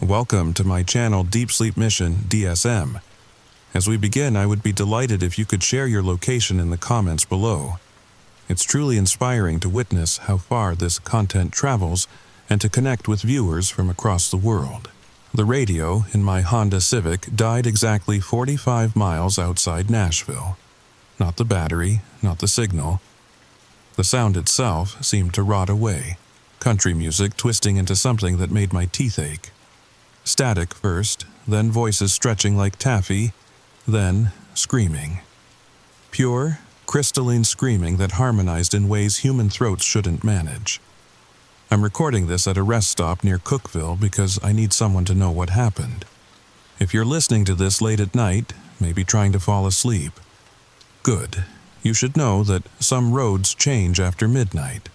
Welcome to my Channel Deep Sleep Mission-DSM. As we begin, I would be delighted if you could share your location in the comments below. It's truly inspiring to witness how far this content travels and to connect with viewers from across the world. The radio in my Honda Civic died exactly 45 miles outside Nashville. Not the battery, not the signal. The sound itself seemed to rot away, country music twisting into something that made my teeth ache. Static first, then voices stretching like taffy, then screaming. Pure, crystalline screaming that harmonized in ways human throats shouldn't manage. I'm recording this at a rest stop near Cookeville because I need someone to know what happened. If you're listening to this late at night, maybe trying to fall asleep, good. You should know that some roads change after midnight.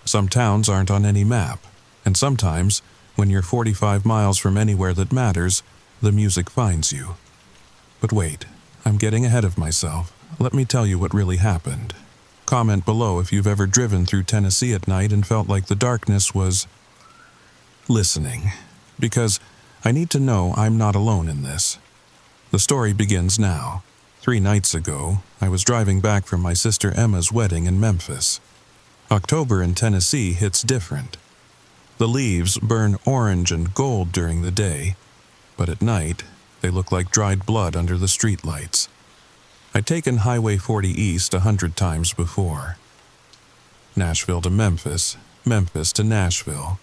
Some towns aren't on any map, and sometimes, when you're 45 miles from anywhere that matters, the music finds you. But wait, I'm getting ahead of myself. Let me tell you what really happened. Comment below if you've ever driven through Tennessee at night and felt like the darkness was listening, because I need to know I'm not alone in this. The story begins now. 3 nights ago, I was driving back from my sister Emma's wedding in Memphis. October in Tennessee hits different. The leaves burn orange and gold during the day, but at night, they look like dried blood under the streetlights. I'd taken Highway 40 East 100 times before. Nashville to Memphis, Memphis to Nashville.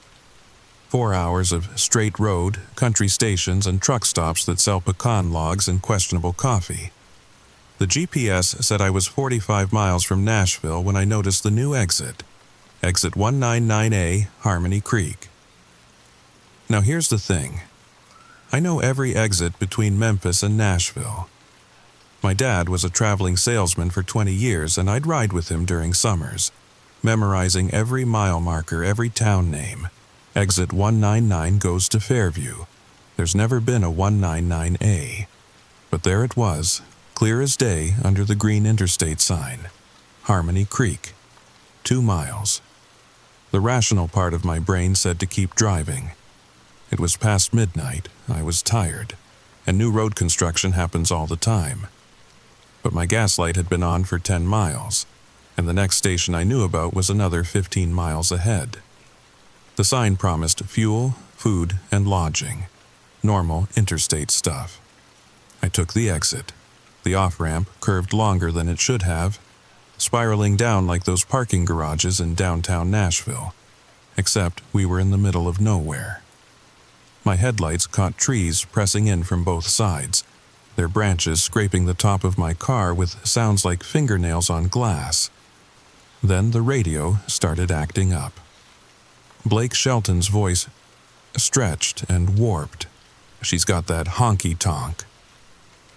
4 hours of straight road, country stations, and truck stops that sell pecan logs and questionable coffee. The GPS said I was 45 miles from Nashville when I noticed the new exit. Exit 199A, Harmony Creek. Now here's the thing. I know every exit between Memphis and Nashville. My dad was a traveling salesman for 20 years, and I'd ride with him during summers, memorizing every mile marker, every town name. Exit 199 goes to Fairview. There's never been a 199A. But there it was, clear as day under the green interstate sign. Harmony Creek. 2 miles. The rational part of my brain said to keep driving. It was past midnight, I was tired, and new road construction happens all the time. But my gas light had been on for 10 miles, and the next station I knew about was another 15 miles ahead. The sign promised fuel, food, and lodging. Normal interstate stuff. I took the exit. The off-ramp curved longer than it should have, spiraling down like those parking garages in downtown Nashville, except we were in the middle of nowhere. My headlights caught trees pressing in from both sides, their branches scraping the top of my car with sounds like fingernails on glass. Then the radio started acting up. Blake Shelton's voice stretched and warped. She's got that honky-tonk.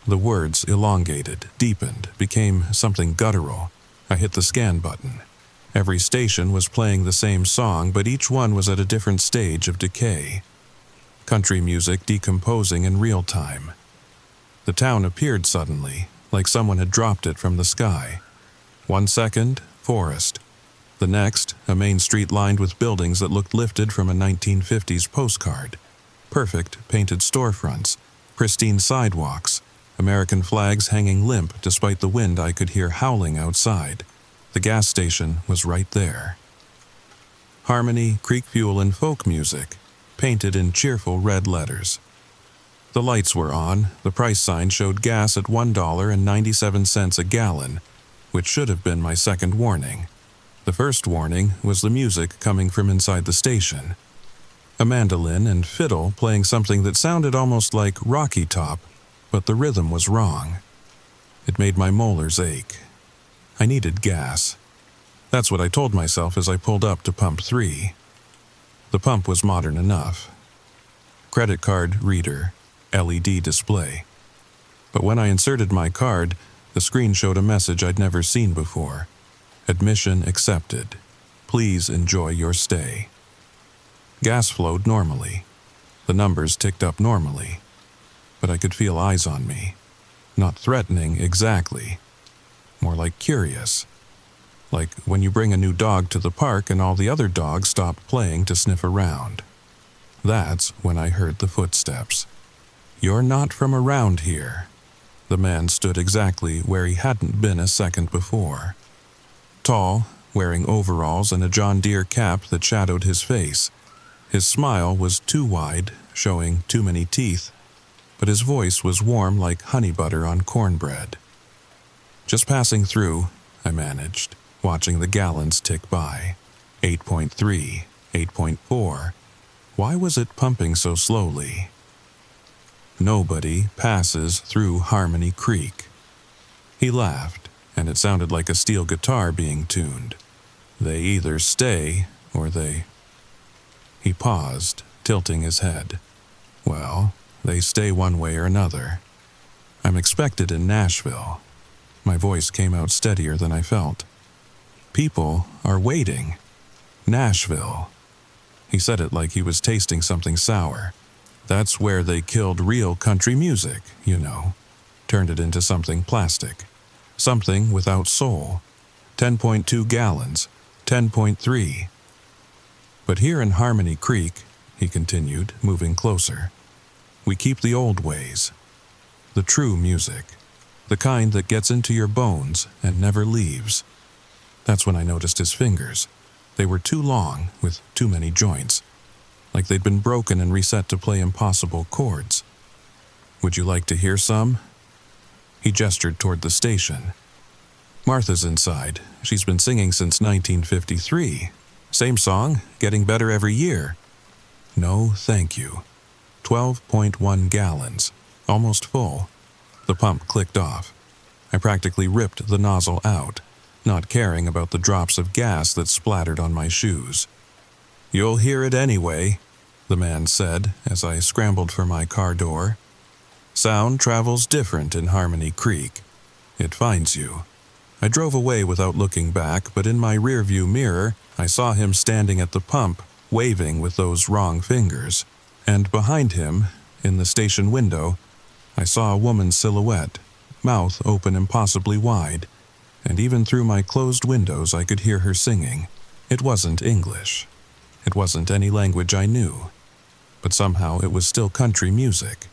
The words elongated, deepened, became something guttural. I hit the scan button. Every station was playing the same song, but each one was at a different stage of decay. Country music decomposing in real time. The town appeared suddenly, like someone had dropped it from the sky. 1 second, forest. The next, a main street lined with buildings that looked lifted from a 1950s postcard. Perfect painted storefronts, pristine sidewalks, American flags hanging limp despite the wind I could hear howling outside. The gas station was right there. Harmony, Creek Fuel, and folk music, painted in cheerful red letters. The lights were on, the price sign showed gas at $1.97 a gallon, which should have been my second warning. The first warning was the music coming from inside the station. A mandolin and fiddle playing something that sounded almost like Rocky Top, but the rhythm was wrong. It made my molars ache. I needed gas. That's what I told myself as I pulled up to pump 3. The pump was modern enough. Credit card reader, LED display. But when I inserted my card, the screen showed a message I'd never seen before. Admission accepted. Please enjoy your stay. Gas flowed normally. The numbers ticked up normally. But I could feel eyes on me. Not threatening exactly. More like curious. Like when you bring a new dog to the park and all the other dogs stop playing to sniff around. That's when I heard the footsteps. "You're not from around here." The man stood exactly where he hadn't been a second before. Tall, wearing overalls and a John Deere cap that shadowed his face. His smile was too wide, showing too many teeth, but his voice was warm like honey butter on cornbread. "Just passing through," I managed, watching the gallons tick by. 8.3, 8.4. Why was it pumping so slowly? "Nobody passes through Harmony Creek." He laughed, and it sounded like a steel guitar being tuned. "They either stay or they..." He paused, tilting his head. "Well, they stay one way or another. I'm expected in Nashville." My voice came out steadier than I felt. "People are waiting. Nashville." He said it like he was tasting something sour. "That's where they killed real country music, you know. Turned it into something plastic. Something without soul. 10.2 gallons. 10.3. But here in Harmony Creek," he continued, moving closer, "we keep the old ways. The true music. The kind that gets into your bones and never leaves." That's when I noticed his fingers. They were too long, with too many joints, like they'd been broken and reset to play impossible chords. "Would you like to hear some?" He gestured toward the station. "Martha's inside. She's been singing since 1953. Same song, getting better every year." "No, thank you." 12.1 gallons, almost full. The pump clicked off. I practically ripped the nozzle out, not caring about the drops of gas that splattered on my shoes. "You'll hear it anyway," the man said as I scrambled for my car door. "Sound travels different in Harmony Creek. It finds you." I drove away without looking back, but in my rearview mirror, I saw him standing at the pump, waving with those wrong fingers. And behind him, in the station window, I saw a woman's silhouette, mouth open impossibly wide, and even through my closed windows I could hear her singing. It wasn't English. It wasn't any language I knew. But somehow it was still country music.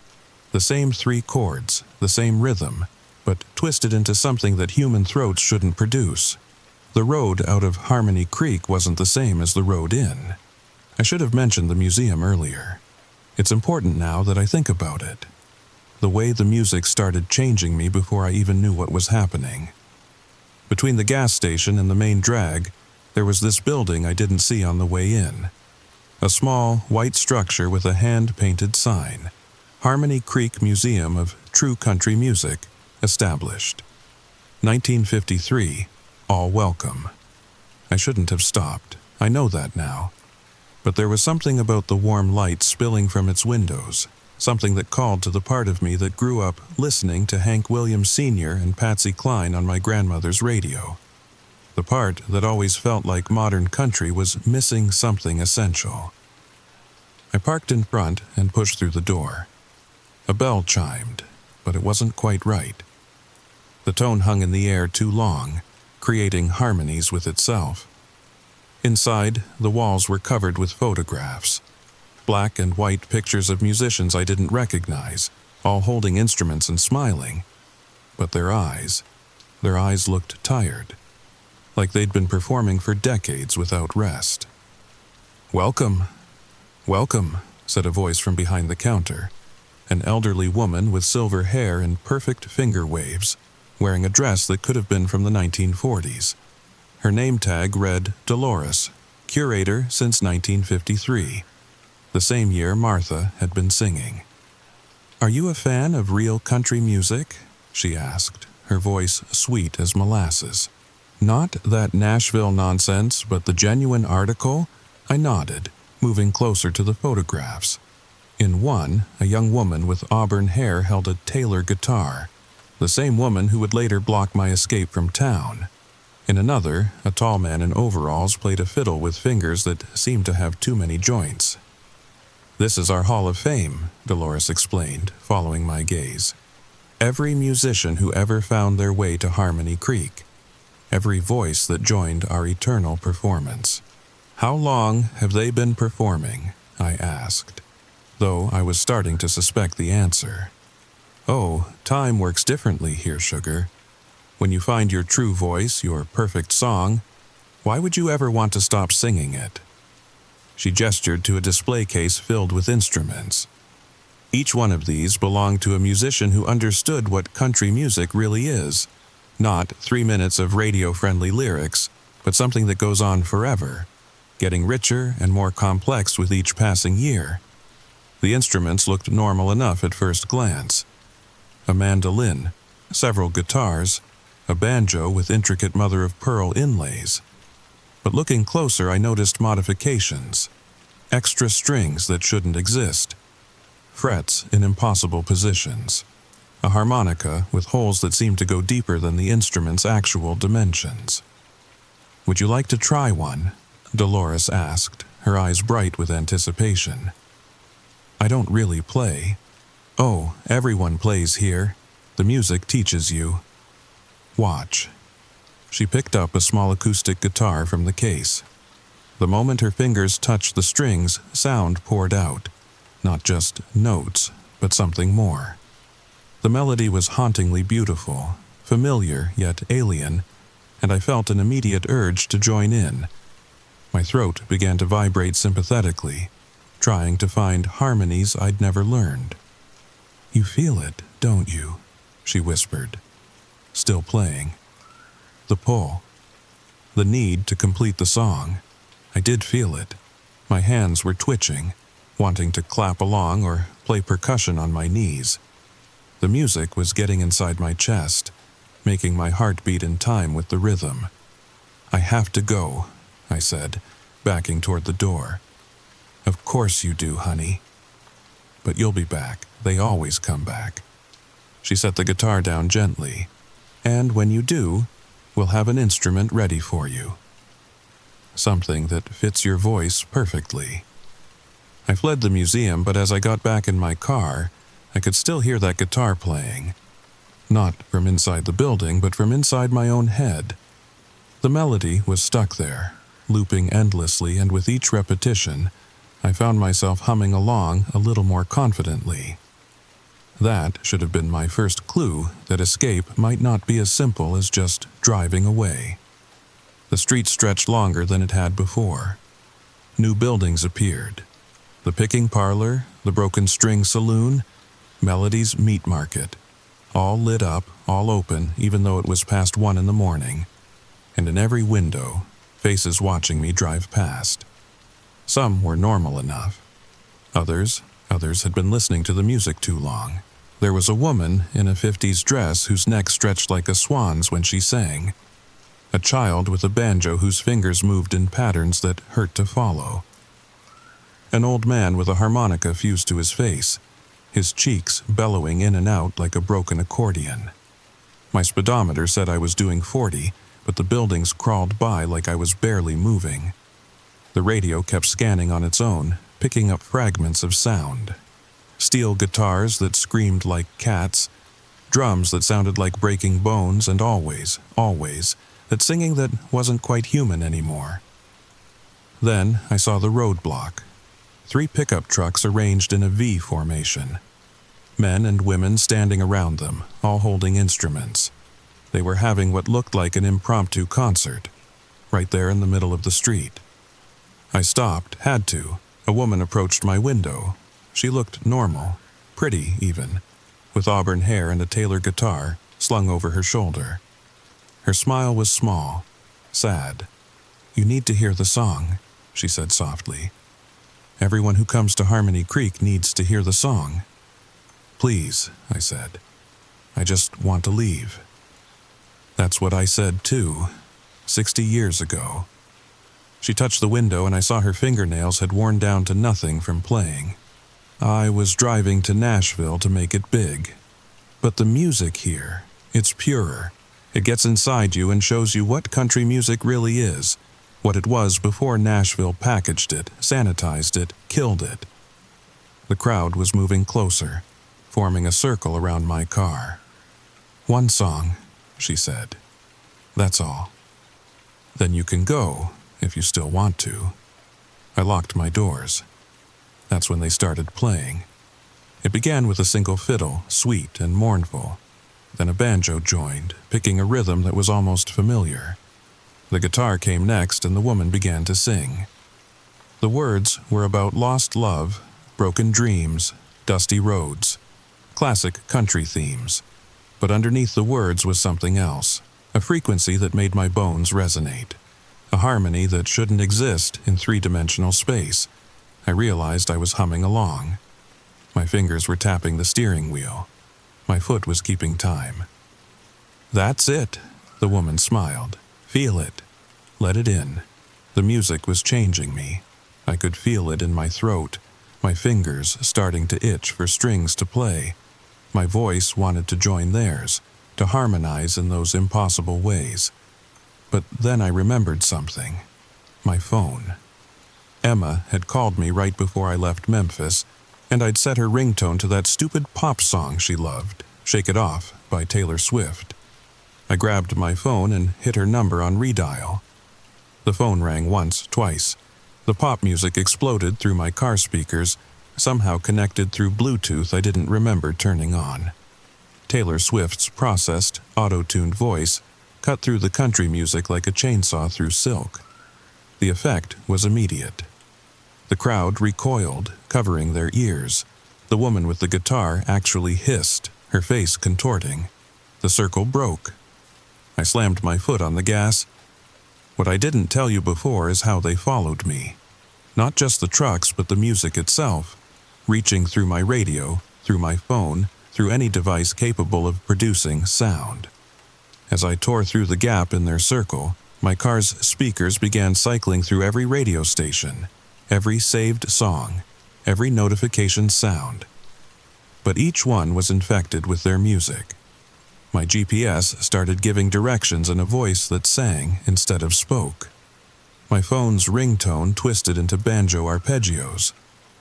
The same 3 chords, the same rhythm, but twisted into something that human throats shouldn't produce. The road out of Harmony Creek wasn't the same as the road in. I should have mentioned the museum earlier. It's important now that I think about it. The way the music started changing me before I even knew what was happening. Between the gas station and the main drag, there was this building I didn't see on the way in. A small, white structure with a hand-painted sign. Harmony Creek Museum of True Country Music, established. 1953, all welcome. I shouldn't have stopped. I know that now. But there was something about the warm light spilling from its windows, something that called to the part of me that grew up listening to Hank Williams Sr. and Patsy Cline on my grandmother's radio. The part that always felt like modern country was missing something essential. I parked in front and pushed through the door. A bell chimed, but it wasn't quite right. The tone hung in the air too long, creating harmonies with itself. Inside, the walls were covered with photographs. Black and white pictures of musicians I didn't recognize, all holding instruments and smiling. But their eyes looked tired, like they'd been performing for decades without rest. "Welcome, welcome," said a voice from behind the counter. An elderly woman with silver hair and perfect finger waves, wearing a dress that could have been from the 1940s. Her name tag read Dolores, curator since 1953. The same year Martha had been singing. "Are you a fan of real country music?" she asked, her voice sweet as molasses. "Not that Nashville nonsense, but the genuine article?" I nodded, moving closer to the photographs. In one, a young woman with auburn hair held a Taylor guitar, the same woman who would later block my escape from town. In another, a tall man in overalls played a fiddle with fingers that seemed to have too many joints. "This is our Hall of Fame," Dolores explained, following my gaze. "Every musician who ever found their way to Harmony Creek. Every voice that joined our eternal performance." "How long have they been performing?" I asked. though I was starting to suspect the answer. "Oh, time works differently here, sugar. When you find your true voice, your perfect song, why would you ever want to stop singing it?" She gestured to a display case filled with instruments. Each one of these belonged to a musician who understood what country music really is. Not 3 minutes of radio-friendly lyrics, but something that goes on forever, getting richer and more complex with each passing year. The instruments looked normal enough at first glance. A mandolin, several guitars, a banjo with intricate mother-of-pearl inlays. But looking closer, I noticed modifications. Extra strings that shouldn't exist. Frets in impossible positions. A harmonica with holes that seemed to go deeper than the instrument's actual dimensions. "Would you like to try one?" Dolores asked, her eyes bright with anticipation. "I don't really play." "Oh, everyone plays here. The music teaches you. Watch." She picked up a small acoustic guitar from the case. The moment her fingers touched the strings, sound poured out. Not just notes, but something more. The melody was hauntingly beautiful, familiar yet alien, and I felt an immediate urge to join in. My throat began to vibrate sympathetically, trying to find harmonies I'd never learned. "You feel it, don't you?" she whispered, still playing. The pull. The need to complete the song. I did feel it. My hands were twitching, wanting to clap along or play percussion on my knees. The music was getting inside my chest, making my heart beat in time with the rhythm. "I have to go," I said, backing toward the door. "Of course you do, honey. But you'll be back. They always come back." She set the guitar down gently. "And when you do, we'll have an instrument ready for you. Something that fits your voice perfectly." I fled the museum, but as I got back in my car, I could still hear that guitar playing. Not from inside the building, but from inside my own head. The melody was stuck there, looping endlessly, and with each repetition, I found myself humming along a little more confidently. That should have been my first clue that escape might not be as simple as just driving away. The street stretched longer than it had before. New buildings appeared. The picking parlor, the broken string saloon, Melody's meat market. All lit up, all open, even though it was past 1 in the morning. And in every window, faces watching me drive past. Some were normal enough. Others had been listening to the music too long. There was a woman in a 50s dress whose neck stretched like a swan's when she sang. A child with a banjo whose fingers moved in patterns that hurt to follow. An old man with a harmonica fused to his face, his cheeks bellowing in and out like a broken accordion. My speedometer said I was doing 40, but the buildings crawled by like I was barely moving. The radio kept scanning on its own, picking up fragments of sound. Steel guitars that screamed like cats, drums that sounded like breaking bones, and always, that singing that wasn't quite human anymore. Then I saw the roadblock. 3 pickup trucks arranged in a V formation. Men and women standing around them, all holding instruments. They were having what looked like an impromptu concert, right there in the middle of the street. I stopped, had to. A woman approached my window. She looked normal, pretty even, with auburn hair and a Taylor guitar slung over her shoulder. Her smile was small, sad. "You need to hear the song," she said softly. "Everyone who comes to Harmony Creek needs to hear the song." "Please," I said. "I just want to leave." That's what I said too, 60 years ago. She touched the window and I saw her fingernails had worn down to nothing from playing. I was driving to Nashville to make it big. But the music here, it's purer. It gets inside you and shows you what country music really is, what it was before Nashville packaged it, sanitized it, killed it. The crowd was moving closer, forming a circle around my car. "One song," she said. "That's all. Then you can go, if you still want to." I locked my doors. That's when they started playing. It began with a single fiddle, sweet and mournful. Then a banjo joined, picking a rhythm that was almost familiar. The guitar came next and the woman began to sing. The words were about lost love, broken dreams, dusty roads, classic country themes. But underneath the words was something else, a frequency that made my bones resonate, a harmony that shouldn't exist in three-dimensional space. I realized I was humming along. My fingers were tapping the steering wheel. My foot was keeping time. "That's it," the woman smiled. "Feel it. Let it in." The music was changing me. I could feel it in my throat, my fingers starting to itch for strings to play. My voice wanted to join theirs, to harmonize in those impossible ways. But then I remembered something. My phone. Emma had called me right before I left Memphis, and I'd set her ringtone to that stupid pop song she loved, "Shake It Off" by Taylor Swift. I grabbed my phone and hit her number on redial. The phone rang once, twice. The pop music exploded through my car speakers, somehow connected through Bluetooth I didn't remember turning on. Taylor Swift's processed, auto-tuned voice cut through the country music like a chainsaw through silk. The effect was immediate. The crowd recoiled, covering their ears. The woman with the guitar actually hissed, her face contorting. The circle broke. I slammed my foot on the gas. What I didn't tell you before is how they followed me. Not just the trucks, but the music itself, reaching through my radio, through my phone, through any device capable of producing sound. As I tore through the gap in their circle, my car's speakers began cycling through every radio station, every saved song, every notification sound. But each one was infected with their music. My GPS started giving directions in a voice that sang instead of spoke. My phone's ringtone twisted into banjo arpeggios.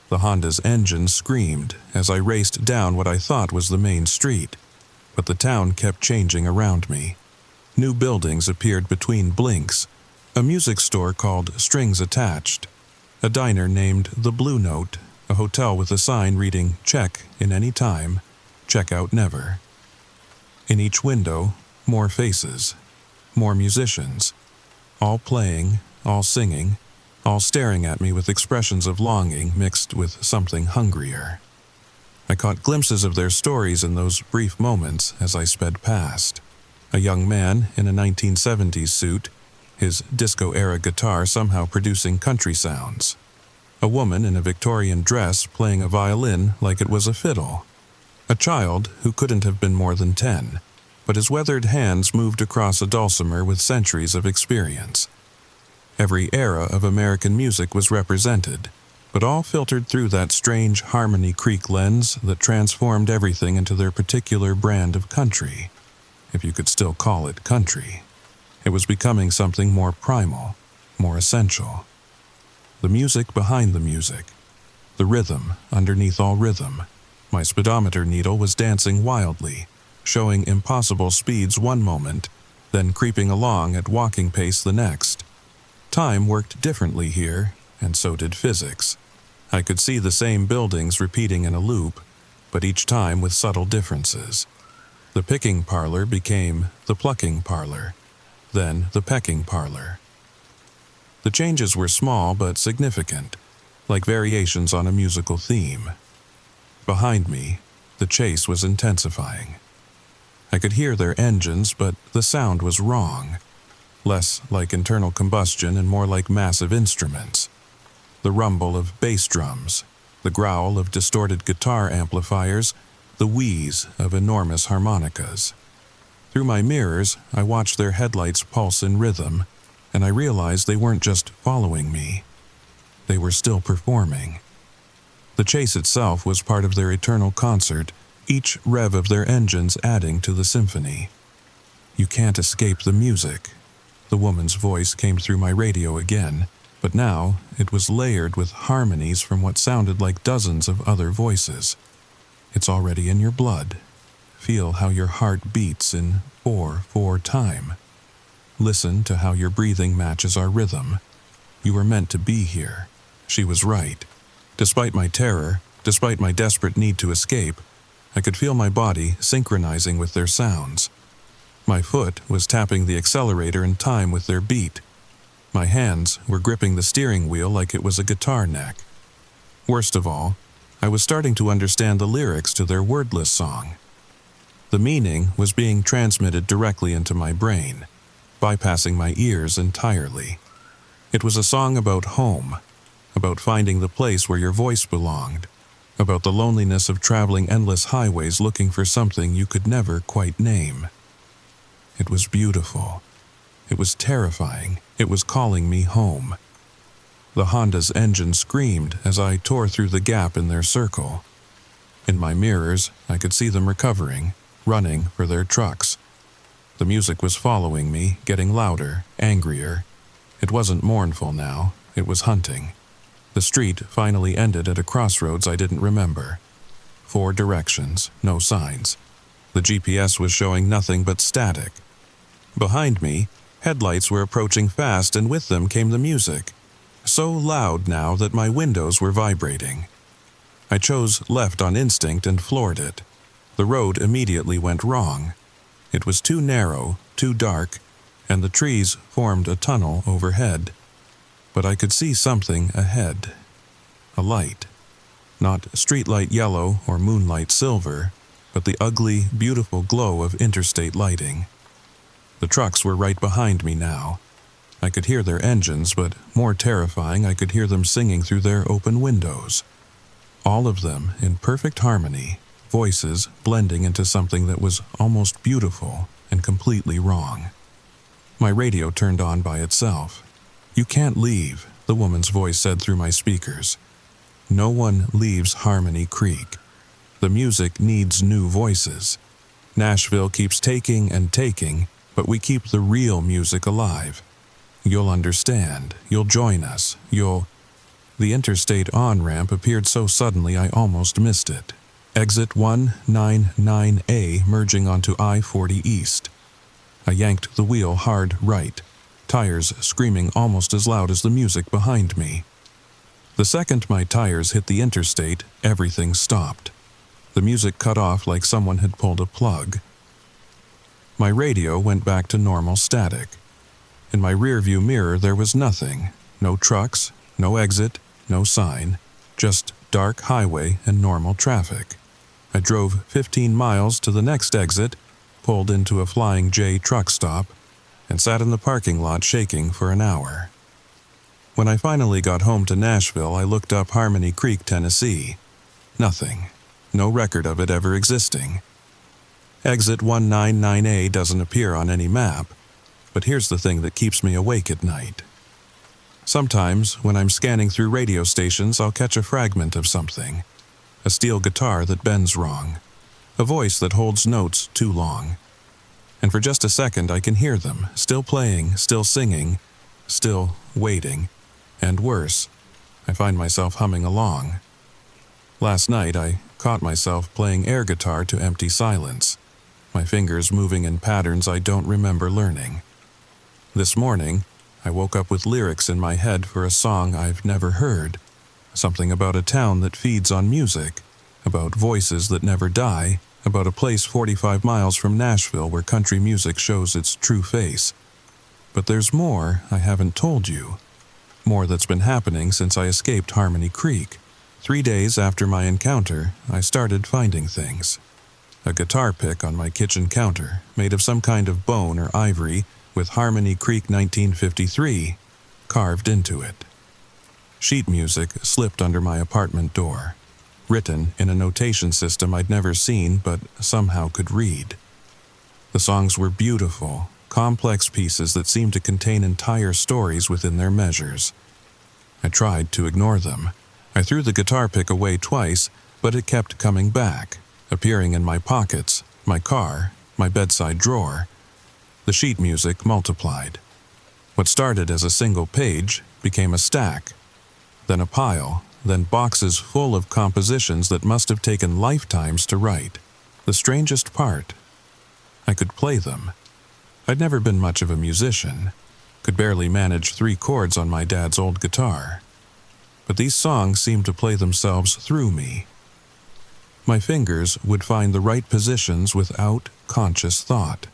The Honda's engine screamed as I raced down what I thought was the main street, but the town kept changing around me. New buildings appeared between blinks, a music store called Strings Attached, a diner named The Blue Note, a hotel with a sign reading "Check in any time, check out never." In each window, more faces, more musicians, all playing, all singing, all staring at me with expressions of longing mixed with something hungrier. I caught glimpses of their stories in those brief moments as I sped past. A young man in a 1970s suit, his disco-era guitar somehow producing country sounds. A woman in a Victorian dress playing a violin like it was a fiddle. A child who couldn't have been more than 10, but his weathered hands moved across a dulcimer with centuries of experience. Every era of American music was represented, but all filtered through that strange Harmony Creek lens that transformed everything into their particular brand of country, if you could still call it country. It was becoming something more primal, more essential. The music behind the music, the rhythm underneath all rhythm. My speedometer needle was dancing wildly, showing impossible speeds one moment, then creeping along at walking pace the next. Time worked differently here, and so did physics. I could see the same buildings repeating in a loop, but each time with subtle differences. The picking parlor became the plucking parlor, then the pecking parlor. The changes were small but significant, like variations on a musical theme. Behind me, the chase was intensifying. I could hear their engines, but the sound was wrong. Less like internal combustion and more like massive instruments. The rumble of bass drums, the growl of distorted guitar amplifiers, the wheeze of enormous harmonicas. Through my mirrors, I watched their headlights pulse in rhythm, and I realized they weren't just following me. They were still performing. The chase itself was part of their eternal concert, each rev of their engines adding to the symphony. "You can't escape the music." The woman's voice came through my radio again, but now it was layered with harmonies from what sounded like dozens of other voices. "It's already in your blood. Feel how your heart beats in 4/4 time. Listen to how your breathing matches our rhythm. You were meant to be here." She was right. Despite my terror, despite my desperate need to escape, I could feel my body synchronizing with their sounds. My foot was tapping the accelerator in time with their beat. My hands were gripping the steering wheel like it was a guitar neck. Worst of all, I was starting to understand the lyrics to their wordless song. The meaning was being transmitted directly into my brain, bypassing my ears entirely. It was a song about home, about finding the place where your voice belonged, about the loneliness of traveling endless highways looking for something you could never quite name. It was beautiful. It was terrifying. It was calling me home. The Honda's engine screamed as I tore through the gap in their circle. In my mirrors, I could see them recovering, running for their trucks. The music was following me, getting louder, angrier. It wasn't mournful now, it was hunting. The street finally ended at a crossroads I didn't remember. 4 directions, no signs. The GPS was showing nothing but static. Behind me, headlights were approaching fast, and with them came the music. So loud now that my windows were vibrating. I chose left on instinct and floored it. The road immediately went wrong. It was too narrow, too dark, and the trees formed a tunnel overhead. But I could see something ahead. A light. Not streetlight yellow or moonlight silver, but the ugly, beautiful glow of interstate lighting. The trucks were right behind me now. I could hear their engines, but more terrifying, I could hear them singing through their open windows. All of them in perfect harmony, voices blending into something that was almost beautiful and completely wrong. My radio turned on by itself. "You can't leave," the woman's voice said through my speakers. "No one leaves Harmony Creek. The music needs new voices. Nashville keeps taking and taking, but we keep the real music alive. You'll understand. You'll join us. The interstate on-ramp appeared so suddenly I almost missed it. Exit 199A merging onto I-40 East. I yanked the wheel hard right, tires screaming almost as loud as the music behind me. The second my tires hit the interstate, everything stopped. The music cut off like someone had pulled a plug. My radio went back to normal static. In my rearview mirror there was nothing. No trucks, no exit, no sign. Just dark highway and normal traffic. I drove 15 miles to the next exit, pulled into a Flying J truck stop, and sat in the parking lot shaking for an hour. When I finally got home to Nashville, I looked up Harmony Creek, Tennessee. Nothing. No record of it ever existing. Exit 199A doesn't appear on any map, but here's the thing that keeps me awake at night. Sometimes, when I'm scanning through radio stations, I'll catch a fragment of something. A steel guitar that bends wrong. A voice that holds notes too long. And for just a second I can hear them, still playing, still singing, still waiting. And worse, I find myself humming along. Last night I caught myself playing air guitar to empty silence, my fingers moving in patterns I don't remember learning. This morning, I woke up with lyrics in my head for a song I've never heard, something about a town that feeds on music, about voices that never die, about a place 45 miles from Nashville where country music shows its true face. But there's more I haven't told you. More that's been happening since I escaped Harmony Creek. 3 days after my encounter, I started finding things. A guitar pick on my kitchen counter, made of some kind of bone or ivory, with Harmony Creek 1953 carved into it. Sheet music slipped under my apartment door, written in a notation system I'd never seen but somehow could read. The songs were beautiful, complex pieces that seemed to contain entire stories within their measures. I tried to ignore them. I threw the guitar pick away twice, but it kept coming back, appearing in my pockets, my car, my bedside drawer. The sheet music multiplied. What started as a single page became a stack, then a pile, then boxes full of compositions that must have taken lifetimes to write. The strangest part, I could play them. I'd never been much of a musician, could barely manage 3 chords on my dad's old guitar. but these songs seemed to play themselves through me. My fingers would find the right positions without conscious thought.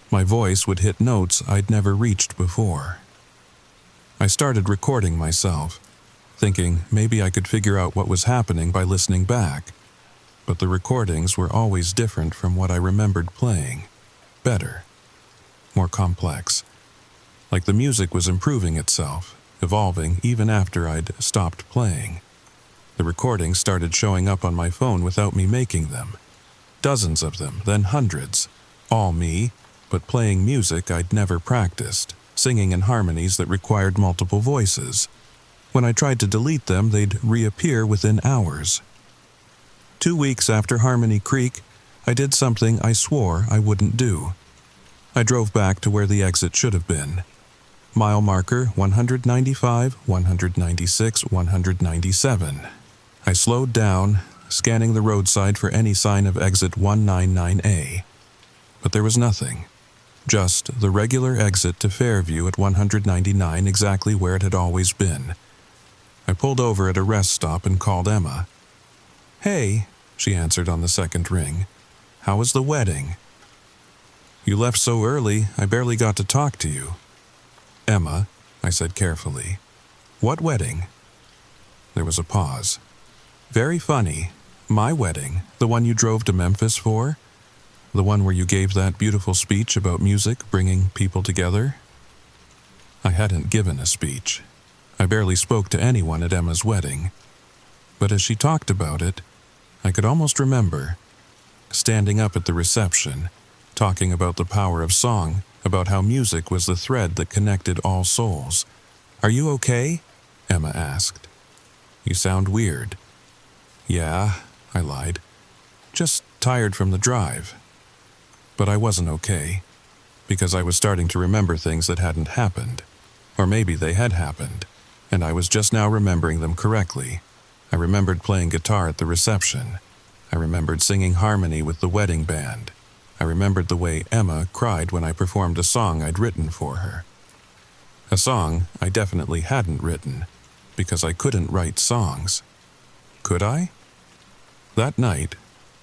My voice would hit notes I'd never reached before. I started recording myself, thinking maybe I could figure out what was happening by listening back, but the recordings were always different from what I remembered playing. Better. More complex. Like the music was improving itself, evolving even after I'd stopped playing. The recordings started showing up on my phone without me making them. Dozens of them, then hundreds. All me, but playing music I'd never practiced, singing in harmonies that required multiple voices. When I tried to delete them, they'd reappear within hours. 2 weeks after Harmony Creek, I did something I swore I wouldn't do. I drove back to where the exit should have been. Mile marker 195, 196, 197. I slowed down, scanning the roadside for any sign of exit 199A. But there was nothing. Just the regular exit to Fairview at 199, exactly where it had always been. I pulled over at a rest stop and called Emma. "Hey," she answered on the second ring. "How was the wedding?" "You left so early, I barely got to talk to you." "Emma," I said carefully. "What wedding?" There was a pause. "Very funny. My wedding, the one you drove to Memphis for? The one where you gave that beautiful speech about music bringing people together?" I hadn't given a speech. I barely spoke to anyone at Emma's wedding. But as she talked about it, I could almost remember, standing up at the reception, talking about the power of song, about how music was the thread that connected all souls. "Are you okay?" Emma asked. "You sound weird." "Yeah," I lied. "Just tired from the drive." But I wasn't okay, because I was starting to remember things that hadn't happened. Or maybe they had happened, and I was just now remembering them correctly. I remembered playing guitar at the reception. I remembered singing harmony with the wedding band. I remembered the way Emma cried when I performed a song I'd written for her. A song I definitely hadn't written, because I couldn't write songs. Could I? That night,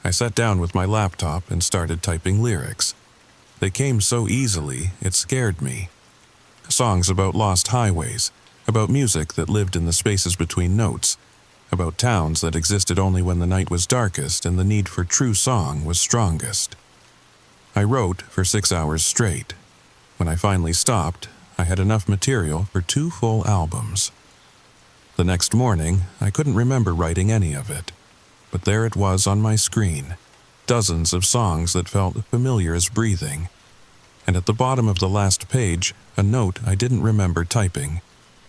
I sat down with my laptop and started typing lyrics. They came so easily, it scared me. Songs about lost highways, about music that lived in the spaces between notes, about towns that existed only when the night was darkest and the need for true song was strongest. I wrote for 6 hours straight. When I finally stopped, I had enough material for 2 full albums. The next morning, I couldn't remember writing any of it, but there it was on my screen, dozens of songs that felt familiar as breathing. And at the bottom of the last page, a note I didn't remember typing.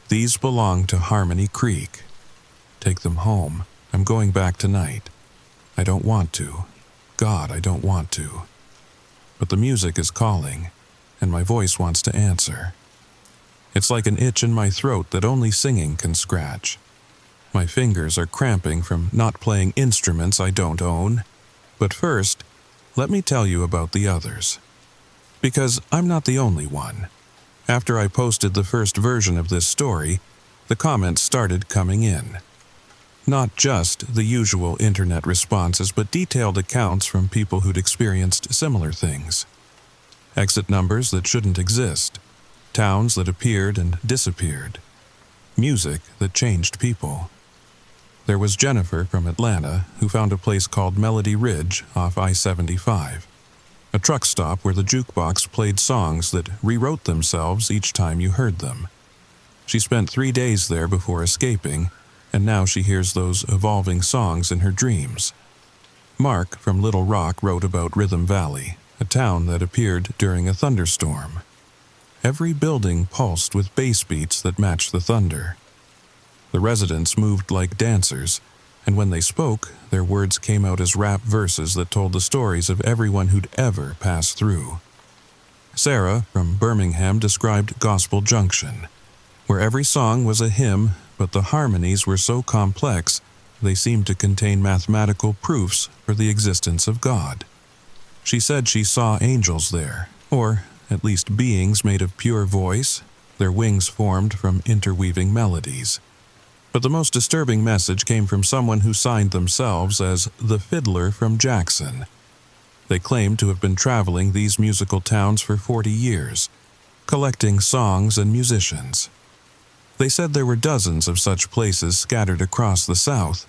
"These belong to Harmony Creek. Take them home. I'm going back tonight. I don't want to. God, I don't want to. But the music is calling, and my voice wants to answer. It's like an itch in my throat that only singing can scratch. My fingers are cramping from not playing instruments I don't own. But first, let me tell you about the others. Because I'm not the only one. After I posted the first version of this story, the comments started coming in. Not just the usual internet responses, but detailed accounts from people who'd experienced similar things. Exit numbers that shouldn't exist. Towns that appeared and disappeared. Music that changed people. There was Jennifer from Atlanta, who found a place called Melody Ridge off I-75. A truck stop where the jukebox played songs that rewrote themselves each time you heard them. She spent 3 days there before escaping, and now she hears those evolving songs in her dreams. Mark from Little Rock wrote about Rhythm Valley, a town that appeared during a thunderstorm. Every building pulsed with bass beats that matched the thunder. The residents moved like dancers, and when they spoke, their words came out as rap verses that told the stories of everyone who'd ever passed through. Sarah from Birmingham described Gospel Junction, where every song was a hymn, but the harmonies were so complex they seemed to contain mathematical proofs for the existence of God. She said she saw angels there, or at least beings made of pure voice, their wings formed from interweaving melodies. But the most disturbing message came from someone who signed themselves as the Fiddler from Jackson. They claimed to have been traveling these musical towns for 40 years, collecting songs and musicians. They said there were dozens of such places scattered across the South,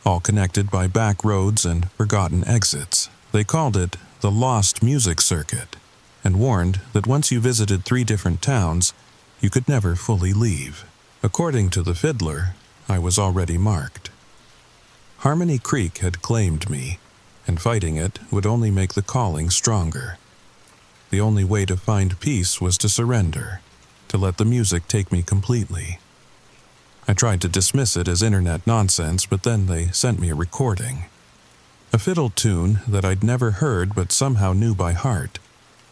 all connected by back roads and forgotten exits. They called it the Lost Music Circuit, and warned that once you visited 3 different towns, you could never fully leave. According to the Fiddler, I was already marked. Harmony Creek had claimed me, and fighting it would only make the calling stronger. The only way to find peace was to surrender, to let the music take me completely. I tried to dismiss it as internet nonsense, but then they sent me a recording. A fiddle tune that I'd never heard but somehow knew by heart.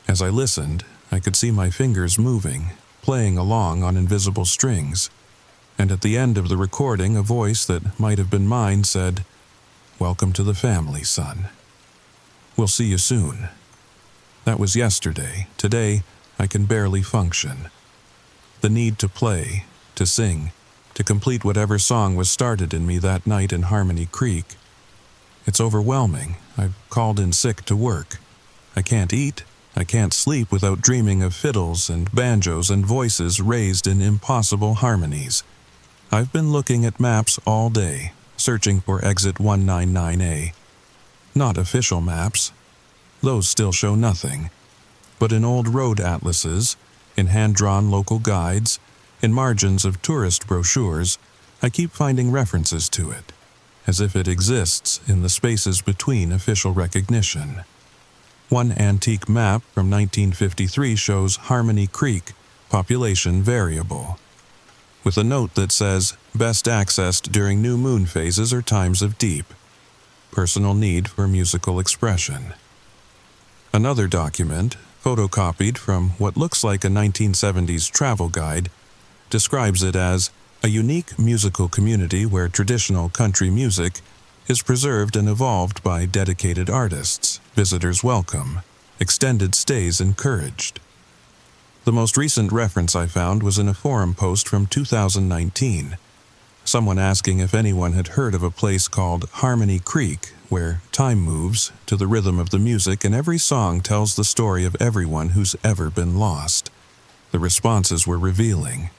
As I listened, I could see my fingers moving, playing along on invisible strings, and at the end of the recording a voice that might have been mine said, "Welcome to the family, son. We'll see you soon." That was yesterday. Today, I can barely function. The need to play, to sing, to complete whatever song was started in me that night in Harmony Creek. It's overwhelming. I've called in sick to work. I can't eat. I can't sleep without dreaming of fiddles and banjos and voices raised in impossible harmonies. I've been looking at maps all day, searching for exit 199A. Not official maps. Those still show nothing. But in old road atlases, in hand-drawn local guides, in margins of tourist brochures, I keep finding references to it, as if it exists in the spaces between official recognition. One antique map from 1953 shows Harmony Creek, population variable, with a note that says, best accessed during new moon phases or times of deep, personal need for musical expression. Another document, photocopied from what looks like a 1970s travel guide, describes it as a unique musical community where traditional country music is preserved and evolved by dedicated artists, visitors welcome, extended stays encouraged. The most recent reference I found was in a forum post from 2019, someone asking if anyone had heard of a place called Harmony Creek, where time moves to the rhythm of the music and every song tells the story of everyone who's ever been lost. The responses were revealing.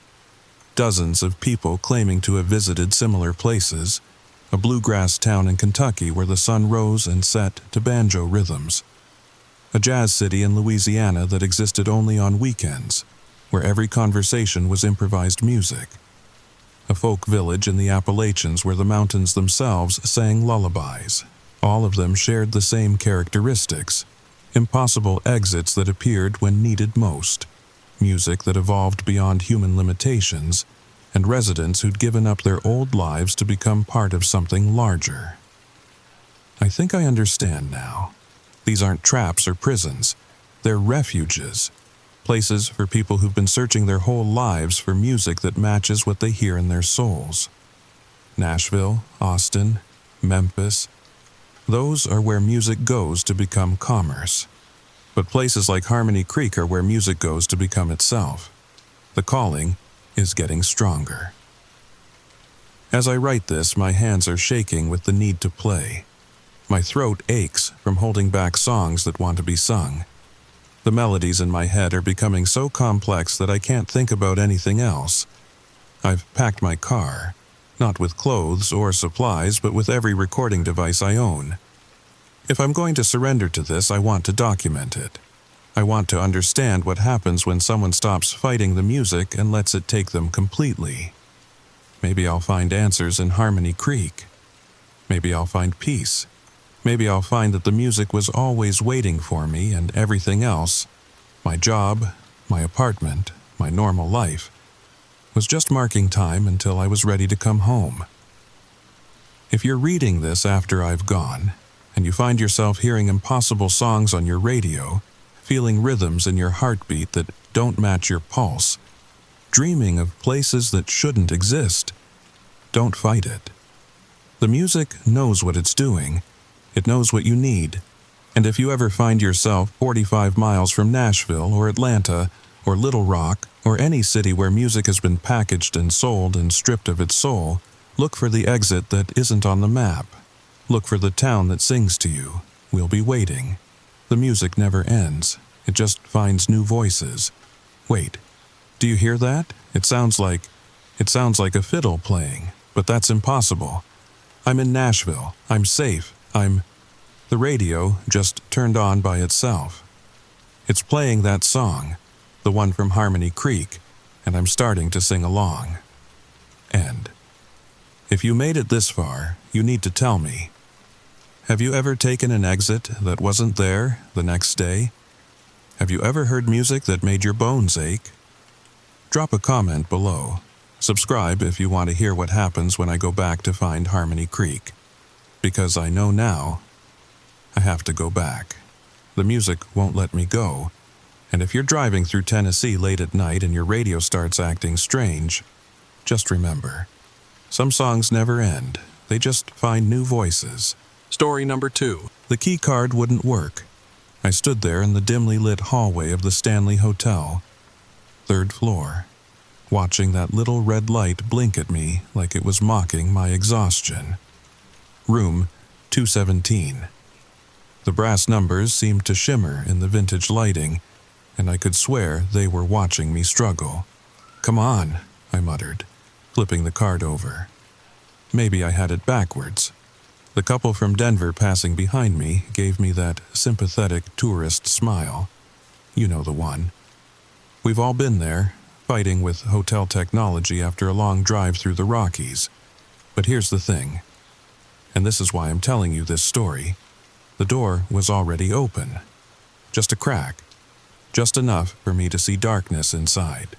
Dozens of people claiming to have visited similar places, a bluegrass town in Kentucky where the sun rose and set to banjo rhythms, a jazz city in Louisiana that existed only on weekends, where every conversation was improvised music, a folk village in the Appalachians where the mountains themselves sang lullabies. All of them shared the same characteristics, impossible exits that appeared when needed most, music that evolved beyond human limitations, and residents who'd given up their old lives to become part of something larger. I think I understand now. These aren't traps or prisons. They're refuges, places for people who've been searching their whole lives for music that matches what they hear in their souls. Nashville, Austin, Memphis, those are where music goes to become commerce. But places like Harmony Creek are where music goes to become itself. The calling is getting stronger. As I write this, my hands are shaking with the need to play. My throat aches from holding back songs that want to be sung. The melodies in my head are becoming so complex that I can't think about anything else. I've packed my car, not with clothes or supplies, but with every recording device I own. If I'm going to surrender to this, I want to document it. I want to understand what happens when someone stops fighting the music and lets it take them completely. Maybe I'll find answers in Harmony Creek. Maybe I'll find peace. Maybe I'll find that the music was always waiting for me and everything else, my job, my apartment, my normal life, was just marking time until I was ready to come home. If you're reading this after I've gone, and you find yourself hearing impossible songs on your radio, feeling rhythms in your heartbeat that don't match your pulse, dreaming of places that shouldn't exist, don't fight it. The music knows what it's doing. It knows what you need. And if you ever find yourself 45 miles from Nashville or Atlanta or Little Rock or any city where music has been packaged and sold and stripped of its soul, Look for the exit that isn't on the map. Look for the town that sings to you. We'll be waiting. The music never ends. It just finds new voices. Wait, do you hear that? It sounds like a fiddle playing, but that's impossible. I'm in Nashville. I'm safe. The radio just turned on by itself. It's playing that song, the one from Harmony Creek, and I'm starting to sing along. End. If you made it this far, you need to tell me. Have you ever taken an exit that wasn't there the next day? Have you ever heard music that made your bones ache? Drop a comment below. Subscribe if you want to hear what happens when I go back to find Harmony Creek. Because I know now, I have to go back. The music won't let me go. And if you're driving through Tennessee late at night and your radio starts acting strange, just remember, some songs never end. They just find new voices. Story number 2. The key card wouldn't work. I stood there in the dimly lit hallway of the Stanley Hotel, 3rd floor, watching that little red light blink at me like it was mocking my exhaustion. Room 217. The brass numbers seemed to shimmer in the vintage lighting, and I could swear they were watching me struggle. "Come on," I muttered, flipping the card over. Maybe I had it backwards. The couple from Denver passing behind me gave me that sympathetic tourist smile. You know the one. We've all been there, fighting with hotel technology after a long drive through the Rockies. But here's the thing, and this is why I'm telling you this story. The door was already open. Just a crack. Just enough for me to see darkness inside.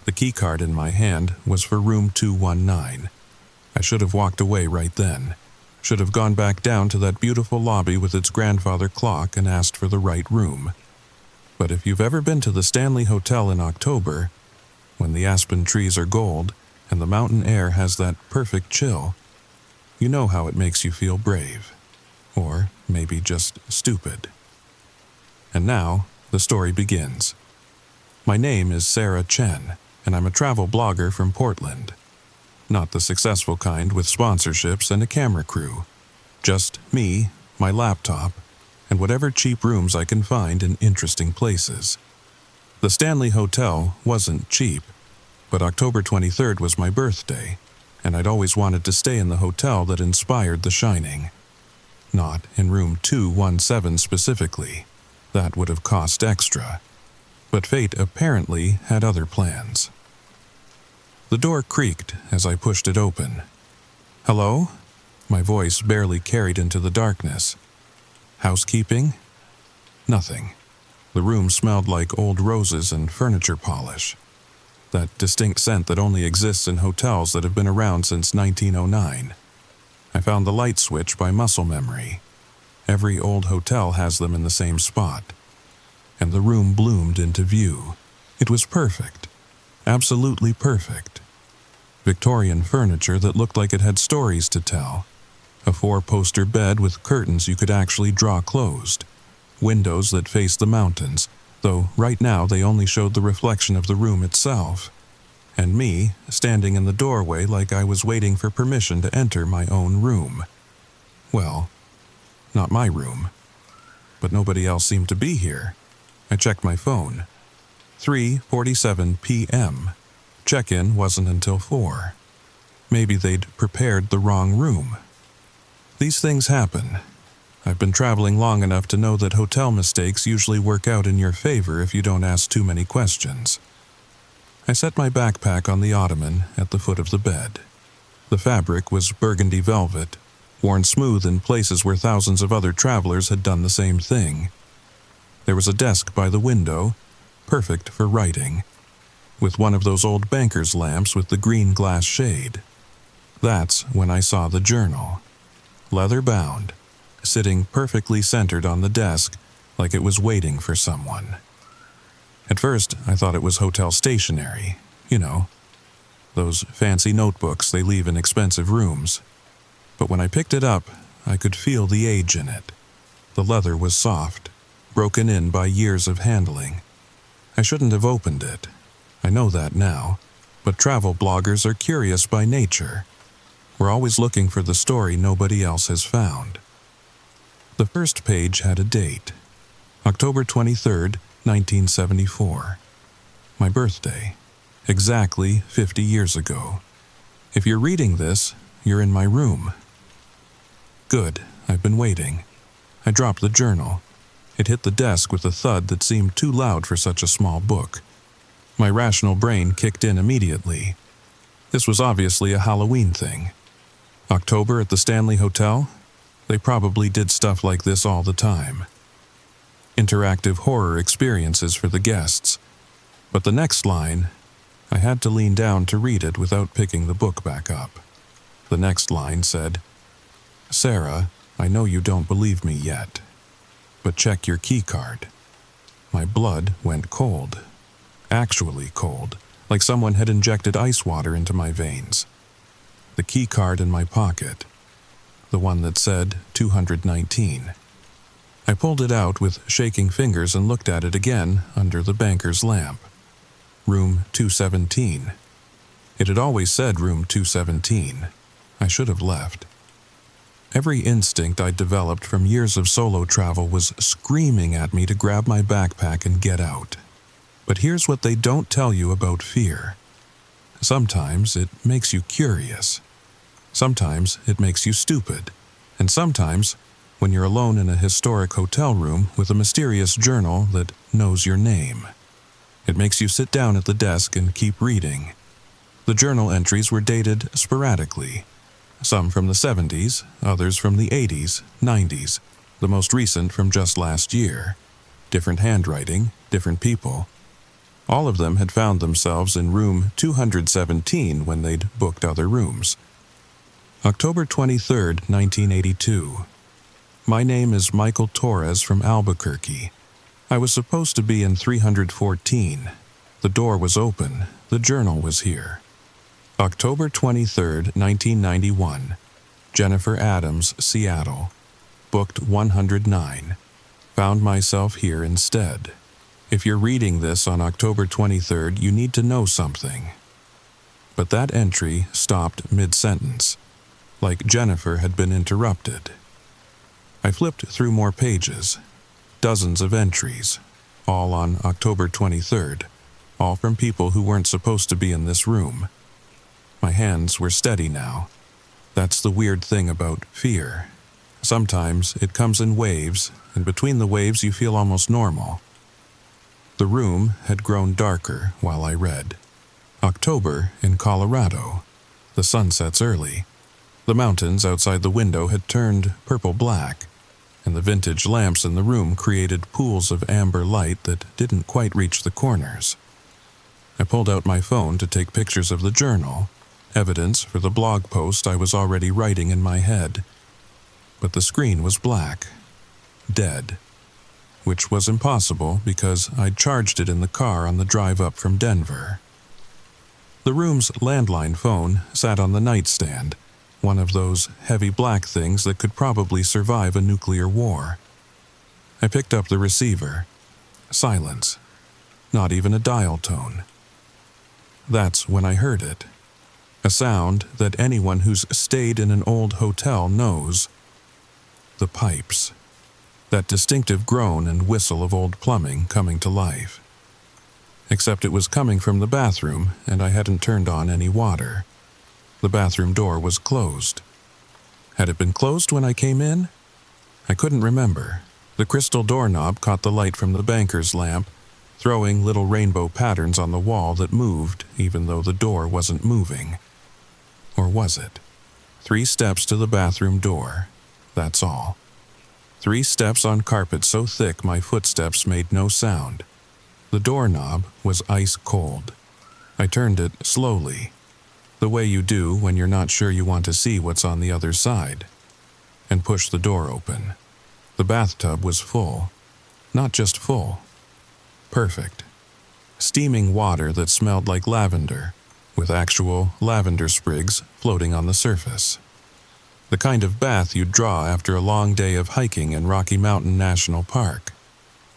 The key card in my hand was for room 219. I should have walked away right then. Should have gone back down to that beautiful lobby with its grandfather clock and asked for the right room. But if you've ever been to the Stanley Hotel in October, when the aspen trees are gold and the mountain air has that perfect chill, you know how it makes you feel brave. Or maybe just stupid. And now, the story begins. My name is Sarah Chen, and I'm a travel blogger from Portland. Not the successful kind with sponsorships and a camera crew. Just me, my laptop, and whatever cheap rooms I can find in interesting places. The Stanley Hotel wasn't cheap, but October 23rd was my birthday, and I'd always wanted to stay in the hotel that inspired The Shining. Not in room 217 specifically. That would have cost extra. But fate apparently had other plans. The door creaked as I pushed it open. "Hello?" My voice barely carried into the darkness. "Housekeeping?" Nothing. The room smelled like old roses and furniture polish. That distinct scent that only exists in hotels that have been around since 1909. I found the light switch by muscle memory. Every old hotel has them in the same spot. And the room bloomed into view. It was perfect. Absolutely perfect. Victorian furniture that looked like it had stories to tell. A 4-poster bed with curtains you could actually draw closed. Windows that faced the mountains, though right now they only showed the reflection of the room itself. And me, standing in the doorway like I was waiting for permission to enter my own room. Well, not my room. But nobody else seemed to be here. I checked my phone. 3:47 p.m. Check-in wasn't until 4. Maybe they'd prepared the wrong room. These things happen. I've been traveling long enough to know that hotel mistakes usually work out in your favor if you don't ask too many questions. I set my backpack on the ottoman at the foot of the bed. The fabric was burgundy velvet, worn smooth in places where thousands of other travelers had done the same thing. There was a desk by the window, perfect for writing, with one of those old banker's lamps with the green glass shade. That's when I saw the journal, leather-bound, sitting perfectly centered on the desk like it was waiting for someone. At first, I thought it was hotel stationery, those fancy notebooks they leave in expensive rooms. But when I picked it up, I could feel the age in it. The leather was soft, broken in by years of handling. I shouldn't have opened it. I know that now, but travel bloggers are curious by nature. We're always looking for the story nobody else has found. The first page had a date, October 23rd, 1974. My birthday, exactly 50 years ago. If you're reading this, you're in my room. Good, I've been waiting. I dropped the journal. It hit the desk with a thud that seemed too loud for such a small book. My rational brain kicked in immediately. This was obviously a Halloween thing. October at the Stanley Hotel? They probably did stuff like this all the time. Interactive horror experiences for the guests. But the next line, I had to lean down to read it without picking the book back up. The next line said, "Sarah, I know you don't believe me yet, but check your key card." My blood went cold. Actually cold, like someone had injected ice water into my veins. The key card in my pocket, the one that said 219. I pulled it out with shaking fingers and looked at it again under the banker's lamp. Room 217. It had always said room 217. I should have left. Every instinct I'd developed from years of solo travel was screaming at me to grab my backpack and get out. But here's what they don't tell you about fear. Sometimes it makes you curious. Sometimes it makes you stupid. And sometimes, when you're alone in a historic hotel room with a mysterious journal that knows your name, it makes you sit down at the desk and keep reading. The journal entries were dated sporadically. Some from the 70s, others from the 80s, 90s, the most recent from just last year. Different handwriting, different people. All of them had found themselves in room 217 when they'd booked other rooms. October 23rd, 1982. My name is Michael Torres from Albuquerque. I was supposed to be in 314. The door was open. The journal was here. October 23rd, 1991. Jennifer Adams, Seattle. Booked 109. Found myself here instead. If you're reading this on October 23rd, you need to know something. But that entry stopped mid-sentence, like Jennifer had been interrupted. I flipped through more pages, dozens of entries, all on October 23rd, all from people who weren't supposed to be in this room. My hands were steady now. That's the weird thing about fear. Sometimes it comes in waves, and between the waves you feel almost normal. The room had grown darker while I read. October in Colorado. The sun sets early. The mountains outside the window had turned purple-black, and the vintage lamps in the room created pools of amber light that didn't quite reach the corners. I pulled out my phone to take pictures of the journal, evidence for the blog post I was already writing in my head. But the screen was black, dead, which was impossible because I'd charged it in the car on the drive up from Denver. The room's landline phone sat on the nightstand, one of those heavy black things that could probably survive a nuclear war. I picked up the receiver. Silence. Not even a dial tone. That's when I heard it. A sound that anyone who's stayed in an old hotel knows. The pipes. That distinctive groan and whistle of old plumbing coming to life. Except it was coming from the bathroom, and I hadn't turned on any water. The bathroom door was closed. Had it been closed when I came in? I couldn't remember. The crystal doorknob caught the light from the banker's lamp, throwing little rainbow patterns on the wall that moved even though the door wasn't moving. Or was it? 3 steps to the bathroom door. That's all. 3 steps on carpet so thick my footsteps made no sound. The doorknob was ice cold. I turned it slowly, the way you do when you're not sure you want to see what's on the other side, and pushed the door open. The bathtub was full. Not just full. Perfect. Steaming water that smelled like lavender, with actual lavender sprigs floating on the surface. The kind of bath you'd draw after a long day of hiking in Rocky Mountain National Park.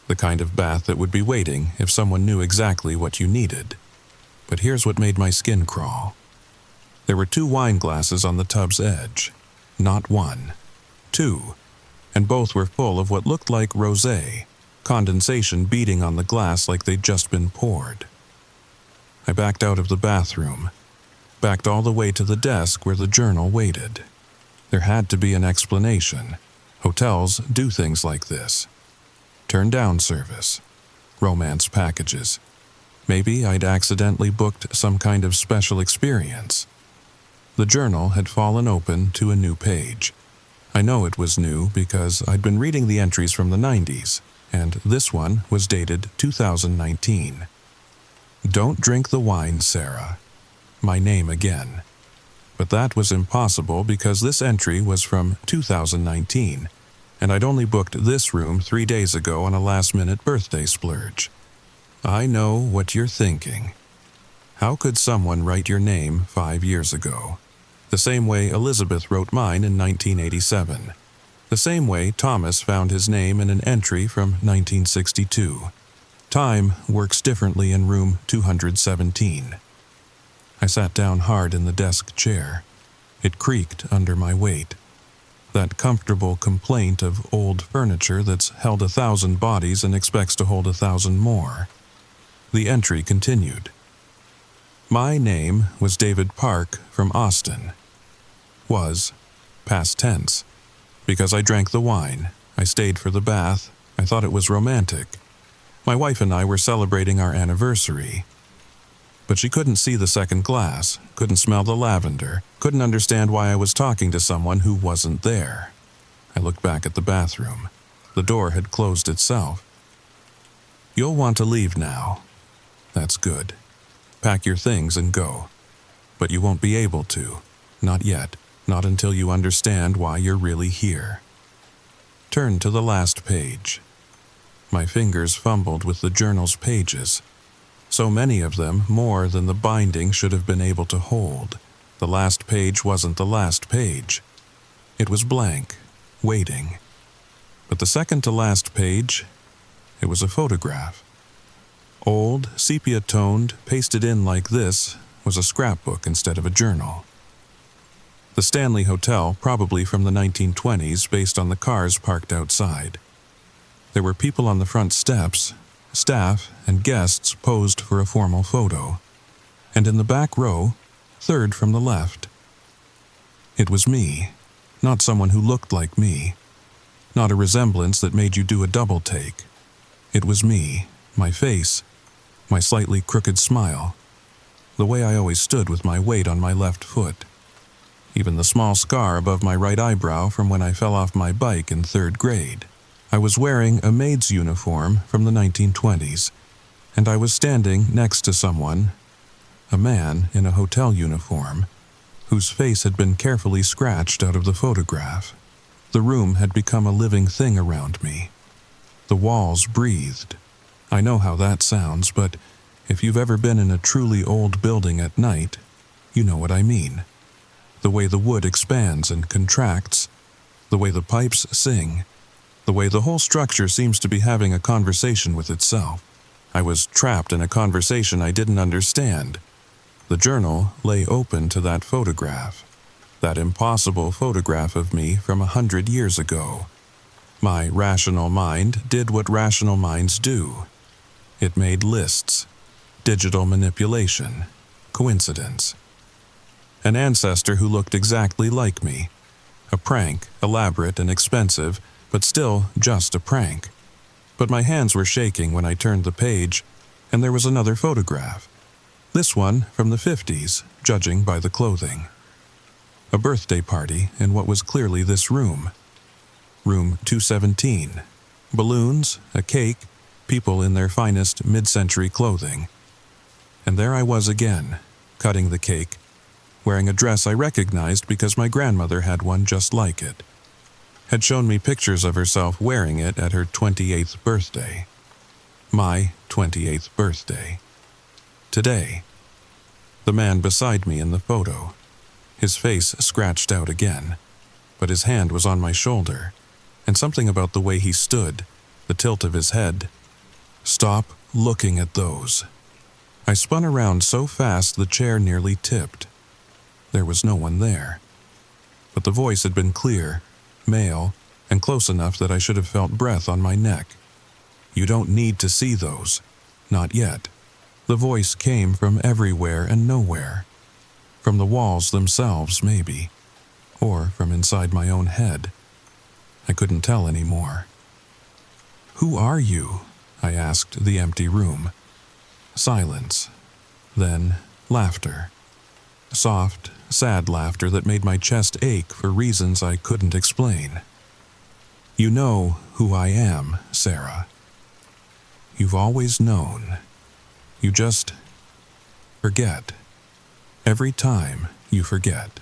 The kind of bath that would be waiting if someone knew exactly what you needed. But here's what made my skin crawl. There were 2 wine glasses on the tub's edge. Not 1, 2, and both were full of what looked like rosé, condensation beating on the glass like they'd just been poured. I backed out of the bathroom, backed all the way to the desk where the journal waited. There had to be an explanation. Hotels do things like this. Turn down service, romance packages. Maybe I'd accidentally booked some kind of special experience. The journal had fallen open to a new page. I know it was new because I'd been reading the entries from the 90s, and this one was dated 2019. Don't drink the wine, Sarah. My name again. But that was impossible because this entry was from 2019, and I'd only booked this room 3 days ago on a last-minute birthday splurge. I know what you're thinking. How could someone write your name 5 years ago? The same way Elizabeth wrote mine in 1987. The same way Thomas found his name in an entry from 1962. Time works differently in room 217. I sat down hard in the desk chair. It creaked under my weight. That comfortable complaint of old furniture that's held 1,000 bodies and expects to hold 1,000 more. The entry continued. My name was David Park from Austin. Was, past tense. Because I drank the wine, I stayed for the bath, I thought it was romantic. My wife and I were celebrating our anniversary. But she couldn't see the second glass, couldn't smell the lavender, couldn't understand why I was talking to someone who wasn't there. I looked back at the bathroom. The door had closed itself. You'll want to leave now. That's good. Pack your things and go. But you won't be able to. Not yet. Not until you understand why you're really here. Turn to the last page. My fingers fumbled with the journal's pages. So many of them, more than the binding should have been able to hold. The last page wasn't the last page. It was blank, waiting. But the second to last page, it was a photograph. Old, sepia-toned, pasted in like this, was a scrapbook instead of a journal. The Stanley Hotel, probably from the 1920s, based on the cars parked outside. There were people on the front steps, staff and guests posed for a formal photo. And in the back row, third from the left. It was me, not someone who looked like me. Not a resemblance that made you do a double take. It was me, my face, my slightly crooked smile, the way I always stood with my weight on my left foot. Even the small scar above my right eyebrow from when I fell off my bike in 3rd grade. I was wearing a maid's uniform from the 1920s, and I was standing next to someone, a man in a hotel uniform, whose face had been carefully scratched out of the photograph. The room had become a living thing around me. The walls breathed. I know how that sounds, but if you've ever been in a truly old building at night, you know what I mean. The way the wood expands and contracts, the way the pipes sing, the way the whole structure seems to be having a conversation with itself. I was trapped in a conversation I didn't understand. The journal lay open to that photograph, that impossible photograph of me from 100 years ago. My rational mind did what rational minds do. It made lists, digital manipulation, coincidence. An ancestor who looked exactly like me. A prank, elaborate and expensive, but still just a prank. But my hands were shaking when I turned the page, and there was another photograph. This one from the 50s, judging by the clothing. A birthday party in what was clearly this room. Room 217. Balloons, a cake, people in their finest mid-century clothing. And there I was again, cutting the cake, wearing a dress I recognized because my grandmother had one just like it. Had shown me pictures of herself wearing it at her 28th birthday. My 28th birthday. Today. The man beside me in the photo. His face scratched out again, but his hand was on my shoulder, and something about the way he stood, the tilt of his head. Stop looking at those. I spun around so fast the chair nearly tipped. there was no one there. But the voice had been clear, male, and close enough that I should have felt breath on my neck. You don't need to see those. Not yet. The voice came from everywhere and nowhere. From the walls themselves, maybe. Or from inside my own head. I couldn't tell anymore. "Who are you?" I asked the empty room. Silence. Then laughter. Soft, sad laughter that made my chest ache for reasons I couldn't explain. "You know who I am, Sarah. You've always known. You just forget. Every time you forget."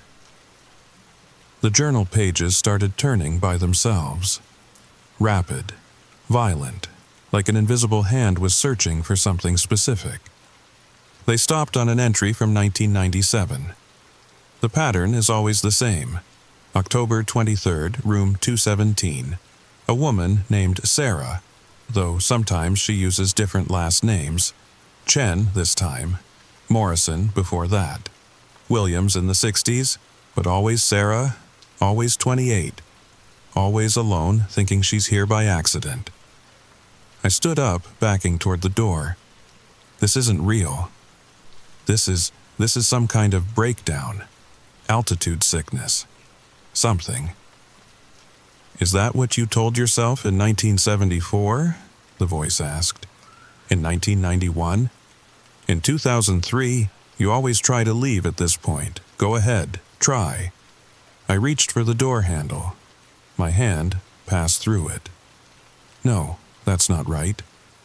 The journal pages started turning by themselves. Rapid, violent, like an invisible hand was searching for something specific. They stopped on an entry from 1997. The pattern is always the same. October 23rd, room 217. A woman named Sarah, though sometimes she uses different last names. Chen this time. Morrison before that. Williams in the 60s, but always Sarah, always 28. Always alone, thinking she's here by accident. I stood up, backing toward the door. This isn't real. This is some kind of breakdown. Altitude sickness. Something. "Is that what you told yourself in 1974? The voice asked. "In 1991? In 2003, you always try to leave at this point. Go ahead, try." I reached for the door handle. My hand passed through it. No, that's not right.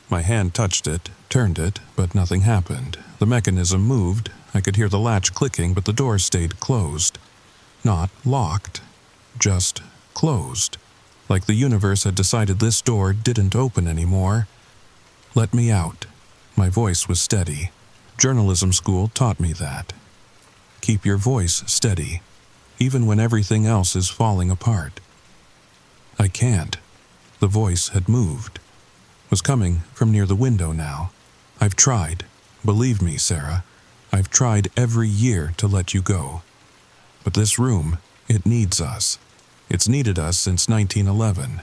My hand touched it, turned it, but nothing happened. The mechanism moved. I could hear the latch clicking, but the door stayed closed. Not locked, just closed. Like the universe had decided this door didn't open anymore. "Let me out." My voice was steady. Journalism school taught me that. Keep your voice steady, even when everything else is falling apart. I can't. The voice had moved. Was coming from near the window now. I've tried. Believe me, Sarah. I've tried every year to let you go. But this room, it needs us. It's needed us since 1911.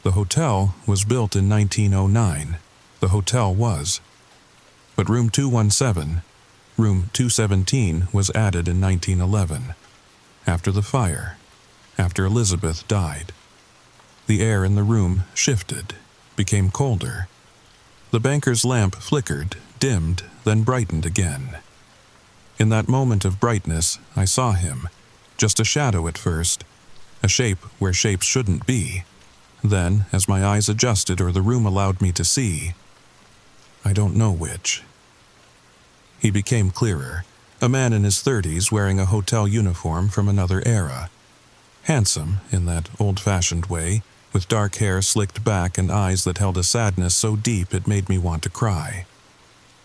The hotel was built in 1909. The hotel was. But room 217, room 217 was added in 1911. After the fire. After Elizabeth died. The air in the room shifted, became colder. The banker's lamp flickered, dimmed, then brightened again. In that moment of brightness, I saw him. Just a shadow at first. A shape where shapes shouldn't be. Then, as my eyes adjusted or the room allowed me to see, I don't know which. He became clearer. A man in his 30s wearing a hotel uniform from another era. Handsome, in that old-fashioned way, with dark hair slicked back and eyes that held a sadness so deep it made me want to cry.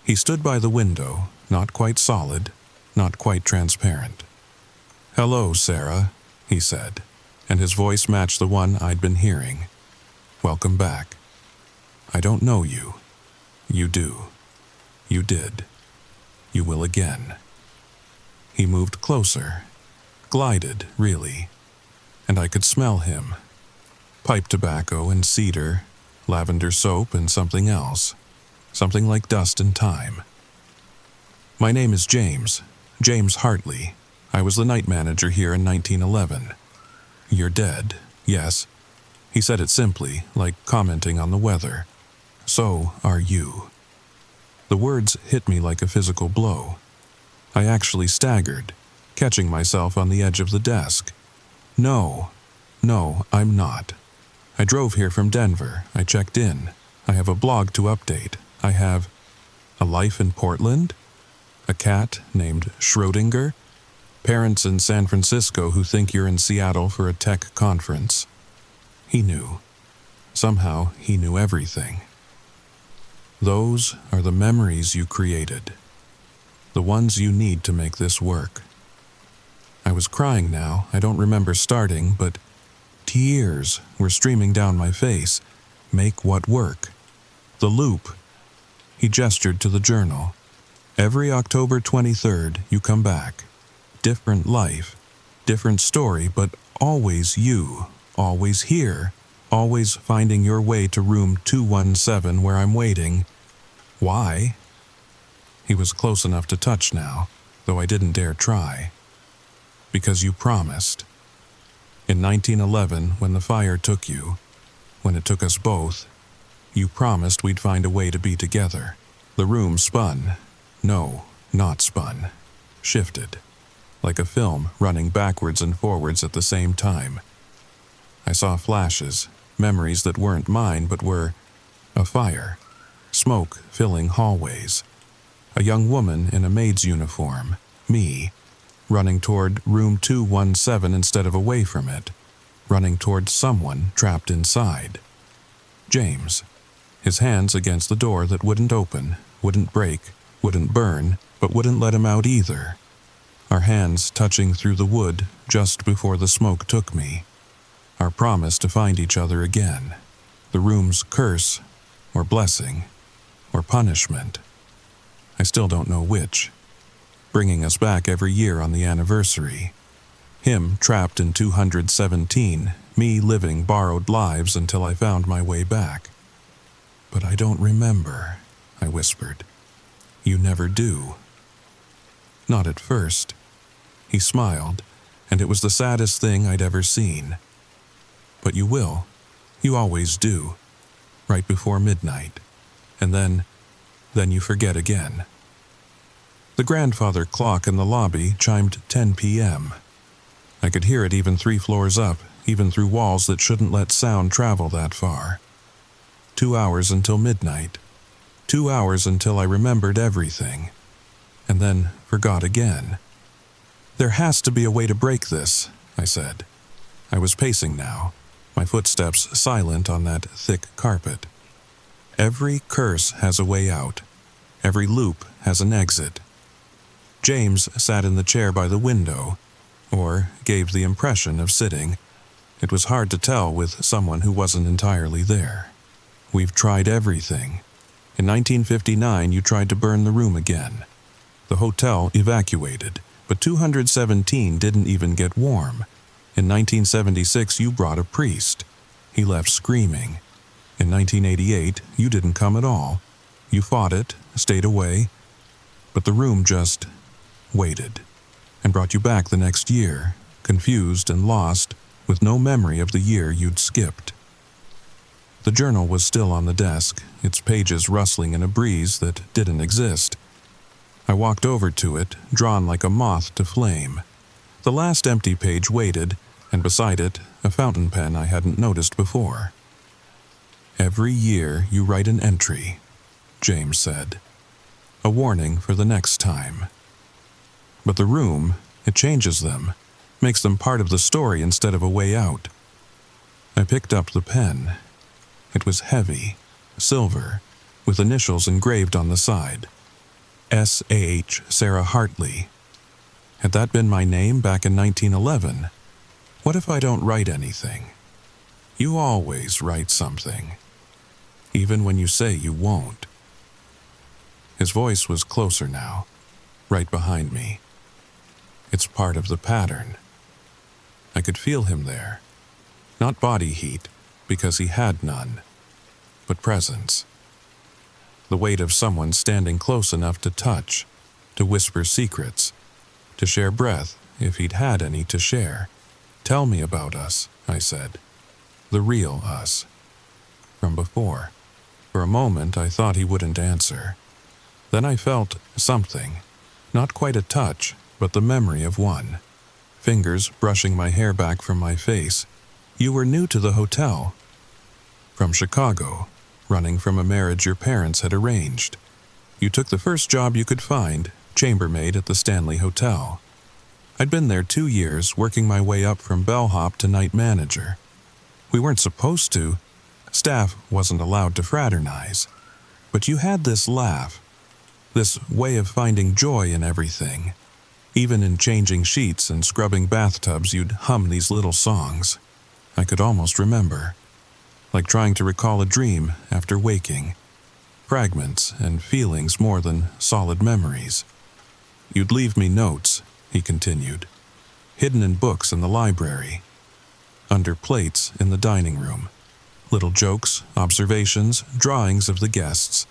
He stood by the window, not quite solid, not quite transparent. "Hello, Sarah," he said, and his voice matched the one I'd been hearing. "Welcome back. I don't know you. You do. You did. You will again." He moved closer. Glided, really. And I could smell him. Pipe tobacco and cedar, lavender soap and something else. Something like dust and time. "My name is James. James Hartley. I was the night manager here in 1911. You're dead, yes." He said it simply, like commenting on the weather. "So are you." The words hit me like a physical blow. I actually staggered, catching myself on the edge of the desk. No, I'm not. I drove here from Denver. I checked in. I have a blog to update. I have a life in Portland, a cat named Schrodinger, parents in San Francisco who think you're in Seattle for a tech conference. He knew. Somehow he knew everything. Those are the memories you created. The ones you need to make this work. I was crying now. I don't remember starting, but tears were streaming down my face. Make what work? The loop. He gestured to the journal. Every October 23rd, you come back. different life, different story, but always you, always here, always finding your way to room 217 where I'm waiting. Why? He was close enough to touch now, though I didn't dare try. Because you promised. In 1911, when the fire took you, when it took us both, you promised we'd find a way to be together. The room spun. No, not spun. Shifted. Like a film running backwards and forwards at the same time. I saw flashes, memories that weren't mine but were a fire, smoke filling hallways, a young woman in a maid's uniform, me, running toward room 217 instead of away from it, running toward someone trapped inside. James, his hands against the door that wouldn't open, wouldn't break, wouldn't burn, but wouldn't let him out either. Our hands touching through the wood just before the smoke took me. Our promise to find each other again. The room's curse, or blessing, or punishment. I still don't know which. Bringing us back every year on the anniversary. Him trapped in 217, me living borrowed lives until I found my way back. But I don't remember, I whispered. You never do. Not at first. He smiled, and it was the saddest thing I'd ever seen. But you will. You always do. Right before midnight. And then you forget again. The grandfather clock in the lobby chimed 10 p.m. I could hear it even 3 floors up, even through walls that shouldn't let sound travel that far. 2 hours until midnight. 2 hours until I remembered everything. And then forgot again. There has to be a way to break this, I said. I was pacing now, my footsteps silent on that thick carpet. Every curse has a way out. Every loop has an exit. James sat in the chair by the window, or gave the impression of sitting. It was hard to tell with someone who wasn't entirely there. We've tried everything. In 1959, you tried to burn the room again. The hotel evacuated, but 217 didn't even get warm. In 1976, you brought a priest. He left screaming. In 1988, you didn't come at all. You fought it, stayed away, but the room just waited, and brought you back the next year, confused and lost, with no memory of the year you'd skipped. The journal was still on the desk, its pages rustling in a breeze that didn't exist. I walked over to it, drawn like a moth to flame. The last empty page waited, and beside it, a fountain pen I hadn't noticed before. Every year you write an entry, James said. A warning for the next time. But the room, it changes them, makes them part of the story instead of a way out. I picked up the pen. It was heavy, silver, with initials engraved on the side. S.H. Sarah Hartley. Had that been my name back in 1911? What if I don't write anything? You always write something, even when you say you won't. His voice was closer now, right behind me. It's part of the pattern. I could feel him there. Not body heat, because he had none, but presence. The weight of someone standing close enough to touch, to whisper secrets, to share breath if he'd had any to share. Tell me about us, I said. The real us. From before. For a moment I thought he wouldn't answer. Then I felt something. Not quite a touch, but the memory of one. Fingers brushing my hair back from my face. You were new to the hotel. From Chicago, running from a marriage your parents had arranged. You took the first job you could find, chambermaid at the Stanley Hotel. I'd been there 2 years, working my way up from bellhop to night manager. We weren't supposed to. Staff wasn't allowed to fraternize. But you had this laugh, this way of finding joy in everything. Even in changing sheets and scrubbing bathtubs, you'd hum these little songs. I could almost remember. Like trying to recall a dream after waking. Fragments and feelings more than solid memories. You'd leave me notes, he continued. Hidden in books in the library. Under plates in the dining room. Little jokes, observations, drawings of the guests.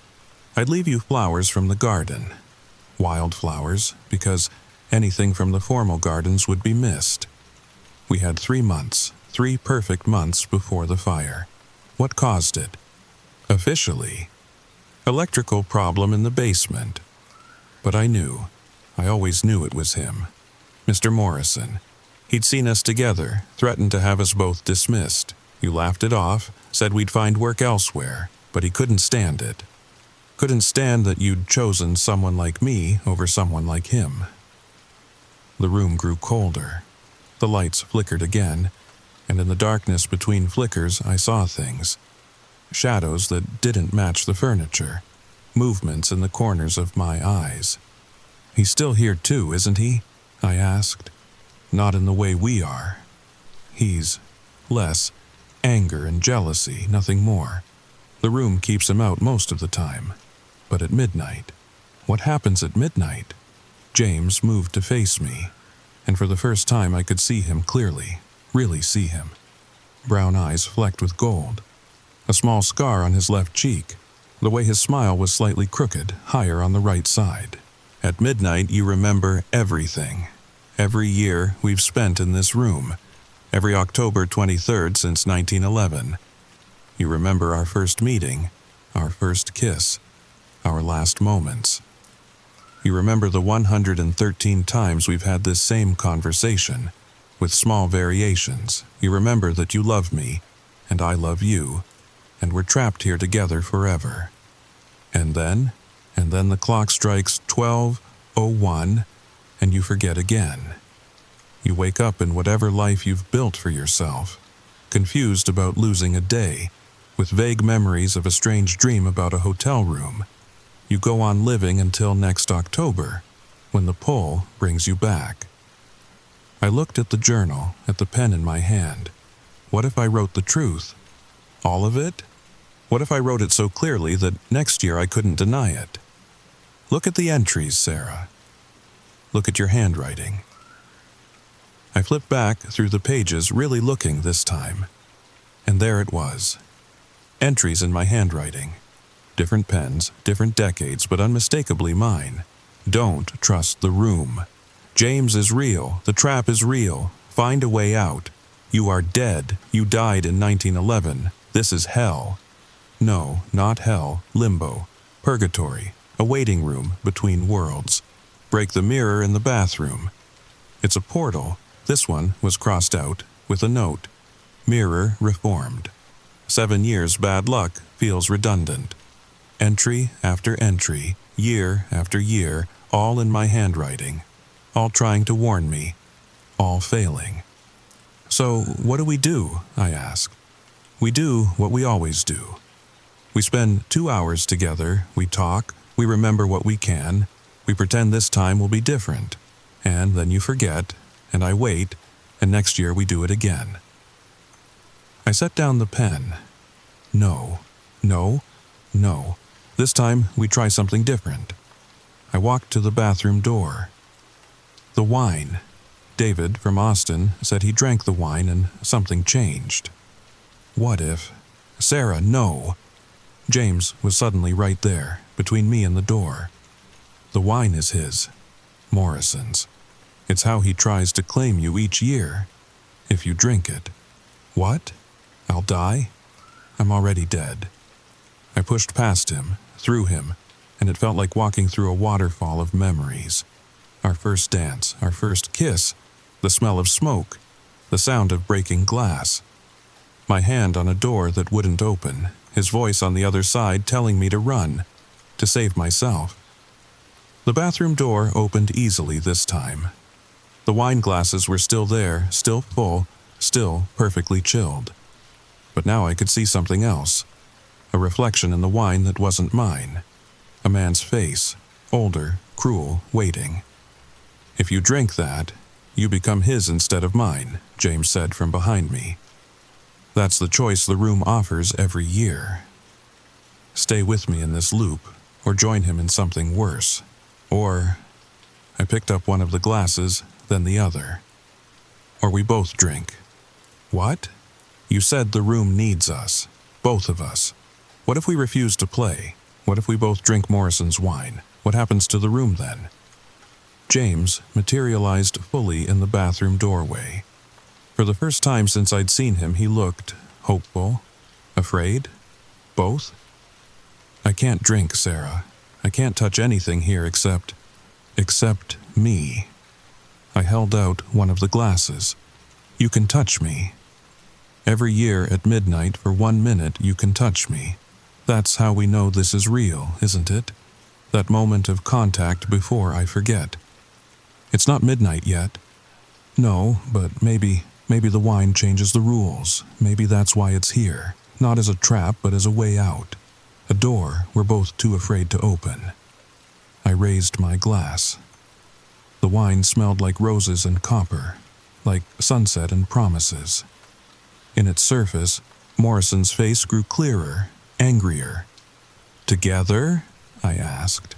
I'd leave you flowers from the garden. Wild flowers, because anything from the formal gardens would be missed. We had 3 months, 3 perfect months before the fire. What caused it? Officially, electrical problem in the basement. But I always knew it was him. Mr. Morrison. He'd seen us together, threatened to have us both dismissed. You laughed it off, said we'd find work elsewhere, but he couldn't stand it. Couldn't stand that you'd chosen someone like me over someone like him. The room grew colder. The lights flickered again, and in the darkness between flickers I saw things. Shadows that didn't match the furniture. Movements in the corners of my eyes. He's still here too, isn't he? I asked. Not in the way we are. He's less anger and jealousy, nothing more. The room keeps him out most of the time. But at midnight, what happens at midnight? James moved to face me, and for the first time I could see him clearly, really see him. Brown eyes flecked with gold. A small scar on his left cheek. The way his smile was slightly crooked, higher on the right side. At midnight you remember everything. Every year we've spent in this room. Every October 23rd since 1911. You remember our first meeting, our first kiss, our last moments. You remember the 113 times we've had this same conversation, with small variations. You remember that you love me, and I love you, and we're trapped here together forever. And then the clock strikes 12:01, and you forget again. You wake up in whatever life you've built for yourself, confused about losing a day, with vague memories of a strange dream about a hotel room. You go on living until next October, when the pull brings you back. I looked at the journal, at the pen in my hand. What if I wrote the truth? All of it? What if I wrote it so clearly that next year I couldn't deny it? Look at the entries, Sarah. Look at your handwriting. I flipped back through the pages, really looking this time. And there it was. Entries in my handwriting. Different pens, different decades, but unmistakably mine. Don't trust the room. James is real. The trap is real. Find a way out. You are dead. You died in 1911. This is hell. No, not hell. Limbo. Purgatory. A waiting room between worlds. Break the mirror in the bathroom. It's a portal. This one was crossed out with a note. Mirror reformed. 7 years bad luck feels redundant. Entry after entry, year after year, all in my handwriting. All trying to warn me. All failing. So, what do we do? I asked. We do what we always do. We spend 2 hours together, we talk, we remember what we can, we pretend this time will be different, and then you forget, and I wait, and next year we do it again. I set down the pen. No. This time we try something different. I walked to the bathroom door. The wine. David from Austin said he drank the wine and something changed. What if... Sarah, no! James was suddenly right there, between me and the door. The wine is his. Morrison's. It's how he tries to claim you each year. If you drink it. What? I'll die? I'm already dead. I pushed past him, through him, and it felt like walking through a waterfall of memories. Our first dance, our first kiss, the smell of smoke, the sound of breaking glass. My hand on a door that wouldn't open, his voice on the other side telling me to run, to save myself. The bathroom door opened easily this time. The wine glasses were still there, still full, still perfectly chilled. But now I could see something else. A reflection in the wine that wasn't mine. A man's face, older, cruel, waiting. If you drink that, you become his instead of mine, James said from behind me. That's the choice the room offers every year. Stay with me in this loop, or join him in something worse. Or... I picked up one of the glasses, then the other. Or we both drink. What? You said the room needs us. Both of us. What if we refuse to play? What if we both drink Morrison's wine? What happens to the room then? James materialized fully in the bathroom doorway. For the first time since I'd seen him, he looked hopeful, afraid, both. I can't drink, Sarah. I can't touch anything here except me. I held out one of the glasses. You can touch me. Every year at midnight for 1 minute you can touch me. That's how we know this is real, isn't it? That moment of contact before I forget. It's not midnight yet. No, but maybe the wine changes the rules. Maybe that's why it's here. Not as a trap, but as a way out. A door we're both too afraid to open. I raised my glass. The wine smelled like roses and copper, like sunset and promises. In its surface, Morrison's face grew clearer, angrier. Together? I asked.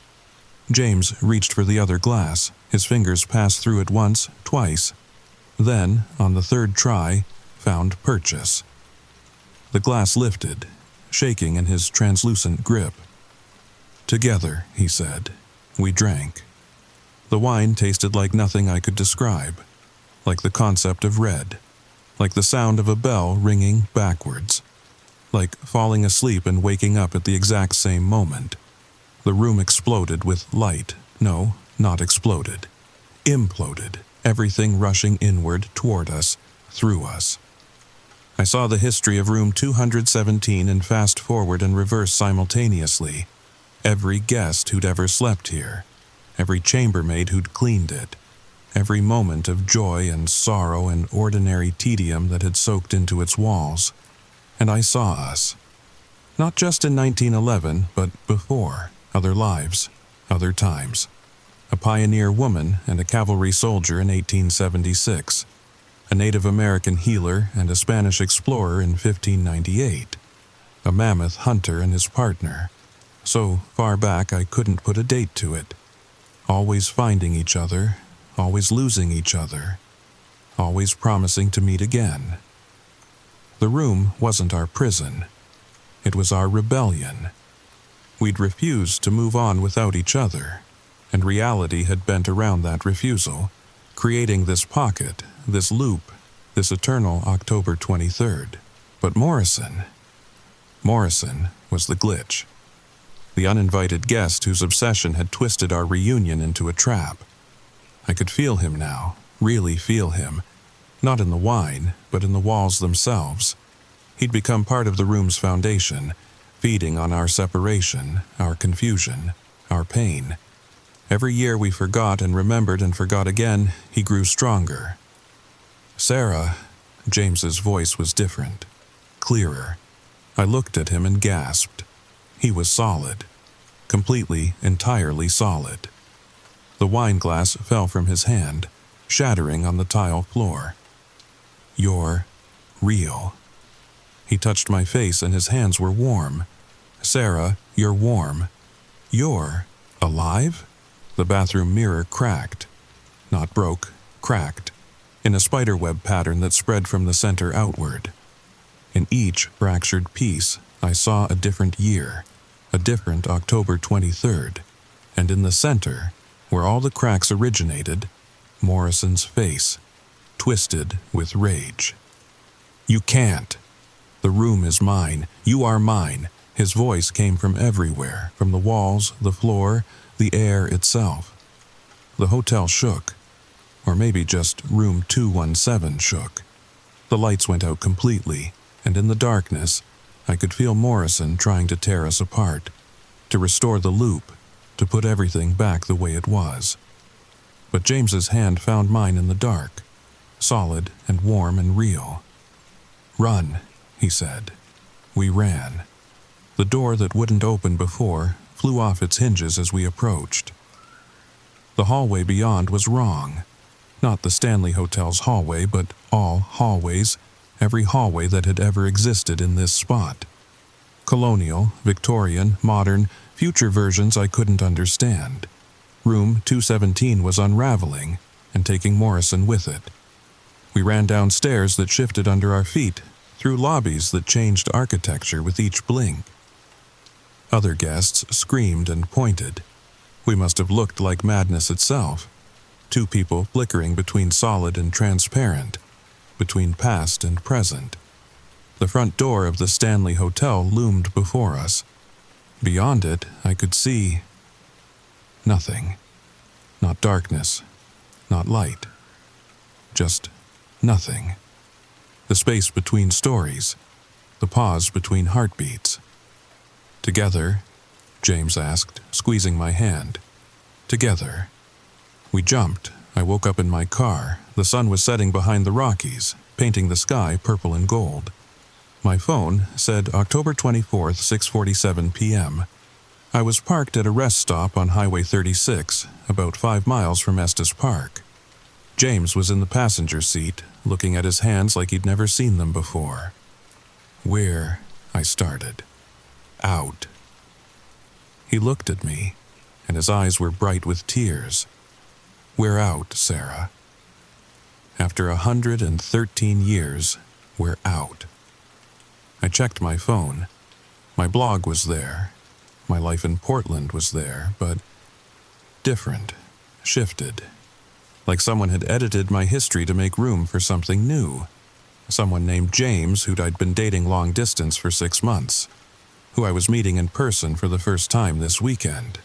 James reached for the other glass. His fingers passed through it once, twice. Then, on the third try, found purchase. The glass lifted, shaking in his translucent grip. Together, he said. We drank. The wine tasted like nothing I could describe, like the concept of red, like the sound of a bell ringing backwards, like falling asleep and waking up at the exact same moment. The room exploded with light. No, not exploded. Imploded, everything rushing inward toward us, through us. I saw the history of room 217 in fast forward and reverse simultaneously. Every guest who'd ever slept here, every chambermaid who'd cleaned it, every moment of joy and sorrow and ordinary tedium that had soaked into its walls. And I saw us. Not just in 1911, but before, other lives, other times. A pioneer woman and a cavalry soldier in 1876. A Native American healer and a Spanish explorer in 1598. A mammoth hunter and his partner. So far back I couldn't put a date to it. Always finding each other, always losing each other, always promising to meet again. The room wasn't our prison. It was our rebellion. We'd refused to move on without each other, and reality had bent around that refusal, creating this pocket, this loop, this eternal October 23rd. But Morrison was the glitch. The uninvited guest whose obsession had twisted our reunion into a trap. I could feel him now, really feel him, not in the wine, but in the walls themselves. He'd become part of the room's foundation, feeding on our separation, our confusion, our pain. Every year we forgot and remembered and forgot again, he grew stronger. Sarah, James's voice was different, clearer. I looked at him and gasped. He was solid, completely, entirely solid. The wine glass fell from his hand, shattering on the tile floor. You're real. He touched my face and his hands were warm. Sarah, you're warm. You're alive? The bathroom mirror cracked. Not broke, cracked, in a spiderweb pattern that spread from the center outward. In each fractured piece, I saw a different year, a different October 23rd, and in the center, where all the cracks originated, Morrison's face, twisted with rage. You can't. The room is mine. You are mine. His voice came from everywhere, from the walls, the floor, the air itself. The hotel shook, or maybe just room 217 shook. The lights went out completely, and in the darkness, I could feel Morrison trying to tear us apart, to restore the loop, to put everything back the way it was. But James's hand found mine in the dark, solid and warm and real. Run, he said. We ran. The door that wouldn't open before flew off its hinges as we approached. The hallway beyond was wrong. Not the Stanley Hotel's hallway, but all hallways, every hallway that had ever existed in this spot. Colonial, Victorian, modern, future versions I couldn't understand. Room 217 was unraveling and taking Morrison with it. We ran down stairs that shifted under our feet, through lobbies that changed architecture with each blink. Other guests screamed and pointed. We must have looked like madness itself. Two people flickering between solid and transparent, between past and present. The front door of the Stanley Hotel loomed before us. Beyond it, I could see nothing. Not darkness, not light. Just nothing. The space between stories, the pause between heartbeats. Together, James asked, squeezing my hand. Together. We jumped. I woke up in my car. The sun was setting behind the Rockies, painting the sky purple and gold. My phone said October 24th, 6:47 p.m. I was parked at a rest stop on Highway 36, about 5 miles from Estes Park. James was in the passenger seat, looking at his hands like he'd never seen them before. "Where?" I started. "Out." He looked at me, and his eyes were bright with tears. "We're out, Sarah. After 113 years, we're out." I checked my phone. My blog was there. My life in Portland was there, but different, shifted. Like someone had edited my history to make room for something new. Someone named James, who'd I'd been dating long distance for 6 months, who I was meeting in person for the first time this weekend.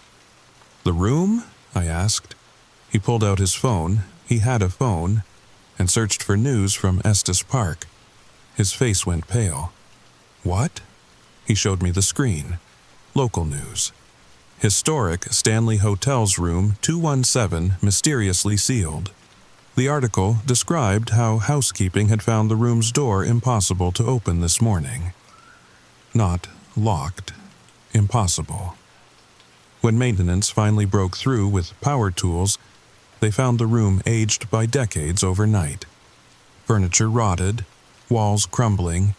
"The room?" I asked. He pulled out his phone, he had a phone, and searched for news from Estes Park. His face went pale. "What?" He showed me the screen. Local news. Historic Stanley Hotel's room 217 mysteriously sealed. The article described how housekeeping had found the room's door impossible to open this morning. Not locked. Impossible. When maintenance finally broke through with power tools, they found the room aged by decades overnight. Furniture rotted, walls crumbling,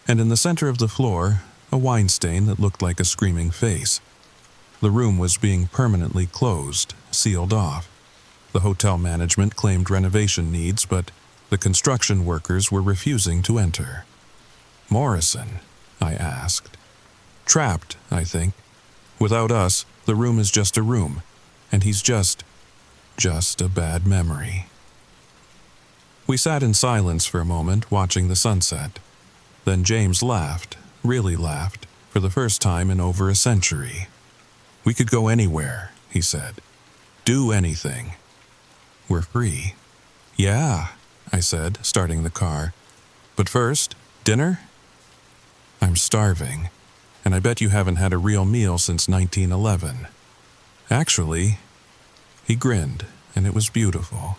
and in the center of the floor, a wine stain that looked like a screaming face. The room was being permanently closed, sealed off. The hotel management claimed renovation needs, but the construction workers were refusing to enter. "Morrison?" I asked. "Trapped, I think. Without us, the room is just a room, and he's just a bad memory." We sat in silence for a moment, watching the sunset. Then James laughed, really laughed, for the first time in over a century. "We could go anywhere," he said. "Do anything. We're free." "Yeah," I said, starting the car. "But first, dinner?" "I'm starving, and I bet you haven't had a real meal since 1911. Actually," he grinned, and it was beautiful.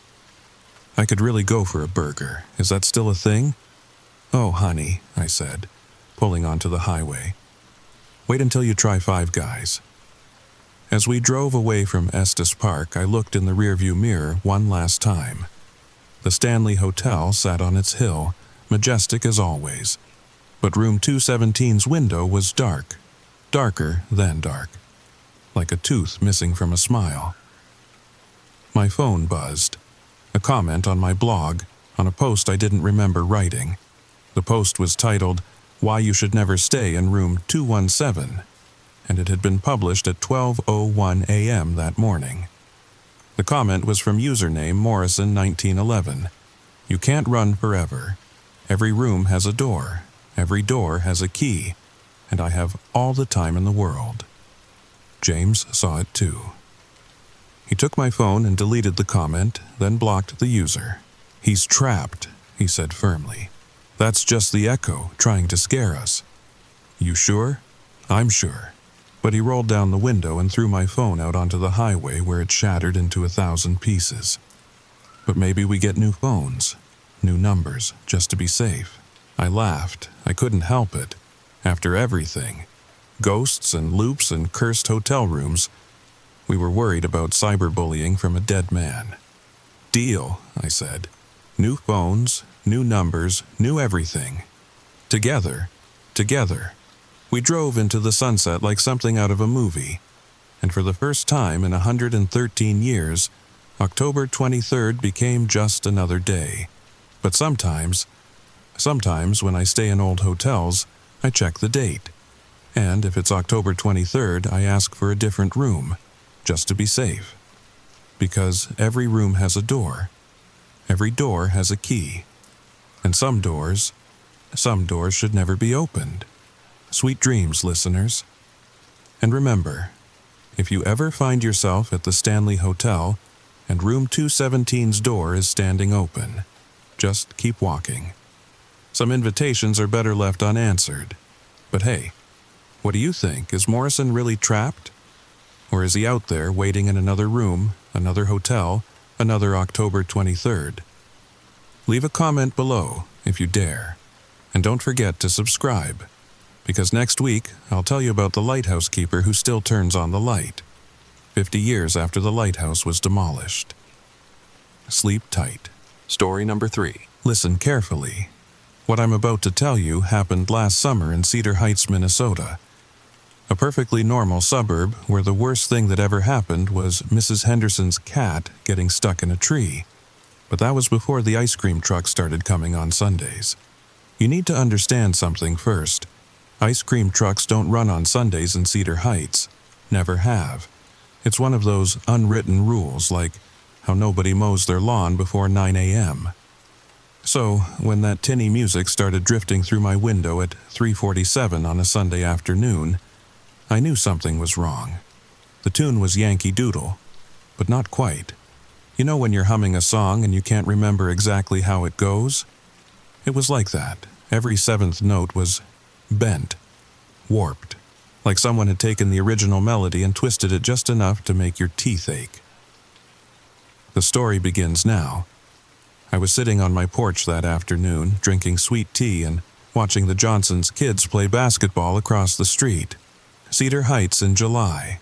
"I could really go for a burger. Is that still a thing?" "Oh, honey," I said, pulling onto the highway. "Wait until you try Five Guys." As we drove away from Estes Park, I looked in the rearview mirror one last time. The Stanley Hotel sat on its hill, majestic as always. But room 217's window was dark, darker than dark, like a tooth missing from a smile. My phone buzzed. A comment on my blog, on a post I didn't remember writing. The post was titled, "Why You Should Never Stay in Room 217, and it had been published at 12:01 a.m. that morning. The comment was from username Morrison1911. "You can't run forever. Every room has a door. Every door has a key. And I have all the time in the world." James saw it too. He took my phone and deleted the comment, then blocked the user. "He's trapped," he said firmly. "That's just the echo, trying to scare us." "You sure?" "I'm sure." But he rolled down the window and threw my phone out onto the highway where it shattered into 1,000 pieces. But maybe we get new phones, new numbers, just to be safe. I laughed. I couldn't help it. After everything, ghosts and loops and cursed hotel rooms, we were worried about cyberbullying from a dead man. "Deal," I said. "New phones, new numbers, new everything. Together, together." We drove into the sunset like something out of a movie, and for the first time in 113 years, October 23rd became just another day. But sometimes when I stay in old hotels, I check the date. And if it's October 23rd, I ask for a different room, just to be safe. Because every room has a door. Every door has a key. And some doors should never be opened. Sweet dreams, listeners. And remember, if you ever find yourself at the Stanley Hotel and room 217's door is standing open, just keep walking. Some invitations are better left unanswered. But hey, what do you think? Is Morrison really trapped? Or is he out there waiting in another room, another hotel, another October 23rd? Leave a comment below if you dare. And don't forget to subscribe, because next week I'll tell you about the lighthouse keeper who still turns on the light, 50 years after the lighthouse was demolished. Sleep tight. Story number 3. Listen carefully. What I'm about to tell you happened last summer in Cedar Heights, Minnesota. A perfectly normal suburb where the worst thing that ever happened was Mrs. Henderson's cat getting stuck in a tree. But that was before the ice cream truck started coming on Sundays. You need to understand something first. Ice cream trucks don't run on Sundays in Cedar Heights. Never have. It's one of those unwritten rules, like how nobody mows their lawn before 9 a.m. So, when that tinny music started drifting through my window at 3:47 on a Sunday afternoon, I knew something was wrong. The tune was Yankee Doodle, but not quite. You know when you're humming a song and you can't remember exactly how it goes? It was like that. Every seventh note was bent, warped, like someone had taken the original melody and twisted it just enough to make your teeth ache. The story begins now. I was sitting on my porch that afternoon, drinking sweet tea and watching the Johnsons' kids play basketball across the street. Cedar Heights in July.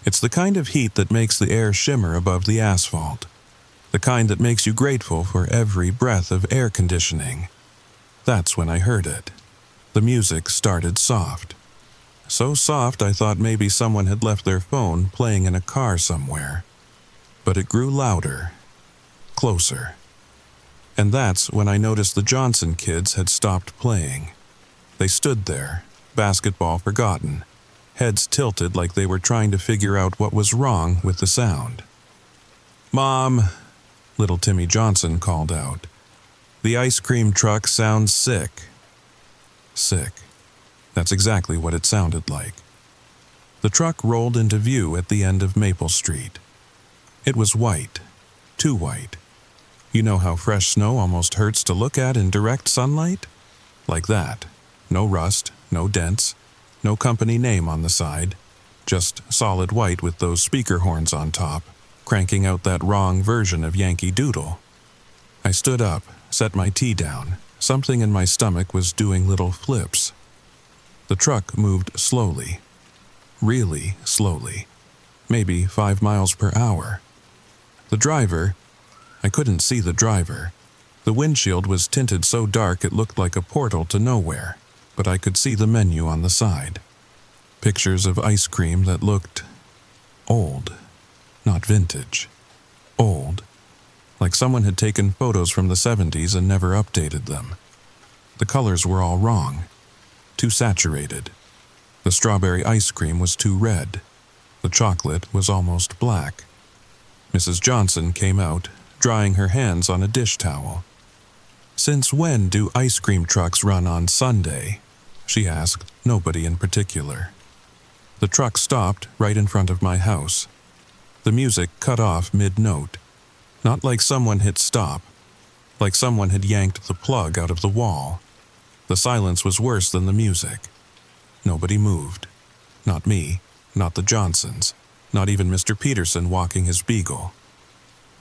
It's the kind of heat that makes the air shimmer above the asphalt. The kind that makes you grateful for every breath of air conditioning. That's when I heard it. The music started soft. So soft I thought maybe someone had left their phone playing in a car somewhere. But it grew louder, closer. And that's when I noticed the Johnson kids had stopped playing. They stood there, basketball forgotten, heads tilted like they were trying to figure out what was wrong with the sound. "Mom," little Timmy Johnson called out, "the ice cream truck sounds sick." Sick. That's exactly what it sounded like. The truck rolled into view at the end of Maple Street. It was white, too white. You know how fresh snow almost hurts to look at in direct sunlight? Like that. No rust, no dents, no company name on the side. Just solid white with those speaker horns on top, cranking out that wrong version of Yankee Doodle. I stood up, set my tea down. Something in my stomach was doing little flips. The truck moved slowly. Really slowly. Maybe 5 miles per hour. The driver, I couldn't see the driver. The windshield was tinted so dark it looked like a portal to nowhere, but I could see the menu on the side. Pictures of ice cream that looked old, not vintage. Old, like someone had taken photos from the 70s and never updated them. The colors were all wrong, too saturated. The strawberry ice cream was too red. The chocolate was almost black. Mrs. Johnson came out, drying her hands on a dish towel. "Since when do ice cream trucks run on Sunday?" she asked, nobody in particular. The truck stopped right in front of my house. The music cut off mid-note. Not like someone hit stop, like someone had yanked the plug out of the wall. The silence was worse than the music. Nobody moved. Not me, not the Johnsons, not even Mr. Peterson walking his beagle.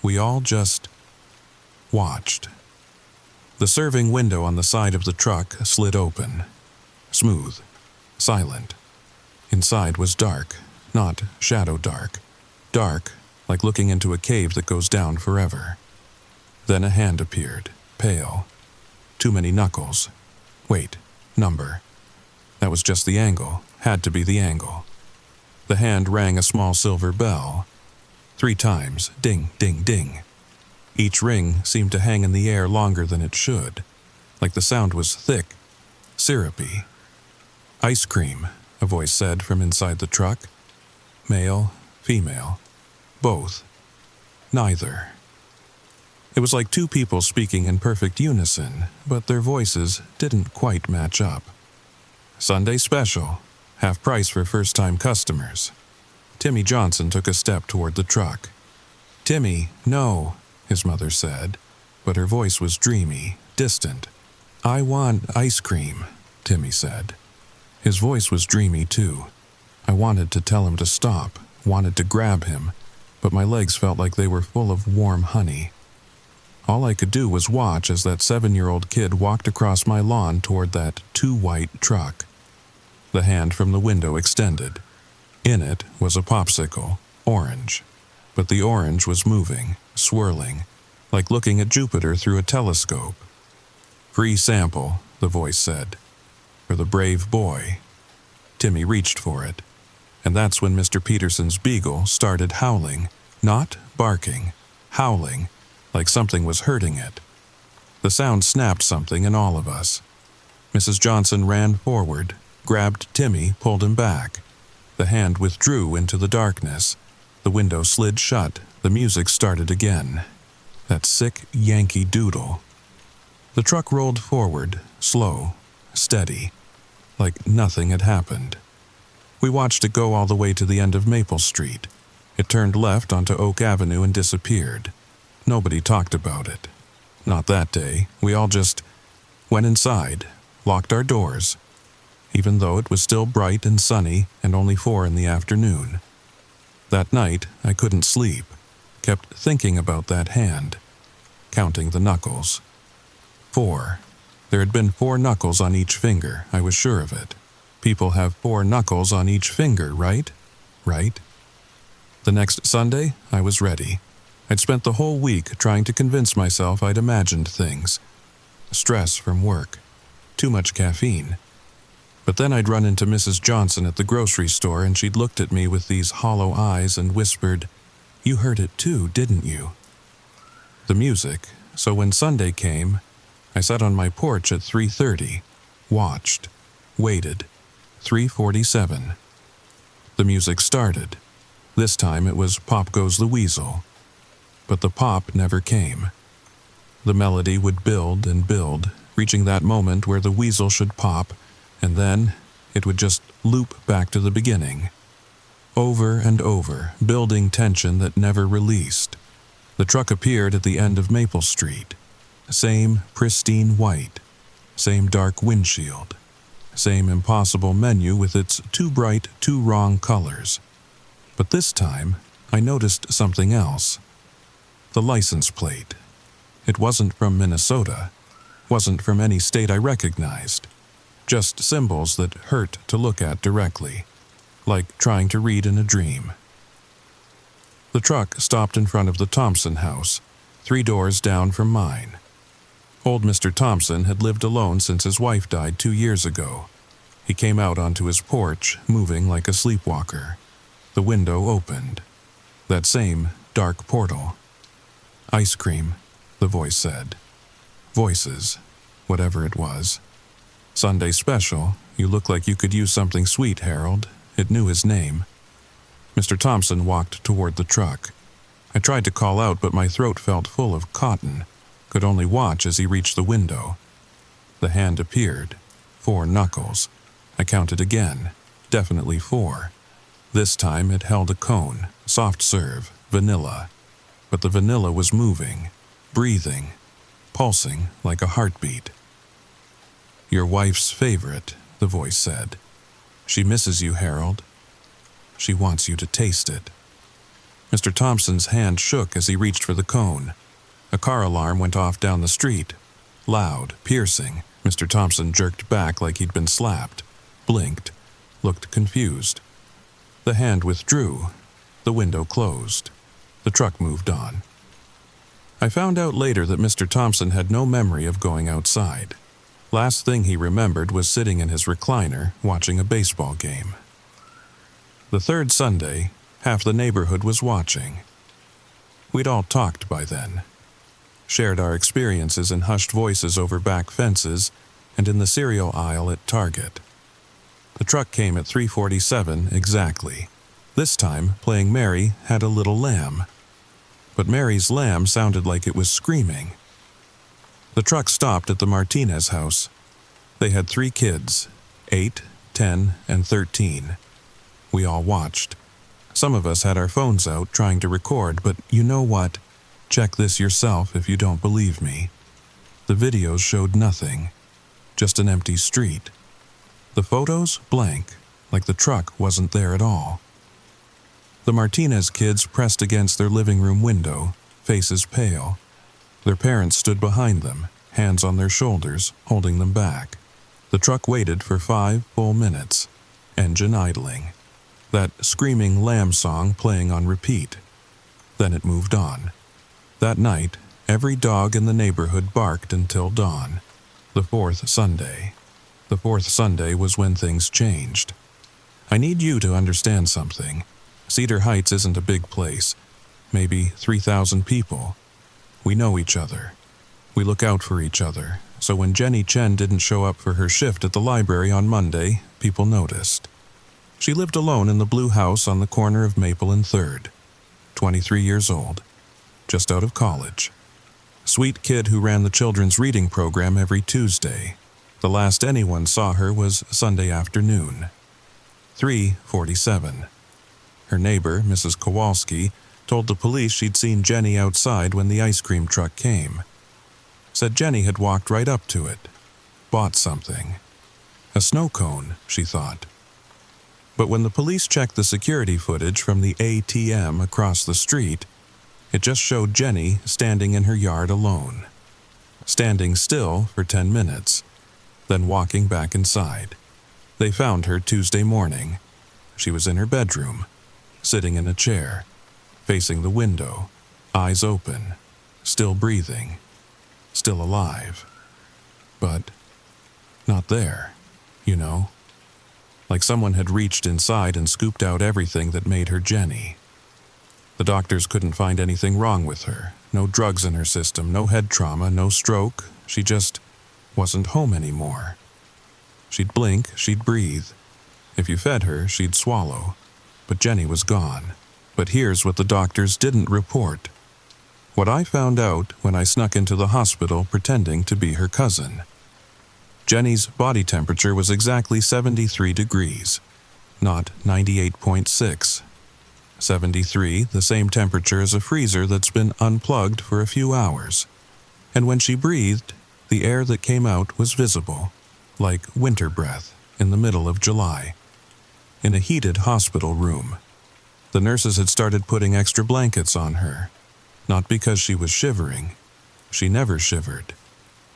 We all just watched. The serving window on the side of the truck slid open. Smooth. Silent. Inside was dark, not shadow dark. Dark, like looking into a cave that goes down forever. Then a hand appeared, pale. Too many knuckles. Wait, number. That was just the angle. Had to be the angle. The hand rang a small silver bell. 3 times, ding, ding, ding. Each ring seemed to hang in the air longer than it should, like the sound was thick, syrupy. "Ice cream," a voice said from inside the truck. Male, female, both, neither. It was like 2 people speaking in perfect unison, but their voices didn't quite match up. "Sunday special, half price for first-time customers." Timmy Johnson took a step toward the truck. "Timmy, no," his mother said, but her voice was dreamy, distant. "I want ice cream," Timmy said. His voice was dreamy too. I wanted to tell him to stop, wanted to grab him, but my legs felt like they were full of warm honey. All I could do was watch as that 7-year-old kid walked across my lawn toward that too white truck. The hand from the window extended. In it was a popsicle, orange, but the orange was moving, swirling, like looking at Jupiter through a telescope. "Free sample," the voice said. "For the brave boy." Timmy reached for it, and that's when Mr. Peterson's beagle started howling, not barking, howling, like something was hurting it. The sound snapped something in all of us. Mrs. Johnson ran forward, grabbed Timmy, pulled him back. The hand withdrew into the darkness. The window slid shut. The music started again. That sick Yankee doodle. The truck rolled forward, slow, steady, like nothing had happened. We watched it go all the way to the end of Maple Street. It turned left onto Oak Avenue and disappeared. Nobody talked about it. Not that day. We all just went inside, locked our doors, even though it was still bright and sunny and only 4 in the afternoon. That night, I couldn't sleep, kept thinking about that hand, counting the knuckles. 4. There had been 4 knuckles on each finger, I was sure of it. People have 4 knuckles on each finger, right? Right? The next Sunday, I was ready. I'd spent the whole week trying to convince myself I'd imagined things. Stress from work. Too much caffeine. But then I'd run into Mrs. Johnson at the grocery store and she'd looked at me with these hollow eyes and whispered, "You heard it too, didn't you?" The music. So when Sunday came, I sat on my porch at 3:30, watched, waited. 3:47. The music started. This time it was Pop Goes the Weasel. But the pop never came. The melody would build and build, reaching that moment where the weasel should pop, and then it would just loop back to the beginning. Over and over, building tension that never released. The truck appeared at the end of Maple Street. Same pristine white. Same dark windshield. Same impossible menu with its too bright, too wrong colors. But this time, I noticed something else. The license plate. It wasn't from Minnesota. Wasn't from any state I recognized. Just symbols that hurt to look at directly, like trying to read in a dream. The truck stopped in front of the Thompson house, 3 doors down from mine. Old Mr. Thompson had lived alone since his wife died 2 years ago. He came out onto his porch, moving like a sleepwalker. The window opened. That same dark portal. "Ice cream," the voice said. Voices, whatever it was. "Sunday special, you look like you could use something sweet, Harold." It knew his name. Mr. Thompson walked toward the truck. I tried to call out, but my throat felt full of cotton. Could only watch as he reached the window. The hand appeared. 4 knuckles. I counted again. Definitely 4. This time it held a cone, soft serve, vanilla. But the vanilla was moving, breathing, pulsing like a heartbeat. "Your wife's favorite," the voice said. "She misses you, Harold. She wants you to taste it." Mr. Thompson's hand shook as he reached for the cone. A car alarm went off down the street. Loud, piercing. Mr. Thompson jerked back like he'd been slapped, blinked, looked confused. The hand withdrew. The window closed. The truck moved on. I found out later that Mr. Thompson had no memory of going outside. Last thing he remembered was sitting in his recliner watching a baseball game. The third Sunday, half the neighborhood was watching. We'd all talked by then, shared our experiences in hushed voices over back fences and in the cereal aisle at Target. The truck came at 3:47 exactly. This time, playing Mary had a little lamb. But Mary's lamb sounded like it was screaming. The truck stopped at the Martinez house. They had 3 kids, 8, 10, and 13. We all watched. Some of us had our phones out trying to record, but you know what? Check this yourself if you don't believe me. The videos showed nothing, just an empty street. The photos, blank, like the truck wasn't there at all. The Martinez kids pressed against their living room window, faces pale. Their parents stood behind them, hands on their shoulders, holding them back. The truck waited for 5 full minutes, engine idling. That screaming lamb song playing on repeat. Then it moved on. That night, every dog in the neighborhood barked until dawn. The 4th Sunday. The 4th Sunday was when things changed. I need you to understand something. Cedar Heights isn't a big place. Maybe 3,000 people. We know each other. We look out for each other. So when Jenny Chen didn't show up for her shift at the library on Monday, people noticed. She lived alone in the blue house on the corner of Maple and 3rd. 23 years old. Just out of college. Sweet kid who ran the children's reading program every Tuesday. The last anyone saw her was Sunday afternoon. 3:47. Her neighbor, Mrs. Kowalski, told the police she'd seen Jenny outside when the ice cream truck came. Said Jenny had walked right up to it. Bought something. A snow cone, she thought. But when the police checked the security footage from the ATM across the street, it just showed Jenny standing in her yard alone. Standing still for 10 minutes, then walking back inside. They found her Tuesday morning. She was in her bedroom, sitting in a chair, facing the window, eyes open, still breathing, still alive. But not there, you know. Like someone had reached inside and scooped out everything that made her Jenny. The doctors couldn't find anything wrong with her. No drugs in her system, no head trauma, no stroke. She just wasn't home anymore. She'd blink, she'd breathe. If you fed her, she'd swallow. But Jenny was gone. But here's what the doctors didn't report. What I found out when I snuck into the hospital pretending to be her cousin. Jenny's body temperature was exactly 73 degrees, not 98.6. 73, the same temperature as a freezer that's been unplugged for a few hours. And when she breathed, the air that came out was visible, like winter breath in the middle of July. In a heated hospital room. The nurses had started putting extra blankets on her, not because she was shivering. She never shivered.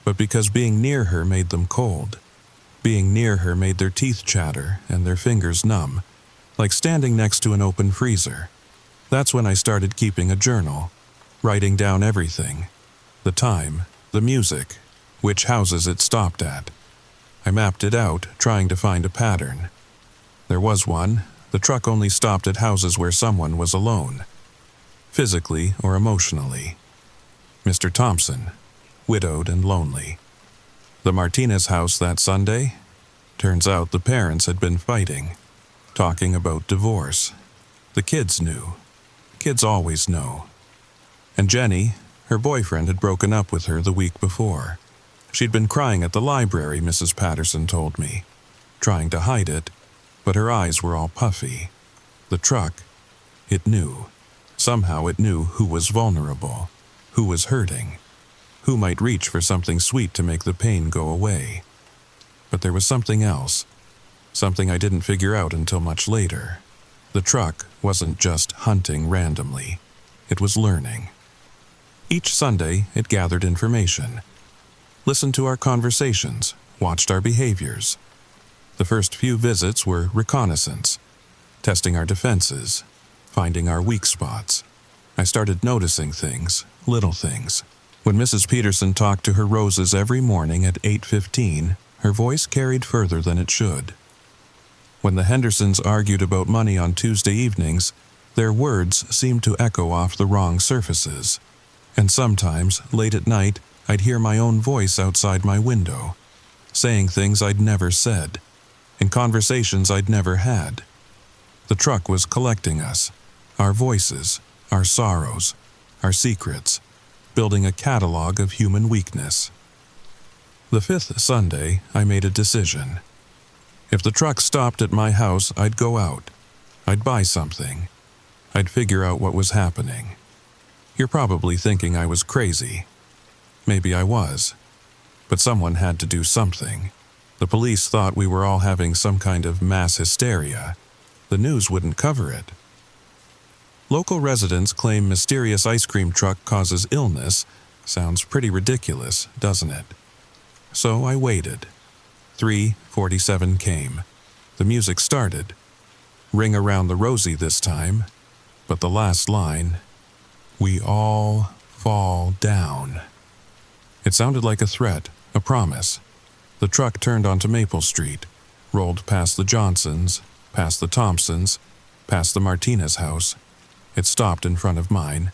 But because being near her made them cold. Being near her made their teeth chatter and their fingers numb, like standing next to an open freezer. That's when I started keeping a journal, writing down everything. The time, the music, which houses it stopped at. I mapped it out, trying to find a pattern. There was one. The truck only stopped at houses where someone was alone, physically or emotionally. Mr. Thompson, widowed and lonely. The Martinez house that Sunday? Turns out the parents had been fighting, talking about divorce. The kids knew. Kids always know. And Jenny, her boyfriend, had broken up with her the week before. She'd been crying at the library, Mrs. Patterson told me, trying to hide it, but her eyes were all puffy. The truck, it knew. Somehow it knew who was vulnerable, who was hurting. Who might reach for something sweet to make the pain go away. But there was something else, something I didn't figure out until much later. The truck wasn't just hunting randomly. It was learning. Each Sunday, it gathered information. Listened to our conversations, watched our behaviors. The first few visits were reconnaissance, testing our defenses, finding our weak spots. I started noticing things, little things. When Mrs. Peterson talked to her roses every morning at 8:15, her voice carried further than it should. When the Hendersons argued about money on Tuesday evenings, their words seemed to echo off the wrong surfaces. And sometimes, late at night, I'd hear my own voice outside my window, saying things I'd never said, in conversations I'd never had. The truck was collecting us, our voices, our sorrows, our secrets, building a catalog of human weakness. The 5th Sunday, I made a decision. If the truck stopped at my house, I'd go out. I'd buy something. I'd figure out what was happening. You're probably thinking I was crazy. Maybe I was. But someone had to do something. The police thought we were all having some kind of mass hysteria. The news wouldn't cover it. Local residents claim mysterious ice cream truck causes illness. Sounds pretty ridiculous, doesn't it? So I waited. 3:47 came. The music started. Ring Around the Rosie this time. But the last line, we all fall down. It sounded like a threat, a promise. The truck turned onto Maple Street, rolled past the Johnsons, past the Thompsons, past the Martinez house. It stopped in front of mine.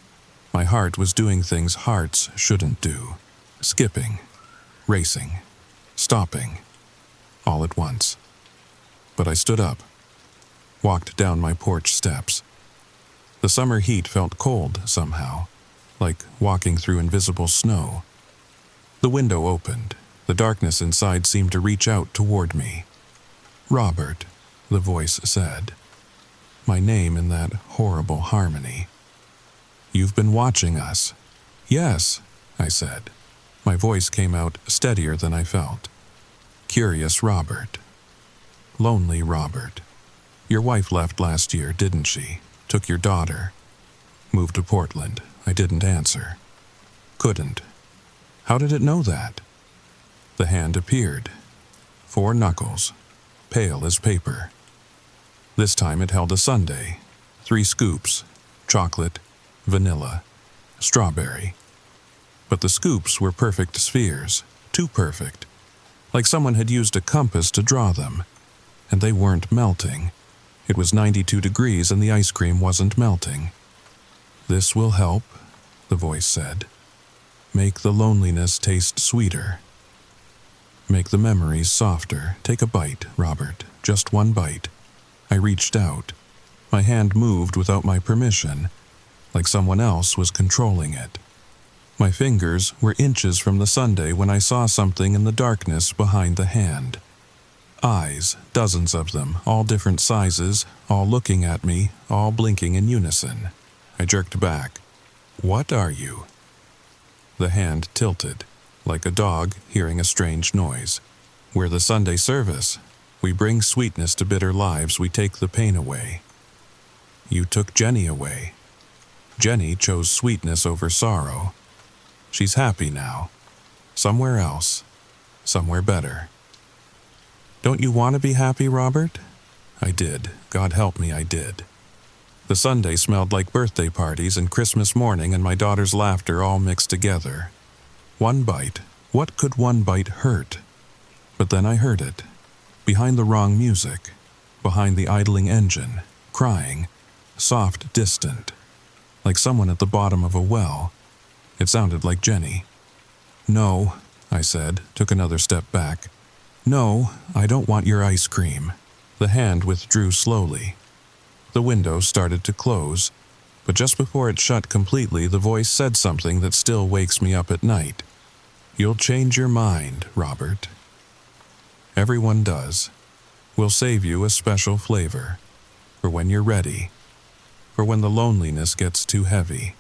My heart was doing things hearts shouldn't do. Skipping, racing, stopping, all at once. But I stood up, walked down my porch steps. The summer heat felt cold somehow, like walking through invisible snow. The window opened. The darkness inside seemed to reach out toward me. Robert, the voice said. My name in that horrible harmony. You've been watching us. Yes, I said. My voice came out steadier than I felt. Curious Robert. Lonely Robert. Your wife left last year, didn't she? Took your daughter. Moved to Portland. I didn't answer. Couldn't. How did it know that? The hand appeared. 4 knuckles, pale as paper. This time it held a sundae. 3 scoops, chocolate, vanilla, strawberry. But the scoops were perfect spheres, too perfect, like someone had used a compass to draw them. And they weren't melting. It was 92 degrees and the ice cream wasn't melting. This will help, the voice said. Make the loneliness taste sweeter. Make the memories softer. Take a bite, Robert, just 1 bite. I reached out. My hand moved without my permission, like someone else was controlling it. My fingers were inches from the sundae when I saw something in the darkness behind the hand. Eyes, dozens of them, all different sizes, all looking at me, all blinking in unison. I jerked back. What are you? The hand tilted, like a dog hearing a strange noise. We're the Sunday service. We bring sweetness to bitter lives. We take the pain away. You took Jenny away. Jenny chose sweetness over sorrow. She's happy now. Somewhere else. Somewhere better. Don't you want to be happy, Robert? I did. God help me, I did. The Sunday smelled like birthday parties and Christmas morning and my daughter's laughter all mixed together. 1 bite. What could 1 bite hurt? But then I heard it. Behind the wrong music. Behind the idling engine. Crying. Soft, distant. Like someone at the bottom of a well. It sounded like Jenny. No, I said, took another step back. No, I don't want your ice cream. The hand withdrew slowly. The window started to close, but just before it shut completely, the voice said something that still wakes me up at night. You'll change your mind, Robert. Everyone does. We'll save you a special flavor, for when you're ready, for when the loneliness gets too heavy.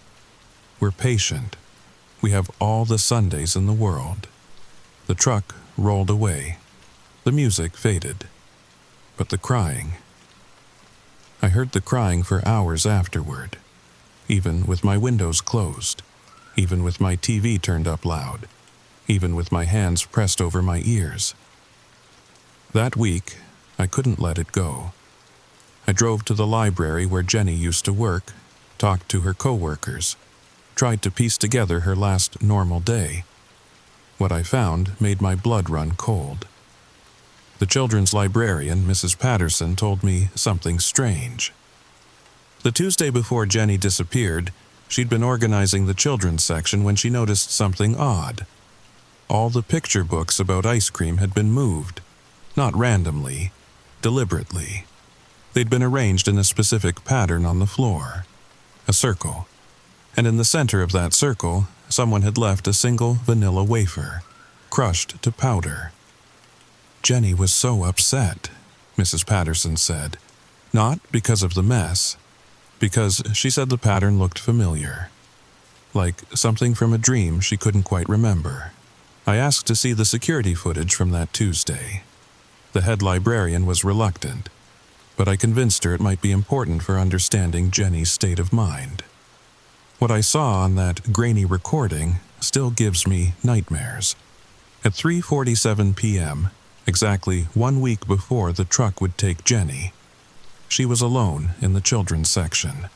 We're patient. We have all the Sundays in the world. The truck rolled away. The music faded. But the crying. I heard the crying for hours afterward, even with my windows closed, even with my TV turned up loud, even with my hands pressed over my ears. That week, I couldn't let it go. I drove to the library where Jenny used to work, talked to her coworkers, tried to piece together her last normal day. What I found made my blood run cold. The children's librarian, Mrs. Patterson, told me something strange. The Tuesday before Jenny disappeared, she'd been organizing the children's section when she noticed something odd. All the picture books about ice cream had been moved, not randomly, deliberately. They'd been arranged in a specific pattern on the floor, a circle, and in the center of that circle, someone had left a single vanilla wafer, crushed to powder. Jenny was so upset, Mrs. Patterson said, not because of the mess, because she said the pattern looked familiar, like something from a dream she couldn't quite remember. I asked to see the security footage from that Tuesday. The head librarian was reluctant, but I convinced her it might be important for understanding Jenny's state of mind. What I saw on that grainy recording still gives me nightmares. At 3:47 p.m., exactly 1 week before the truck would take Jenny, she was alone in the children's section.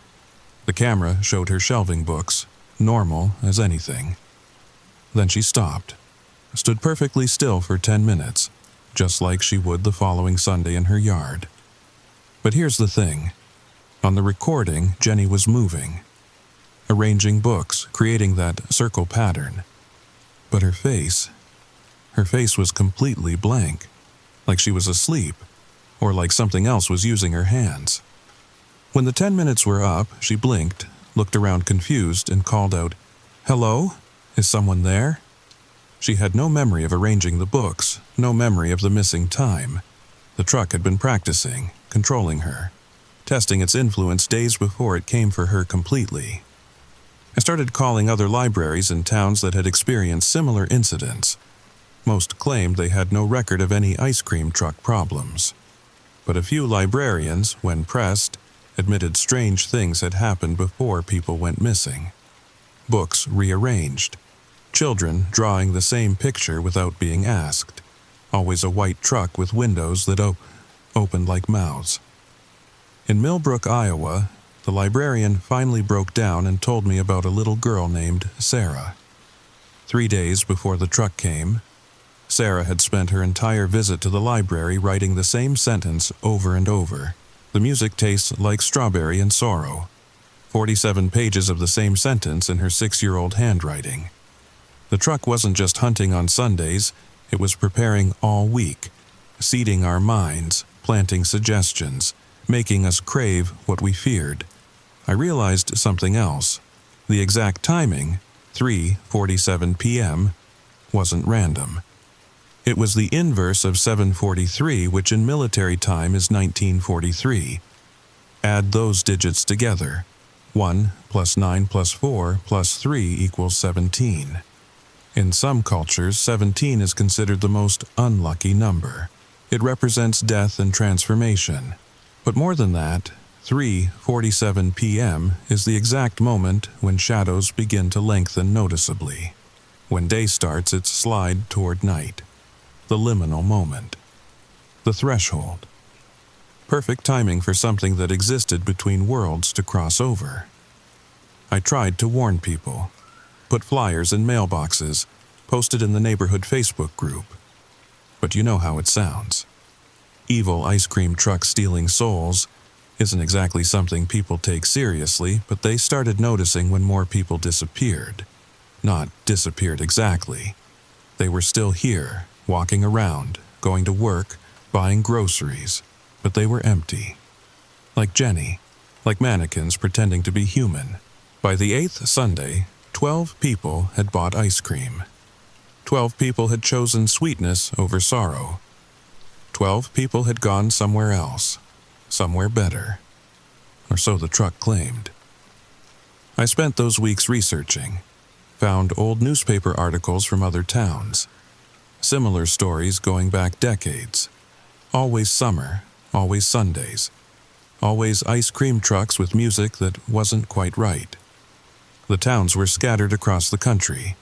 The camera showed her shelving books, normal as anything. Then she stopped, stood perfectly still for 10 minutes, just like she would the following Sunday in her yard. But here's the thing. On the recording, Jenny was moving, arranging books, creating that circle pattern. But her face was completely blank, like she was asleep, or like something else was using her hands. When the 10 minutes were up, she blinked, looked around confused, and called out, "Hello? Is someone there?" She had no memory of arranging the books, no memory of the missing time. The truck had been practicing, controlling her, testing its influence days before it came for her completely. I started calling other libraries in towns that had experienced similar incidents. Most claimed they had no record of any ice cream truck problems. But a few librarians, when pressed, admitted strange things had happened before people went missing. Books rearranged. Children drawing the same picture without being asked. Always a white truck with windows that opened like mouths. In Millbrook, Iowa, the librarian finally broke down and told me about a little girl named Sarah. 3 days before the truck came, Sarah had spent her entire visit to the library writing the same sentence over and over. The music tastes like strawberry and sorrow. 47 pages of the same sentence in her 6-year-old handwriting. The truck wasn't just hunting on Sundays, it was preparing all week, seeding our minds, planting suggestions, making us crave what we feared. I realized something else. The exact timing, 3:47 p.m., wasn't random. It was the inverse of 7:43, which in military time is 1943. Add those digits together. 1 plus 9 plus 4 plus 3 equals 17. In some cultures, 17 is considered the most unlucky number. It represents death and transformation. But more than that, 3:47 p.m. is the exact moment when shadows begin to lengthen noticeably. When day starts its slide toward night. The liminal moment. The threshold. Perfect timing for something that existed between worlds to cross over. I tried to warn people. Put flyers in mailboxes, posted in the neighborhood Facebook group. But you know how it sounds. Evil ice cream truck stealing souls isn't exactly something people take seriously, but they started noticing when more people disappeared. Not disappeared exactly. They were still here, walking around, going to work, buying groceries, but they were empty. Like Jenny, like mannequins pretending to be human. By the 8th Sunday, 12 people had bought ice cream. 12 people had chosen sweetness over sorrow. 12 people had gone somewhere else, somewhere better. Or so the truck claimed. I spent those weeks researching, found old newspaper articles from other towns. Similar stories going back decades. Always summer, always Sundays. Always ice cream trucks with music that wasn't quite right. The towns were scattered across the country.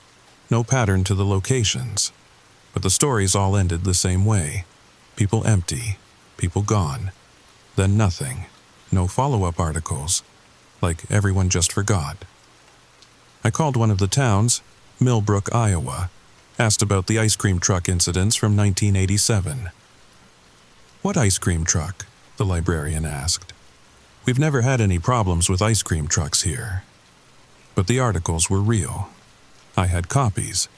No pattern to the locations. But the stories all ended the same way. People empty, people gone. Then nothing. No follow-up articles. Like everyone just forgot. I called one of the towns, Millbrook, Iowa. Asked about the ice cream truck incidents from 1987. "What ice cream truck?" the librarian asked. "We've never had any problems with ice cream trucks here." But the articles were real. I had copies.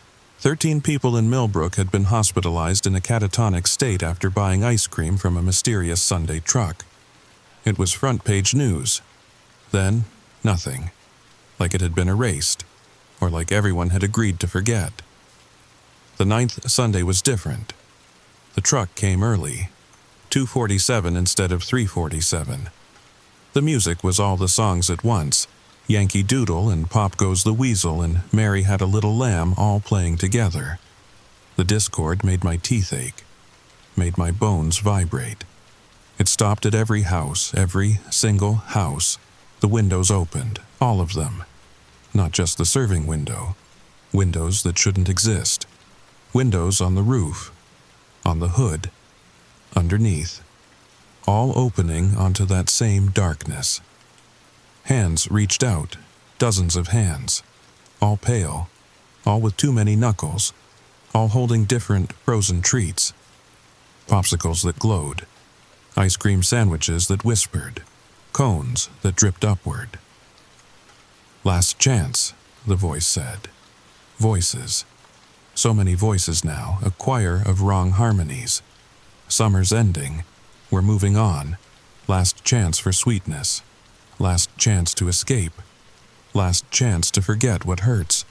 13 people in Millbrook had been hospitalized in a catatonic state after buying ice cream from a mysterious Sunday truck. It was front-page news. Then, nothing. Like it had been erased, or like everyone had agreed to forget. The 9th Sunday was different. The truck came early, 2:47 instead of 3:47. The music was all the songs at once, Yankee Doodle and Pop Goes the Weasel and Mary Had a Little Lamb all playing together. The discord made my teeth ache, made my bones vibrate. It stopped at every house, every single house. The windows opened, all of them. Not just the serving window. Windows that shouldn't exist. Windows on the roof, on the hood, underneath. All opening onto that same darkness. Hands reached out, dozens of hands. All pale, all with too many knuckles, all holding different frozen treats. Popsicles that glowed. Ice cream sandwiches that whispered. Cones that dripped upward. "Last chance," the voice said. Voices. So many voices now, a choir of wrong harmonies. Summer's ending. We're moving on. Last chance for sweetness. Last chance to escape. Last chance to forget what hurts.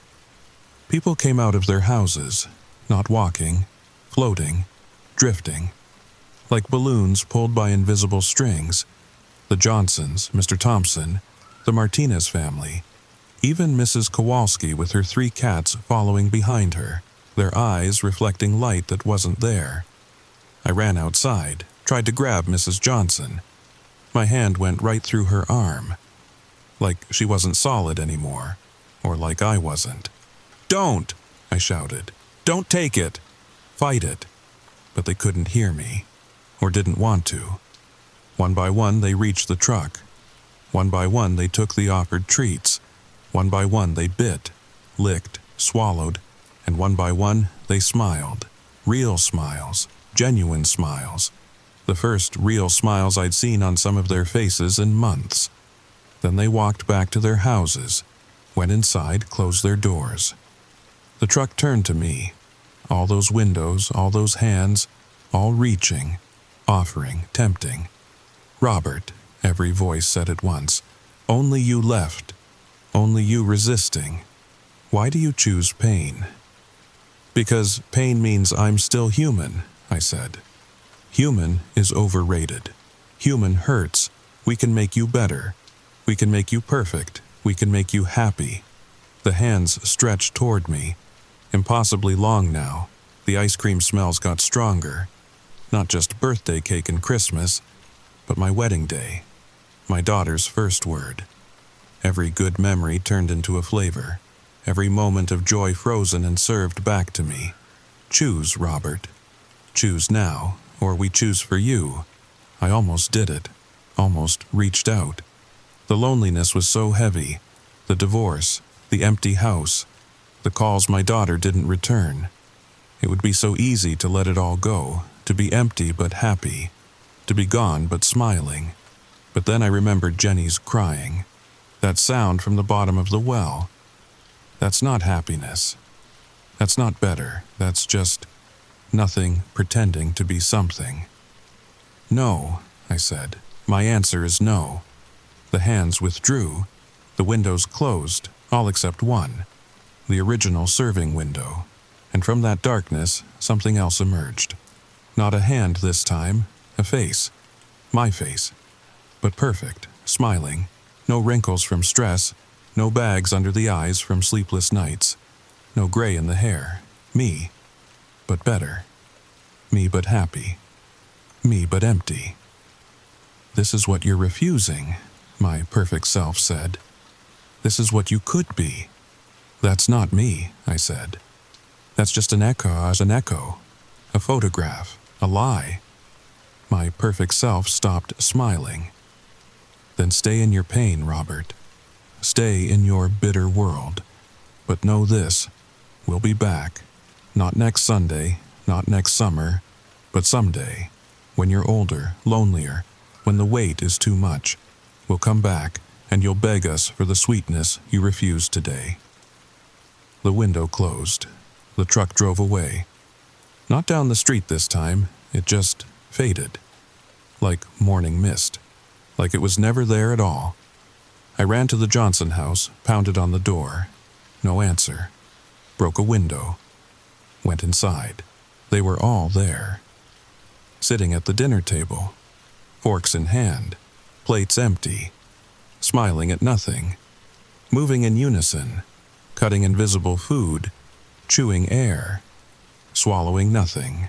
People came out of their houses, not walking, floating, drifting. Like balloons pulled by invisible strings. The Johnsons, Mr. Thompson, the Martinez family, even Mrs. Kowalski with her 3 cats following behind her, their eyes reflecting light that wasn't there. I ran outside, tried to grab Mrs. Johnson. My hand went right through her arm. Like she wasn't solid anymore, or like I wasn't. "Don't!" I shouted. "Don't take it! Fight it!" But they couldn't hear me, or didn't want to. One by one they reached the truck. One by one they took the offered treats. One by one they bit, licked, swallowed, and one by one they smiled. Real smiles, genuine smiles. The first real smiles I'd seen on some of their faces in months. Then they walked back to their houses, went inside, closed their doors. The truck turned to me. All those windows, all those hands, all reaching, offering, tempting. "Robert," every voice said at once. "Only you left. Only you resisting. Why do you choose pain?" "Because pain means I'm still human," I said. "Human is overrated. Human hurts. We can make you better. We can make you perfect. We can make you happy." The hands stretched toward me. Impossibly long now. The ice cream smells got stronger. Not just birthday cake and Christmas, but my wedding day. My daughter's first word. Every good memory turned into a flavor. Every moment of joy frozen and served back to me. "Choose, Robert. Choose now, or we choose for you." I almost did it. Almost reached out. The loneliness was so heavy. The divorce. The empty house. The calls my daughter didn't return. It would be so easy to let it all go. To be empty but happy. To be gone but smiling. But then I remembered Jenny's crying. That sound from the bottom of the well. That's not happiness. That's not better. That's just nothing pretending to be something. "No," I said. "My answer is no." The hands withdrew. The windows closed, all except one. The original serving window. And from that darkness, something else emerged. Not a hand this time, a face. My face. But perfect, smiling. No wrinkles from stress. No bags under the eyes from sleepless nights. No gray in the hair. Me. But better. Me but happy. Me but empty. "This is what you're refusing," my perfect self said. "This is what you could be." "That's not me," I said. "That's just an echo. A photograph. A lie." My perfect self stopped smiling. "Then stay in your pain, Robert. Stay in your bitter world. But know this, we'll be back. Not next Sunday, not next summer, but someday. when you're older, lonelier, when the weight is too much, we'll come back and you'll beg us for the sweetness you refused today. The window closed. The truck drove away. Not down the street this time, it just faded. Like morning mist. Like it was never there at all. I ran to the Johnson house, pounded on the door. No answer. Broke a window. Went inside. They were all there. Sitting at the dinner table. Forks in hand. Plates empty. Smiling at nothing. Moving in unison. Cutting invisible food. Chewing air. Swallowing nothing.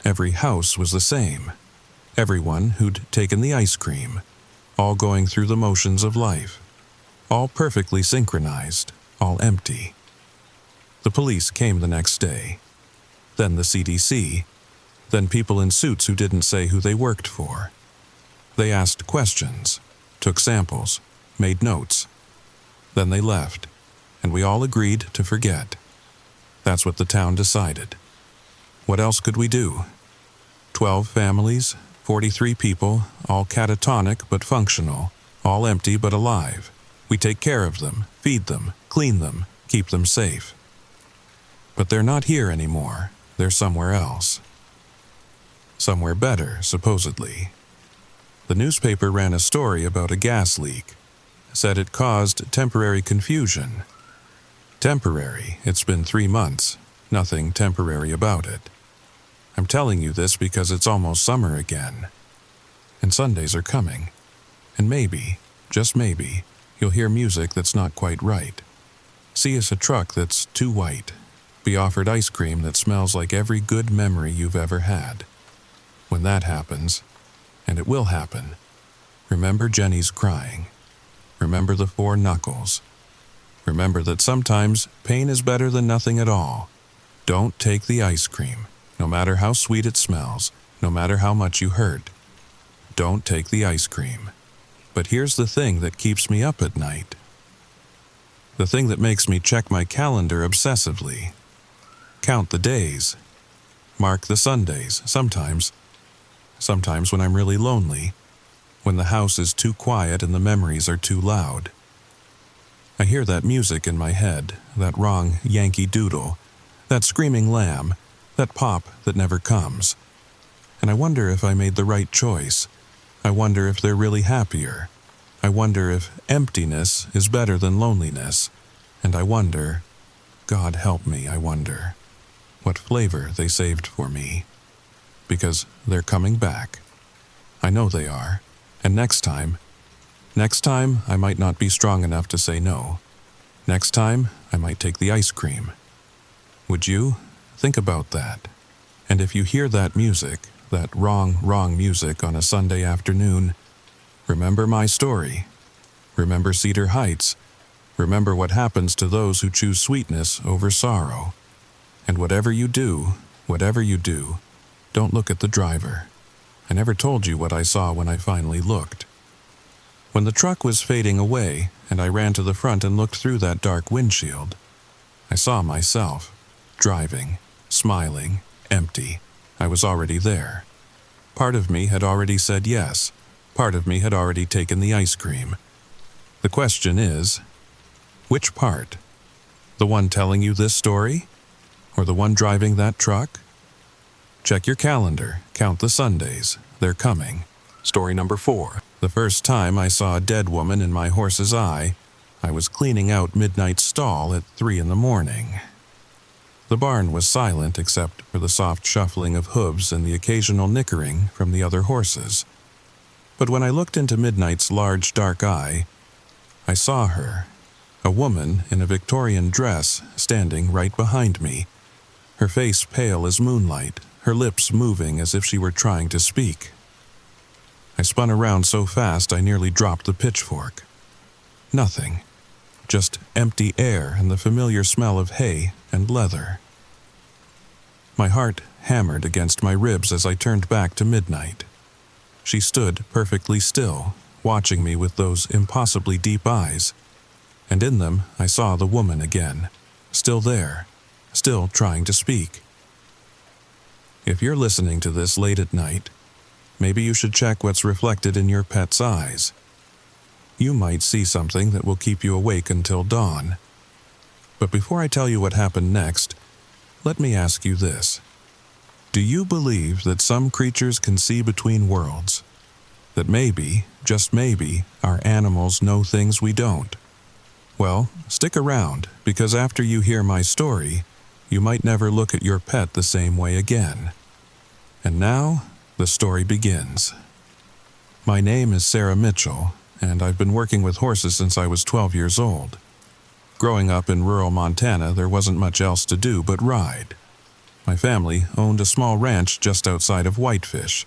Every house was the same. Everyone who'd taken the ice cream. All going through the motions of life. All perfectly synchronized. All empty. The police came the next day. Then the CDC. Then people in suits who didn't say who they worked for. They asked questions, took samples, made notes. Then they left, and we all agreed to forget. That's what the town decided. What else could we do? 12 families, 43 people, all catatonic but functional, all empty but alive. We take care of them, feed them, clean them, keep them safe. But they're not here anymore. They're somewhere else. Somewhere better, supposedly. The newspaper ran a story about a gas leak. Said it caused temporary confusion. Temporary, it's been 3 months. Nothing temporary about it. I'm telling you this because it's almost summer again. And Sundays are coming. And maybe, just maybe, you'll hear music that's not quite right. See us a truck that's too white. Be offered ice cream that smells like every good memory you've ever had. When that happens, and it will happen, remember Jenny's crying. Remember the 4 knuckles. Remember that sometimes pain is better than nothing at all. Don't take the ice cream, no matter how sweet it smells, no matter how much you hurt. Don't take the ice cream. But here's the thing that keeps me up at night. The thing that makes me check my calendar obsessively. Count the days. Mark the Sundays, sometimes. Sometimes when I'm really lonely. When the house is too quiet and the memories are too loud. I hear that music in my head, that wrong Yankee Doodle, that screaming lamb, that pop that never comes. And I wonder if I made the right choice. I wonder if they're really happier. I wonder if emptiness is better than loneliness. And I wonder, God help me, I wonder, what flavor they saved for me. Because they're coming back. I know they are. And next time I might not be strong enough to say no. Next time, I might take the ice cream. Would you? Think about that. And if you hear that music, that wrong music on a Sunday afternoon, remember my story. Remember Cedar Heights. Remember what happens to those who choose sweetness over sorrow. And whatever you do, don't look at the driver. I never told you what I saw when I finally looked. When the truck was fading away, and I ran to the front and looked through that dark windshield, I saw myself, driving, smiling, empty. I was already there. Part of me had already said yes. Part of me had already taken the ice cream. The question is, which part? The one telling you this story? Or the one driving that truck? Check your calendar. Count the Sundays. They're coming. Story number 4. The first time I saw a dead woman in my horse's eye, I was cleaning out Midnight's stall at 3 a.m. The barn was silent except for the soft shuffling of hooves and the occasional nickering from the other horses. But when I looked into Midnight's large dark eye, I saw her, a woman in a Victorian dress standing right behind me, her face pale as moonlight, her lips moving as if she were trying to speak. I spun around so fast I nearly dropped the pitchfork. Nothing. Just empty air and the familiar smell of hay and leather. My heart hammered against my ribs as I turned back to Midnight. She stood perfectly still, watching me with those impossibly deep eyes, and in them I saw the woman again, still there, still trying to speak. If you're listening to this late at night, maybe you should check what's reflected in your pet's eyes. You might see something that will keep you awake until dawn. But before I tell you what happened next, let me ask you this. Do you believe that some creatures can see between worlds? That maybe, just maybe, our animals know things we don't? Well, stick around, because after you hear my story, you might never look at your pet the same way again. And now, the story begins. My name is Sarah Mitchell, and I've been working with horses since I was 12 years old. Growing up in rural Montana, there wasn't much else to do but ride. My family owned a small ranch just outside of Whitefish.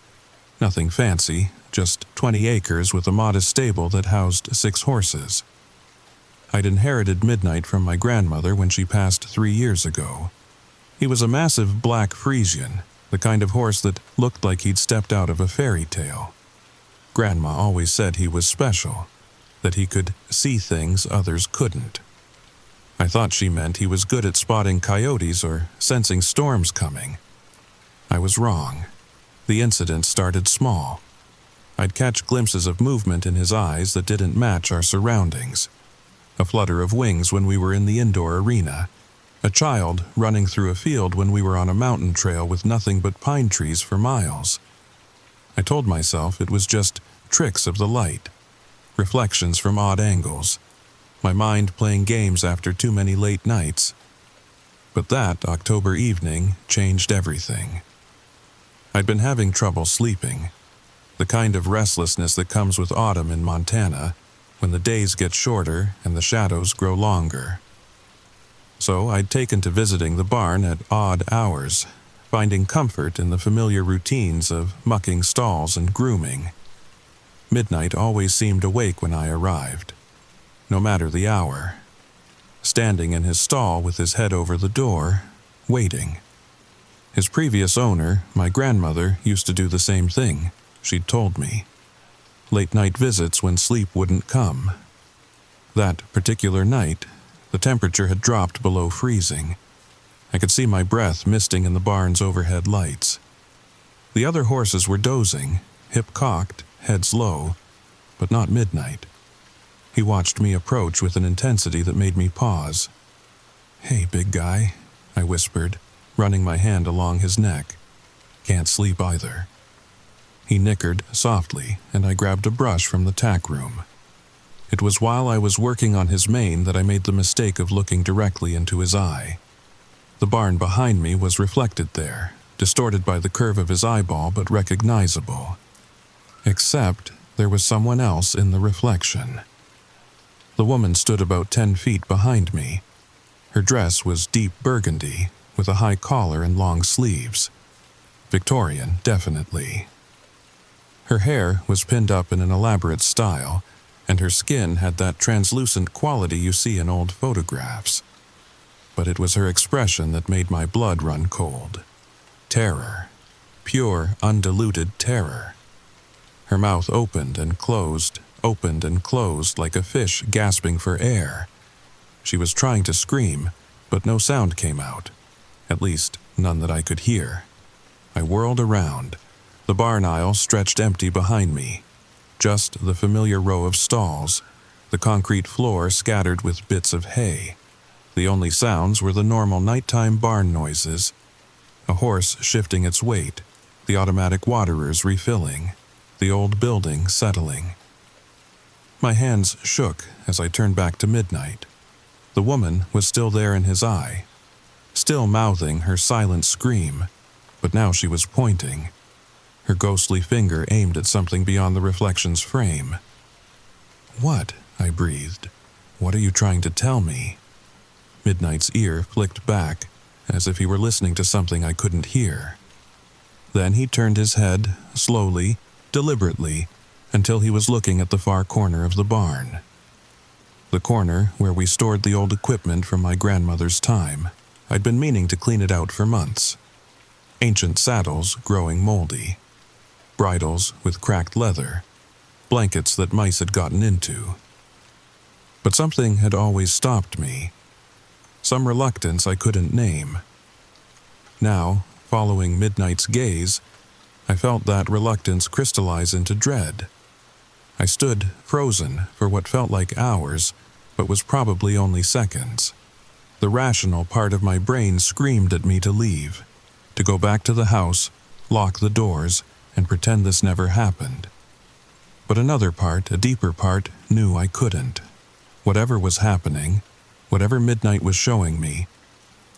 Nothing fancy, just 20 acres with a modest stable that housed 6 horses. I'd inherited Midnight from my grandmother when she passed 3 years ago. He was a massive black Friesian, the kind of horse that looked like he'd stepped out of a fairy tale. Grandma always said he was special, that he could see things others couldn't. I thought she meant he was good at spotting coyotes or sensing storms coming. I was wrong. The incident started small. I'd catch glimpses of movement in his eyes that didn't match our surroundings. A flutter of wings when we were in the indoor arena. A child running through a field when we were on a mountain trail with nothing but pine trees for miles. I told myself it was just tricks of the light, reflections from odd angles, my mind playing games after too many late nights. But that October evening changed everything. I'd been having trouble sleeping, the kind of restlessness that comes with autumn in Montana, when the days get shorter and the shadows grow longer. So I'd taken to visiting the barn at odd hours, finding comfort in the familiar routines of mucking stalls and grooming. Midnight always seemed awake when I arrived, no matter the hour, standing in his stall with his head over the door, waiting. His previous owner, my grandmother, used to do the same thing, she'd told me. Late-night visits when sleep wouldn't come. That particular night, the temperature had dropped below freezing. I could see my breath misting in the barn's overhead lights. The other horses were dozing, hip-cocked, heads low, but not Midnight. He watched me approach with an intensity that made me pause. "Hey, big guy," I whispered, running my hand along his neck. "Can't sleep either." He nickered softly, and I grabbed a brush from the tack room. It was while I was working on his mane that I made the mistake of looking directly into his eye. The barn behind me was reflected there, distorted by the curve of his eyeball but recognizable. Except there was someone else in the reflection. The woman stood about 10 feet behind me. Her dress was deep burgundy, with a high collar and long sleeves. Victorian, definitely. Her hair was pinned up in an elaborate style, and her skin had that translucent quality you see in old photographs. But it was her expression that made my blood run cold. Terror. Pure, undiluted terror. Her mouth opened and closed like a fish gasping for air. She was trying to scream, but no sound came out. At least, none that I could hear. I whirled around. The barn aisle stretched empty behind me. Just the familiar row of stalls, the concrete floor scattered with bits of hay. The only sounds were the normal nighttime barn noises. A horse shifting its weight, the automatic waterers refilling, the old building settling. My hands shook as I turned back to Midnight. The woman was still there in his eye, still mouthing her silent scream, but now she was pointing. Her ghostly finger aimed at something beyond the reflection's frame. "What?" I breathed. "What are you trying to tell me?" Midnight's ear flicked back, as if he were listening to something I couldn't hear. Then he turned his head, slowly, deliberately, until he was looking at the far corner of the barn. The corner where we stored the old equipment from my grandmother's time. I'd been meaning to clean it out for months. Ancient saddles growing moldy. Bridles with cracked leather. Blankets that mice had gotten into. But something had always stopped me. Some reluctance I couldn't name. Now, following Midnight's gaze, I felt that reluctance crystallize into dread. I stood frozen for what felt like hours, but was probably only seconds. The rational part of my brain screamed at me to leave, to go back to the house, lock the doors, and pretend this never happened. But another part, a deeper part, knew I couldn't. Whatever was happening, whatever midnight was showing me,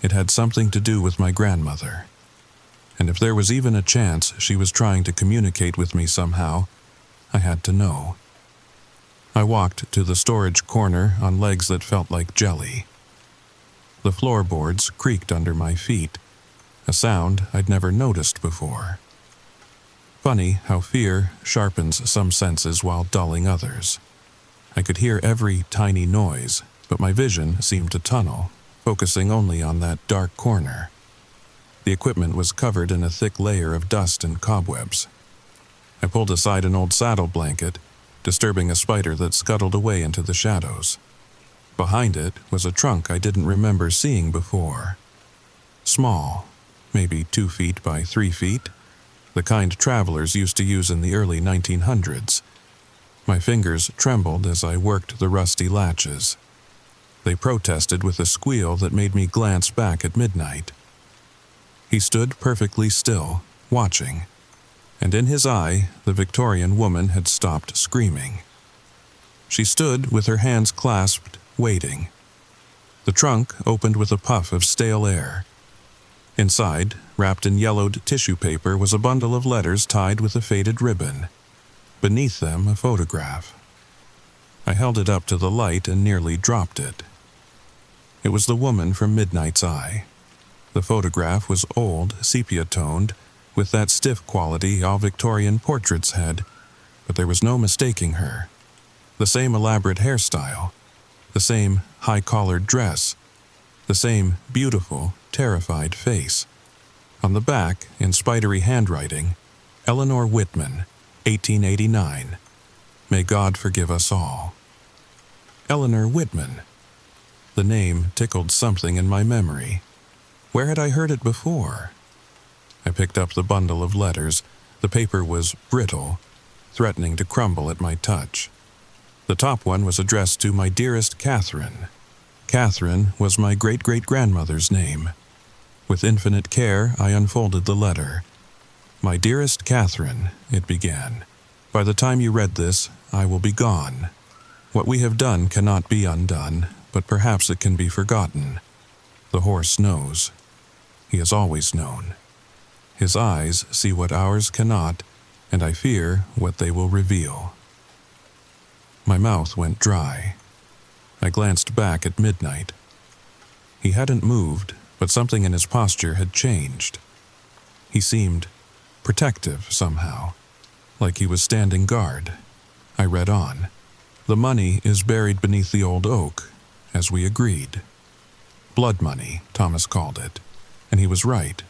it had something to do with my grandmother. And if there was even a chance she was trying to communicate with me somehow, I had to know. I walked to the storage corner on legs that felt like jelly. The floorboards creaked under my feet, a sound I'd never noticed before. Funny how fear sharpens some senses while dulling others. I could hear every tiny noise, but my vision seemed to tunnel, focusing only on that dark corner. The equipment was covered in a thick layer of dust and cobwebs. I pulled aside an old saddle blanket, disturbing a spider that scuttled away into the shadows. Behind it was a trunk I didn't remember seeing before. Small, maybe 2 feet by 3 feet, the kind travelers used to use in the early 1900s. My fingers trembled as I worked the rusty latches. They protested with a squeal that made me glance back at midnight. He stood perfectly still, watching, and in his eye, the Victorian woman had stopped screaming. She stood with her hands clasped, waiting. The trunk opened with a puff of stale air. Inside, wrapped in yellowed tissue paper, was a bundle of letters tied with a faded ribbon. Beneath them, a photograph. I held it up to the light and nearly dropped it. It was the woman from Midnight's Eye. The photograph was old, sepia-toned, with that stiff quality all Victorian portraits had, but there was no mistaking her. The same elaborate hairstyle, the same high-collared dress, the same beautiful, terrified face. On the back, in spidery handwriting, Eleanor Whitman, 1889. May God forgive us all. Eleanor Whitman. The name tickled something in my memory. Where had I heard it before? I picked up the bundle of letters. The paper was brittle, threatening to crumble at my touch. The top one was addressed to my dearest Catherine. Catherine was my great-great-grandmother's name. With infinite care, I unfolded the letter. My dearest Catherine, it began. By the time you read this, I will be gone. What we have done cannot be undone, but perhaps it can be forgotten. The horse knows. He has always known. His eyes see what ours cannot, and I fear what they will reveal. My mouth went dry. I glanced back at Midnight. He hadn't moved, but something in his posture had changed. He seemed protective somehow, like he was standing guard. I read on. The money is buried beneath the old oak, as we agreed. Blood money, Thomas called it, and he was right.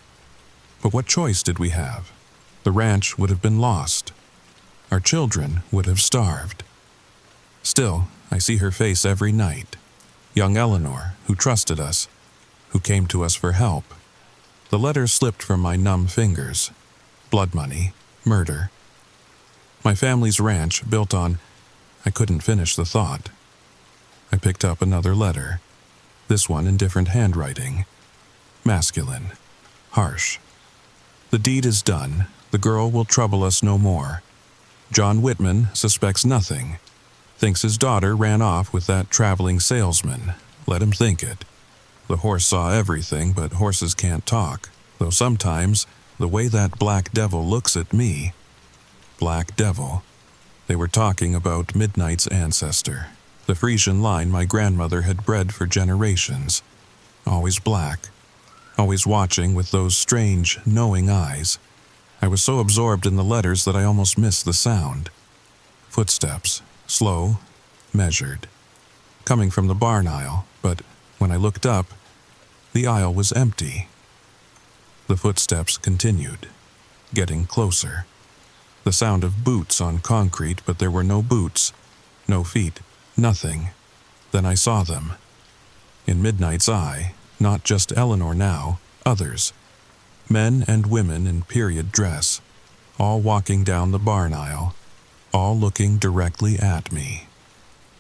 But what choice did we have? The ranch would have been lost. Our children would have starved. Still, I see her face every night. Young Eleanor, who trusted us, who came to us for help. The letter slipped from my numb fingers. Blood money, murder. My family's ranch built on... I couldn't finish the thought. I picked up another letter. This one in different handwriting. Masculine. Harsh. The deed is done. The girl will trouble us no more. John Whitman suspects nothing. Thinks his daughter ran off with that traveling salesman. Let him think it. The horse saw everything, but horses can't talk. Though sometimes, the way that black devil looks at me... Black devil. They were talking about Midnight's ancestor. The Frisian line my grandmother had bred for generations. Always black. Always watching with those strange, knowing eyes. I was so absorbed in the letters that I almost missed the sound. Footsteps. Slow, measured. Coming from the barn aisle, but when I looked up, the aisle was empty. The footsteps continued, getting closer. The sound of boots on concrete, but there were no boots, no feet, nothing. Then I saw them. In Midnight's Eye, not just Eleanor now, others. Men and women in period dress, all walking down the barn aisle, all looking directly at me.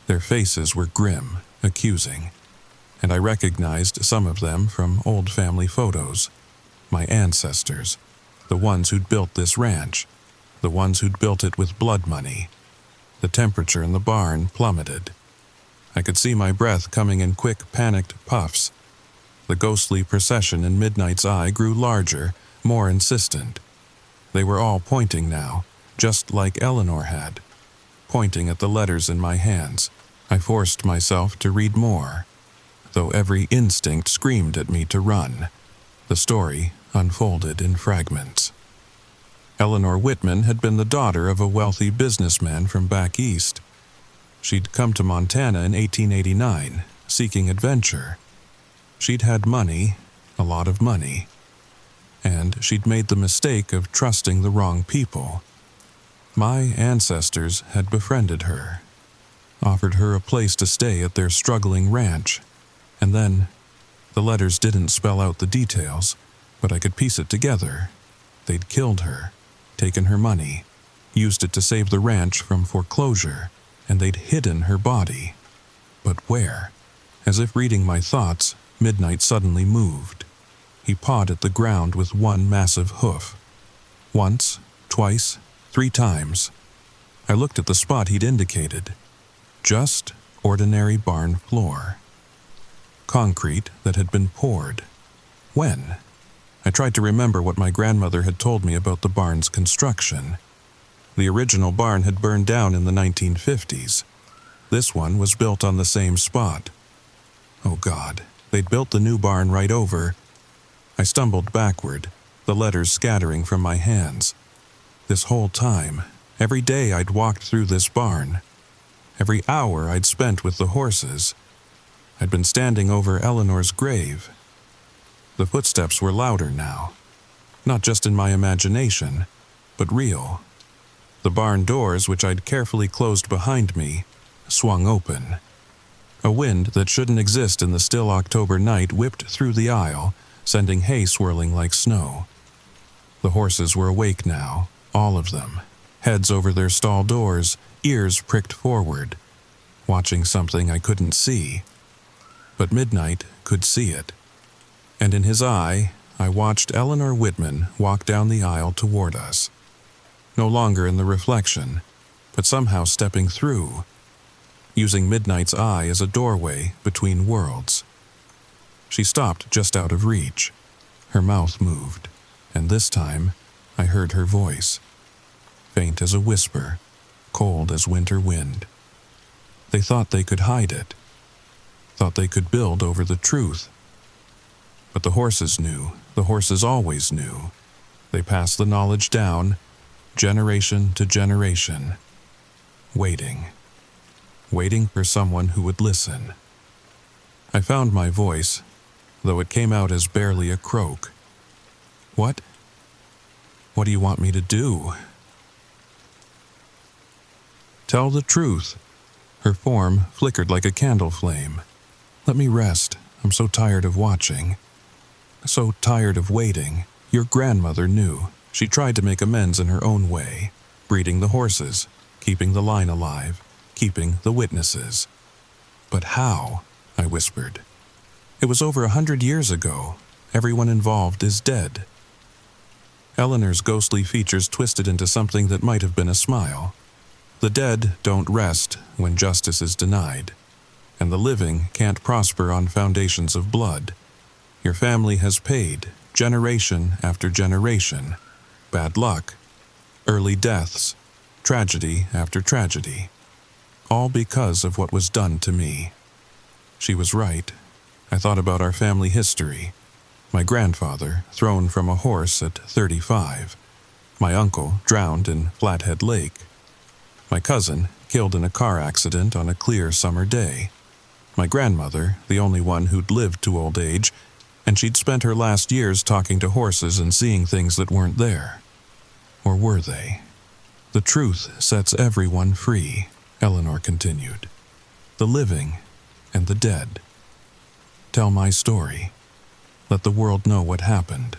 Their faces were grim, accusing, and I recognized some of them from old family photos. My ancestors, the ones who'd built this ranch, the ones who'd built it with blood money. The temperature in the barn plummeted. I could see my breath coming in quick, panicked puffs. The ghostly procession in Midnight's eye grew larger, more insistent. They were all pointing now, just like Eleanor had, pointing at the letters in my hands. I forced myself to read more, though every instinct screamed at me to run. The story unfolded in fragments. Eleanor Whitman had been the daughter of a wealthy businessman from back east. She'd come to Montana in 1889, seeking adventure. She'd had money, a lot of money, and she'd made the mistake of trusting the wrong people. My ancestors had befriended her, offered her a place to stay at their struggling ranch, and then, the letters didn't spell out the details, but I could piece it together. They'd killed her, taken her money, used it to save the ranch from foreclosure, and they'd hidden her body. But where? As if reading my thoughts, Midnight suddenly moved. He pawed at the ground with one massive hoof. Once, twice, 3 times. I looked at the spot he'd indicated. Just ordinary barn floor. Concrete that had been poured. When? I tried to remember what my grandmother had told me about the barn's construction. The original barn had burned down in the 1950s. This one was built on the same spot. Oh God, they'd built the new barn right over. I stumbled backward, the letters scattering from my hands. This whole time, every day I'd walked through this barn. Every hour I'd spent with the horses. I'd been standing over Eleanor's grave. The footsteps were louder now. Not just in my imagination, but real. The barn doors, which I'd carefully closed behind me, swung open. A wind that shouldn't exist in the still October night whipped through the aisle, sending hay swirling like snow. The horses were awake now, all of them, heads over their stall doors, ears pricked forward, watching something I couldn't see. But Midnight could see it. And in his eye, I watched Eleanor Whitman walk down the aisle toward us. No longer in the reflection, but somehow stepping through, using Midnight's eye as a doorway between worlds. She stopped just out of reach. Her mouth moved, and this time I heard her voice, faint as a whisper, cold as winter wind. They thought they could hide it, thought they could build over the truth. But the horses knew, the horses always knew. They passed the knowledge down, generation to generation, waiting for someone who would listen. I found my voice, though it came out as barely a croak. What do you want me to do? Tell the truth. Her form flickered like a candle flame. Let me rest. I'm so tired of watching. So tired of waiting. Your grandmother knew. She tried to make amends in her own way, breeding the horses, keeping the line alive, keeping the witnesses. But how? I whispered. It was over 100 years ago. Everyone involved is dead. Eleanor's ghostly features twisted into something that might have been a smile. The dead don't rest when justice is denied, and the living can't prosper on foundations of blood. Your family has paid, generation after generation. Bad luck, early deaths, tragedy after tragedy. All because of what was done to me. She was right. I thought about our family history. My grandfather, thrown from a horse at 35. My uncle, drowned in Flathead Lake. My cousin, killed in a car accident on a clear summer day. My grandmother, the only one who'd lived to old age, and she'd spent her last years talking to horses and seeing things that weren't there. Or were they? The truth sets everyone free, Eleanor continued. The living and the dead. Tell my story. Let the world know what happened.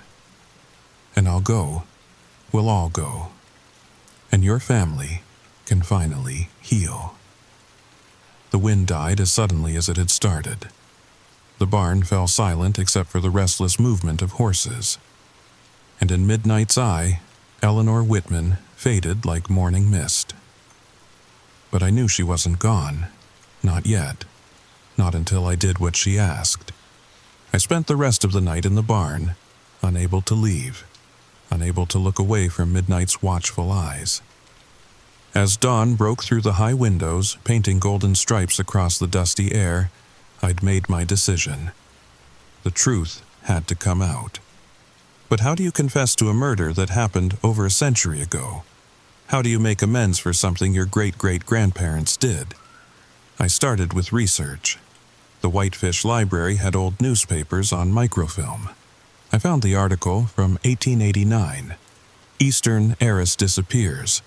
And I'll go. We'll all go. and your family can finally heal. The wind died as suddenly as it had started. The barn fell silent except for the restless movement of horses. And in midnight's eye, Eleanor Whitman faded like morning mist. But I knew she wasn't gone. Not yet. Not until I did what she asked. I spent the rest of the night in the barn, unable to leave, unable to look away from midnight's watchful eyes. As dawn broke through the high windows, painting golden stripes across the dusty air, I'd made my decision. The truth had to come out. But how do you confess to a murder that happened over a century ago? How do you make amends for something your great-great-grandparents did? I started with research. The Whitefish Library had old newspapers on microfilm. I found the article from 1889. Eastern heiress disappears.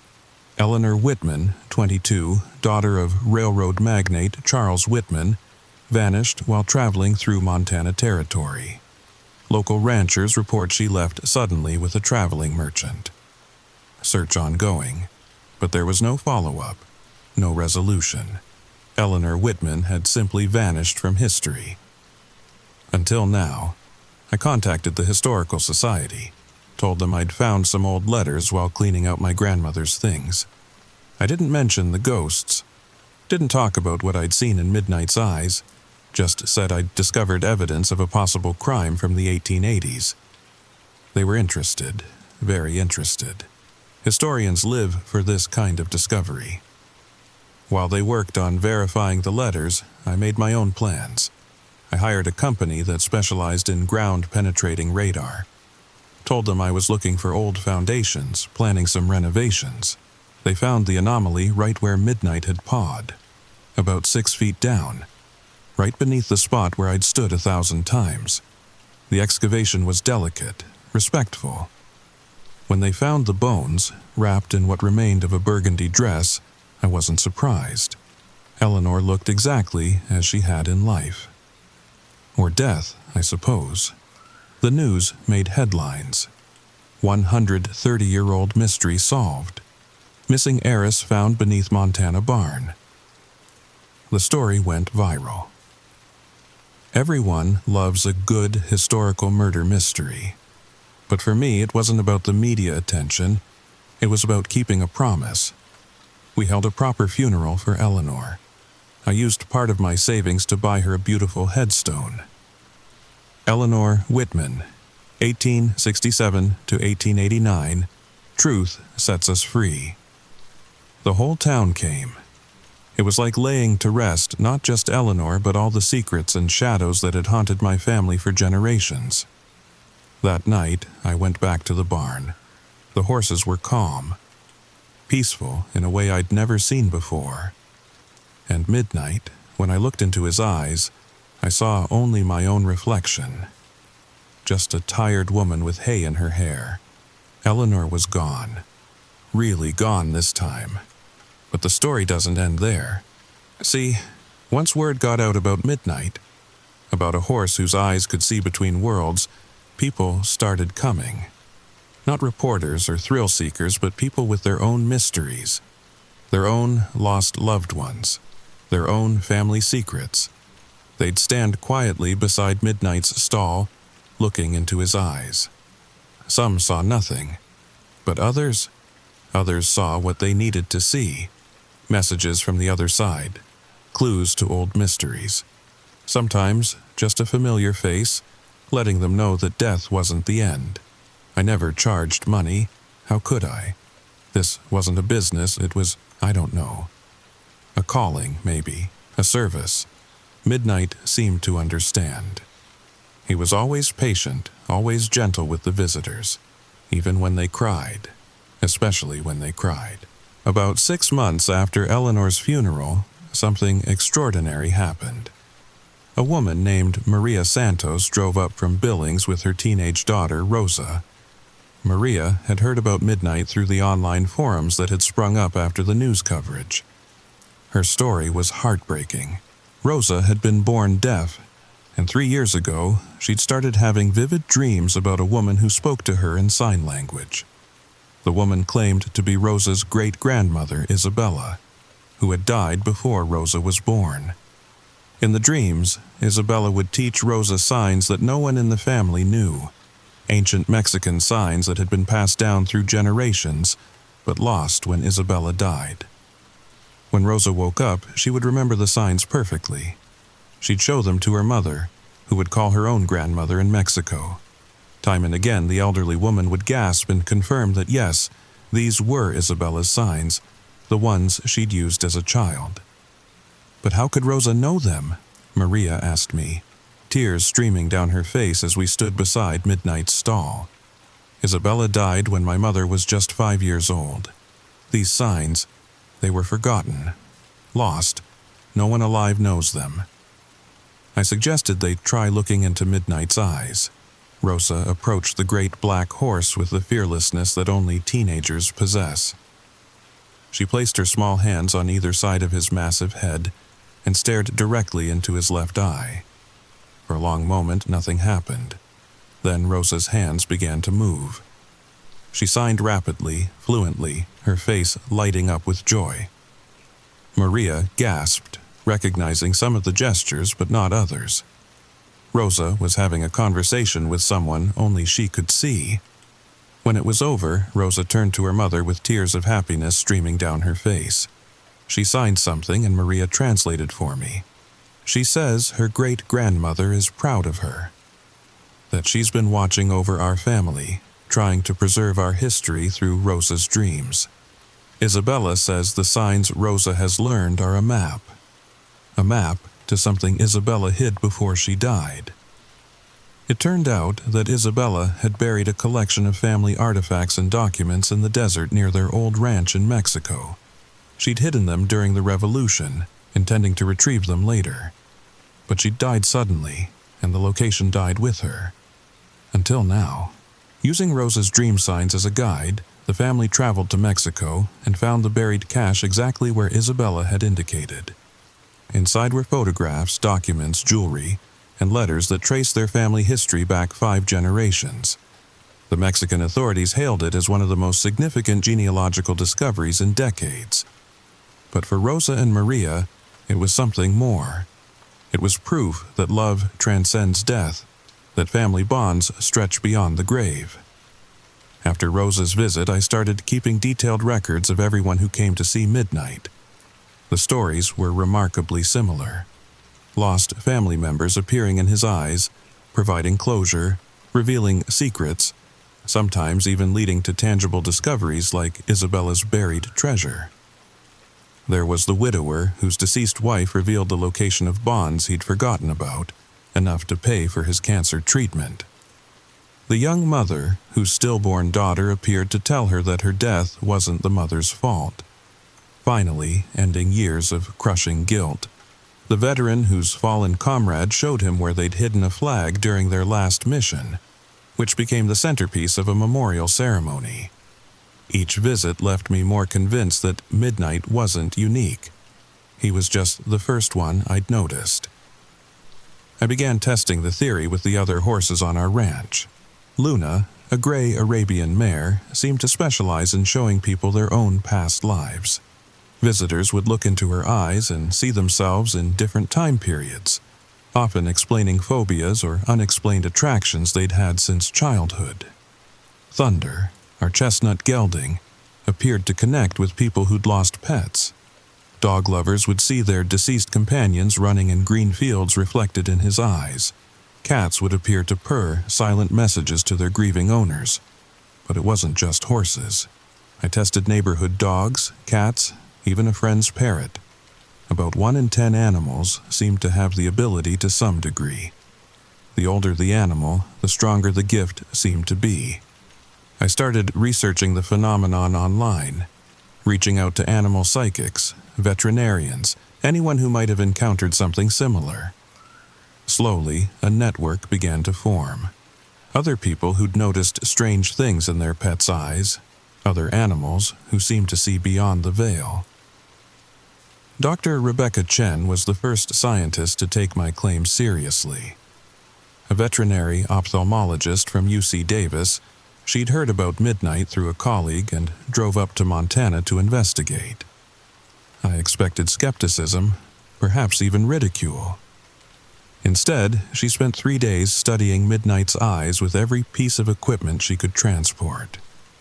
Eleanor Whitman, 22, daughter of railroad magnate Charles Whitman, vanished while traveling through Montana Territory. Local ranchers report she left suddenly with a traveling merchant. Search ongoing, but there was no follow-up, no resolution. Eleanor Whitman had simply vanished from history. Until now, I contacted the Historical Society, told them I'd found some old letters while cleaning out my grandmother's things. I didn't mention the ghosts, didn't talk about what I'd seen in Midnight's eyes, just said I'd discovered evidence of a possible crime from the 1880s. They were interested, very interested. Historians live for this kind of discovery. While they worked on verifying the letters, I made my own plans. I hired a company that specialized in ground-penetrating radar. Told them I was looking for old foundations, planning some renovations. They found the anomaly right where Midnight had pawed, about 6 feet down, right beneath the spot where I'd stood 1,000 times. The excavation was delicate, respectful. When they found the bones, wrapped in what remained of a burgundy dress, I wasn't surprised. Eleanor looked exactly as she had in life. Or death, I suppose. The news made headlines. 130-year-old mystery solved. Missing heiress found beneath Montana barn. The story went viral. Everyone loves a good historical murder mystery. But for me, it wasn't about the media attention. It was about keeping a promise. We held a proper funeral for Eleanor. I used part of my savings to buy her a beautiful headstone. Eleanor Whitman, 1867 to 1889, truth sets us free. The whole town came. It was like laying to rest not just Eleanor but all the secrets and shadows that had haunted my family for generations. That night, I went back to the barn. The horses were calm, peaceful in a way I'd never seen before. And midnight, when I looked into his eyes, I saw only my own reflection. Just a tired woman with hay in her hair. Eleanor was gone. Really gone this time. But the story doesn't end there. See, once word got out about Midnight, about a horse whose eyes could see between worlds, people started coming. Not reporters or thrill seekers, but people with their own mysteries, their own lost loved ones, their own family secrets. They'd stand quietly beside Midnight's stall, looking into his eyes. Some saw nothing, but others saw what they needed to see. Messages from the other side, clues to old mysteries. Sometimes just a familiar face, letting them know that death wasn't the end. I never charged money. How could I? This wasn't a business, it was, I don't know. A calling, maybe. A service. Midnight seemed to understand. He was always patient, always gentle with the visitors, even when they cried, especially when they cried. About 6 months after Eleanor's funeral, something extraordinary happened. A woman named Maria Santos drove up from Billings with her teenage daughter, Rosa. Maria had heard about Midnight through the online forums that had sprung up after the news coverage. Her story was heartbreaking. Rosa had been born deaf, and 3 years ago, she'd started having vivid dreams about a woman who spoke to her in sign language. The woman claimed to be Rosa's great-grandmother, Isabella, who had died before Rosa was born. In the dreams, Isabella would teach Rosa signs that no one in the family knew, ancient Mexican signs that had been passed down through generations, but lost when Isabella died. When Rosa woke up, she would remember the signs perfectly. She'd show them to her mother, who would call her own grandmother in Mexico. Time and again, the elderly woman would gasp and confirm that yes, these were Isabella's signs, the ones she'd used as a child. But how could Rosa know them? Maria asked me, tears streaming down her face as we stood beside Midnight's stall. Isabella died when my mother was just 5 years old. These signs, they were forgotten, lost. No one alive knows them. I suggested they try looking into Midnight's eyes. Rosa approached the great black horse with the fearlessness that only teenagers possess. She placed her small hands on either side of his massive head and stared directly into his left eye. For a long moment, nothing happened. Then Rosa's hands began to move. She signed rapidly, fluently, her face lighting up with joy. Maria gasped, recognizing some of the gestures but not others. Rosa was having a conversation with someone only she could see. When it was over, Rosa turned to her mother with tears of happiness streaming down her face. She signed something and Maria translated for me. She says her great-grandmother is proud of her, that she's been watching over our family, trying to preserve our history through Rosa's dreams. Isabella says the signs Rosa has learned are a map to something Isabella hid before she died. It turned out that Isabella had buried a collection of family artifacts and documents in the desert near their old ranch in Mexico. She'd hidden them during the revolution, intending to retrieve them later. But she died suddenly, and the location died with her. Until now. Using Rosa's dream signs as a guide, the family traveled to Mexico and found the buried cache exactly where Isabella had indicated. Inside were photographs, documents, jewelry, and letters that traced their family history back 5 generations. The Mexican authorities hailed it as one of the most significant genealogical discoveries in decades. But for Rosa and Maria, it was something more. It was proof that love transcends death, that family bonds stretch beyond the grave. After Rosa's visit, I started keeping detailed records of everyone who came to see Midnight. The stories were remarkably similar. Lost family members appearing in his eyes, providing closure, revealing secrets, sometimes even leading to tangible discoveries like Isabella's buried treasure. There was the widower whose deceased wife revealed the location of bonds he'd forgotten about, enough to pay for his cancer treatment. The young mother whose stillborn daughter appeared to tell her that her death wasn't the mother's fault, finally ending years of crushing guilt. The veteran whose fallen comrade showed him where they'd hidden a flag during their last mission, which became the centerpiece of a memorial ceremony. Each visit left me more convinced that Midnight wasn't unique. He was just the first one I'd noticed. I began testing the theory with the other horses on our ranch. Luna, a gray Arabian mare, seemed to specialize in showing people their own past lives. Visitors would look into her eyes and see themselves in different time periods, often explaining phobias or unexplained attractions they'd had since childhood. Thunder, our chestnut gelding, appeared to connect with people who'd lost pets. Dog lovers would see their deceased companions running in green fields reflected in his eyes. Cats would appear to purr silent messages to their grieving owners. But it wasn't just horses. I tested neighborhood dogs, cats, even a friend's parrot. About 1 in 10 animals seemed to have the ability to some degree. The older the animal, the stronger the gift seemed to be. I started researching the phenomenon online, reaching out to animal psychics, veterinarians, anyone who might have encountered something similar. Slowly, a network began to form. Other people who'd noticed strange things in their pets' eyes, other animals who seemed to see beyond the veil. Dr. Rebecca Chen was the first scientist to take my claims seriously. A veterinary ophthalmologist from UC Davis, She'd heard about midnight through a colleague and drove up to Montana to investigate. I expected skepticism, perhaps even ridicule. Instead, she spent 3 days studying Midnight's eyes with every piece of equipment she could transport.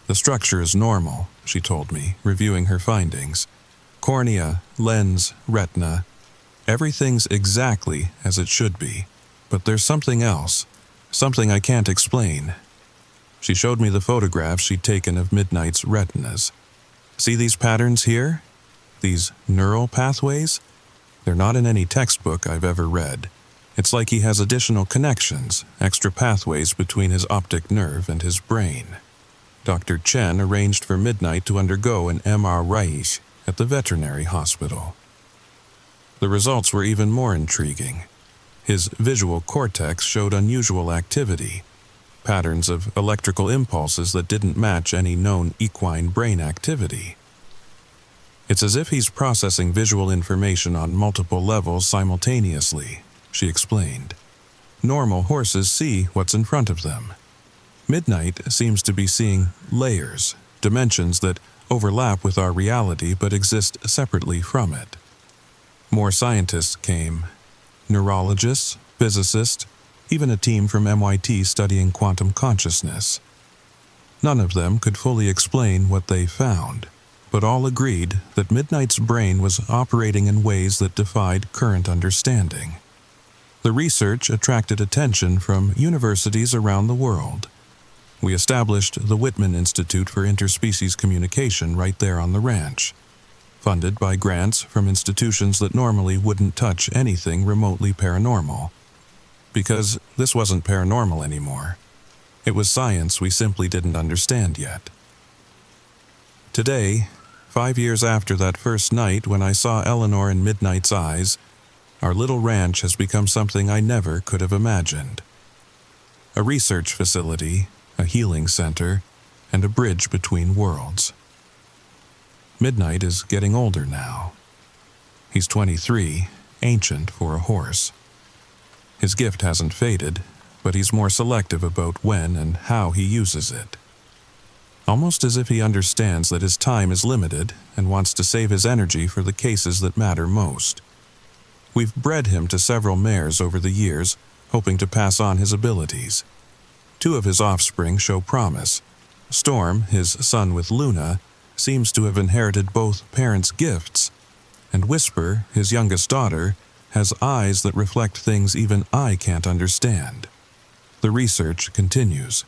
The structure is normal, she told me, reviewing her findings. Cornea, lens, retina, everything's exactly as it should be. But there's something else, something I can't explain. She showed me the photographs she'd taken of Midnight's retinas. See these patterns here? These neural pathways? They're not in any textbook I've ever read. It's like he has additional connections, extra pathways between his optic nerve and his brain. Dr. Chen arranged for Midnight to undergo an MRI at the veterinary hospital. The results were even more intriguing. His visual cortex showed unusual activity, patterns of electrical impulses that didn't match any known equine brain activity. It's as if he's processing visual information on multiple levels simultaneously, she explained. Normal horses see what's in front of them. Midnight seems to be seeing layers, dimensions that overlap with our reality but exist separately from it. More scientists came, neurologists, physicists, even a team from MIT studying quantum consciousness. None of them could fully explain what they found, but all agreed that Midnight's brain was operating in ways that defied current understanding. The research attracted attention from universities around the world. We established the Whitman Institute for Interspecies Communication right there on the ranch, funded by grants from institutions that normally wouldn't touch anything remotely paranormal. Because this wasn't paranormal anymore. It was science we simply didn't understand yet. Today, 5 years after that first night when I saw Eleanor in Midnight's eyes, our little ranch has become something I never could have imagined. A research facility, a healing center, and a bridge between worlds. Midnight is getting older now. He's 23, ancient for a horse. His gift hasn't faded, but he's more selective about when and how he uses it. Almost as if he understands that his time is limited and wants to save his energy for the cases that matter most. We've bred him to several mares over the years, hoping to pass on his abilities. 2 of his offspring show promise. Storm, his son with Luna, seems to have inherited both parents' gifts, and Whisper, his youngest daughter, has eyes that reflect things even I can't understand. The research continues.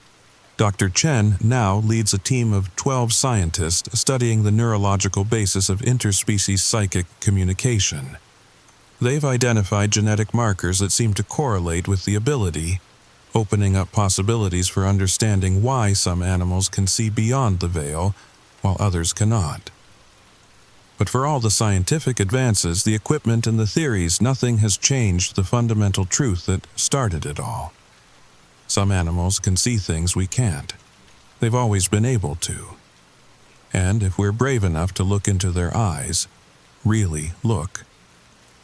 Dr. Chen now leads a team of 12 scientists studying the neurological basis of interspecies psychic communication. They've identified genetic markers that seem to correlate with the ability, opening up possibilities for understanding why some animals can see beyond the veil while others cannot. But for all the scientific advances, the equipment and the theories, nothing has changed the fundamental truth that started it all. Some animals can see things we can't. They've always been able to. And if we're brave enough to look into their eyes, really look,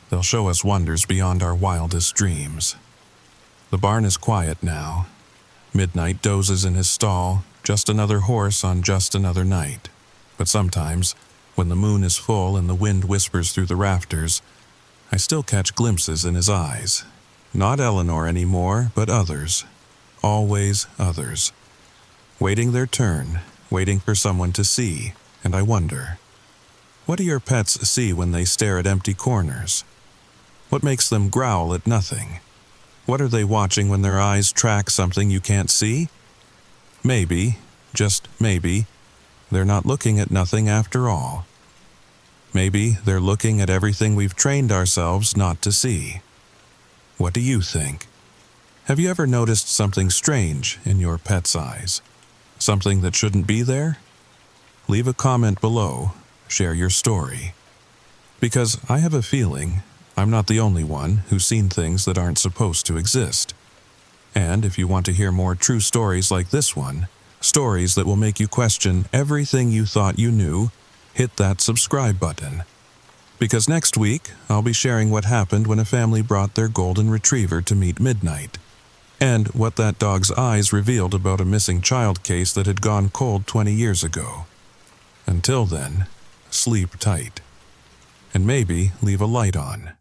they'll show us wonders beyond our wildest dreams. The barn is quiet now. Midnight dozes in his stall, just another horse on just another night. But sometimes, when the moon is full and the wind whispers through the rafters, I still catch glimpses in his eyes. Not Eleanor anymore, but others. Always others. Waiting their turn, waiting for someone to see, and I wonder, what do your pets see when they stare at empty corners? What makes them growl at nothing? What are they watching when their eyes track something you can't see? Maybe, just maybe, they're not looking at nothing after all. Maybe they're looking at everything we've trained ourselves not to see. What do you think? Have you ever noticed something strange in your pet's eyes? Something that shouldn't be there? Leave a comment below, share your story. Because I have a feeling I'm not the only one who's seen things that aren't supposed to exist. And if you want to hear more true stories like this one, stories that will make you question everything you thought you knew, hit that subscribe button. Because next week, I'll be sharing what happened when a family brought their golden retriever to meet Midnight. and what that dog's eyes revealed about a missing child case that had gone cold 20 years ago. Until then, sleep tight. And maybe leave a light on.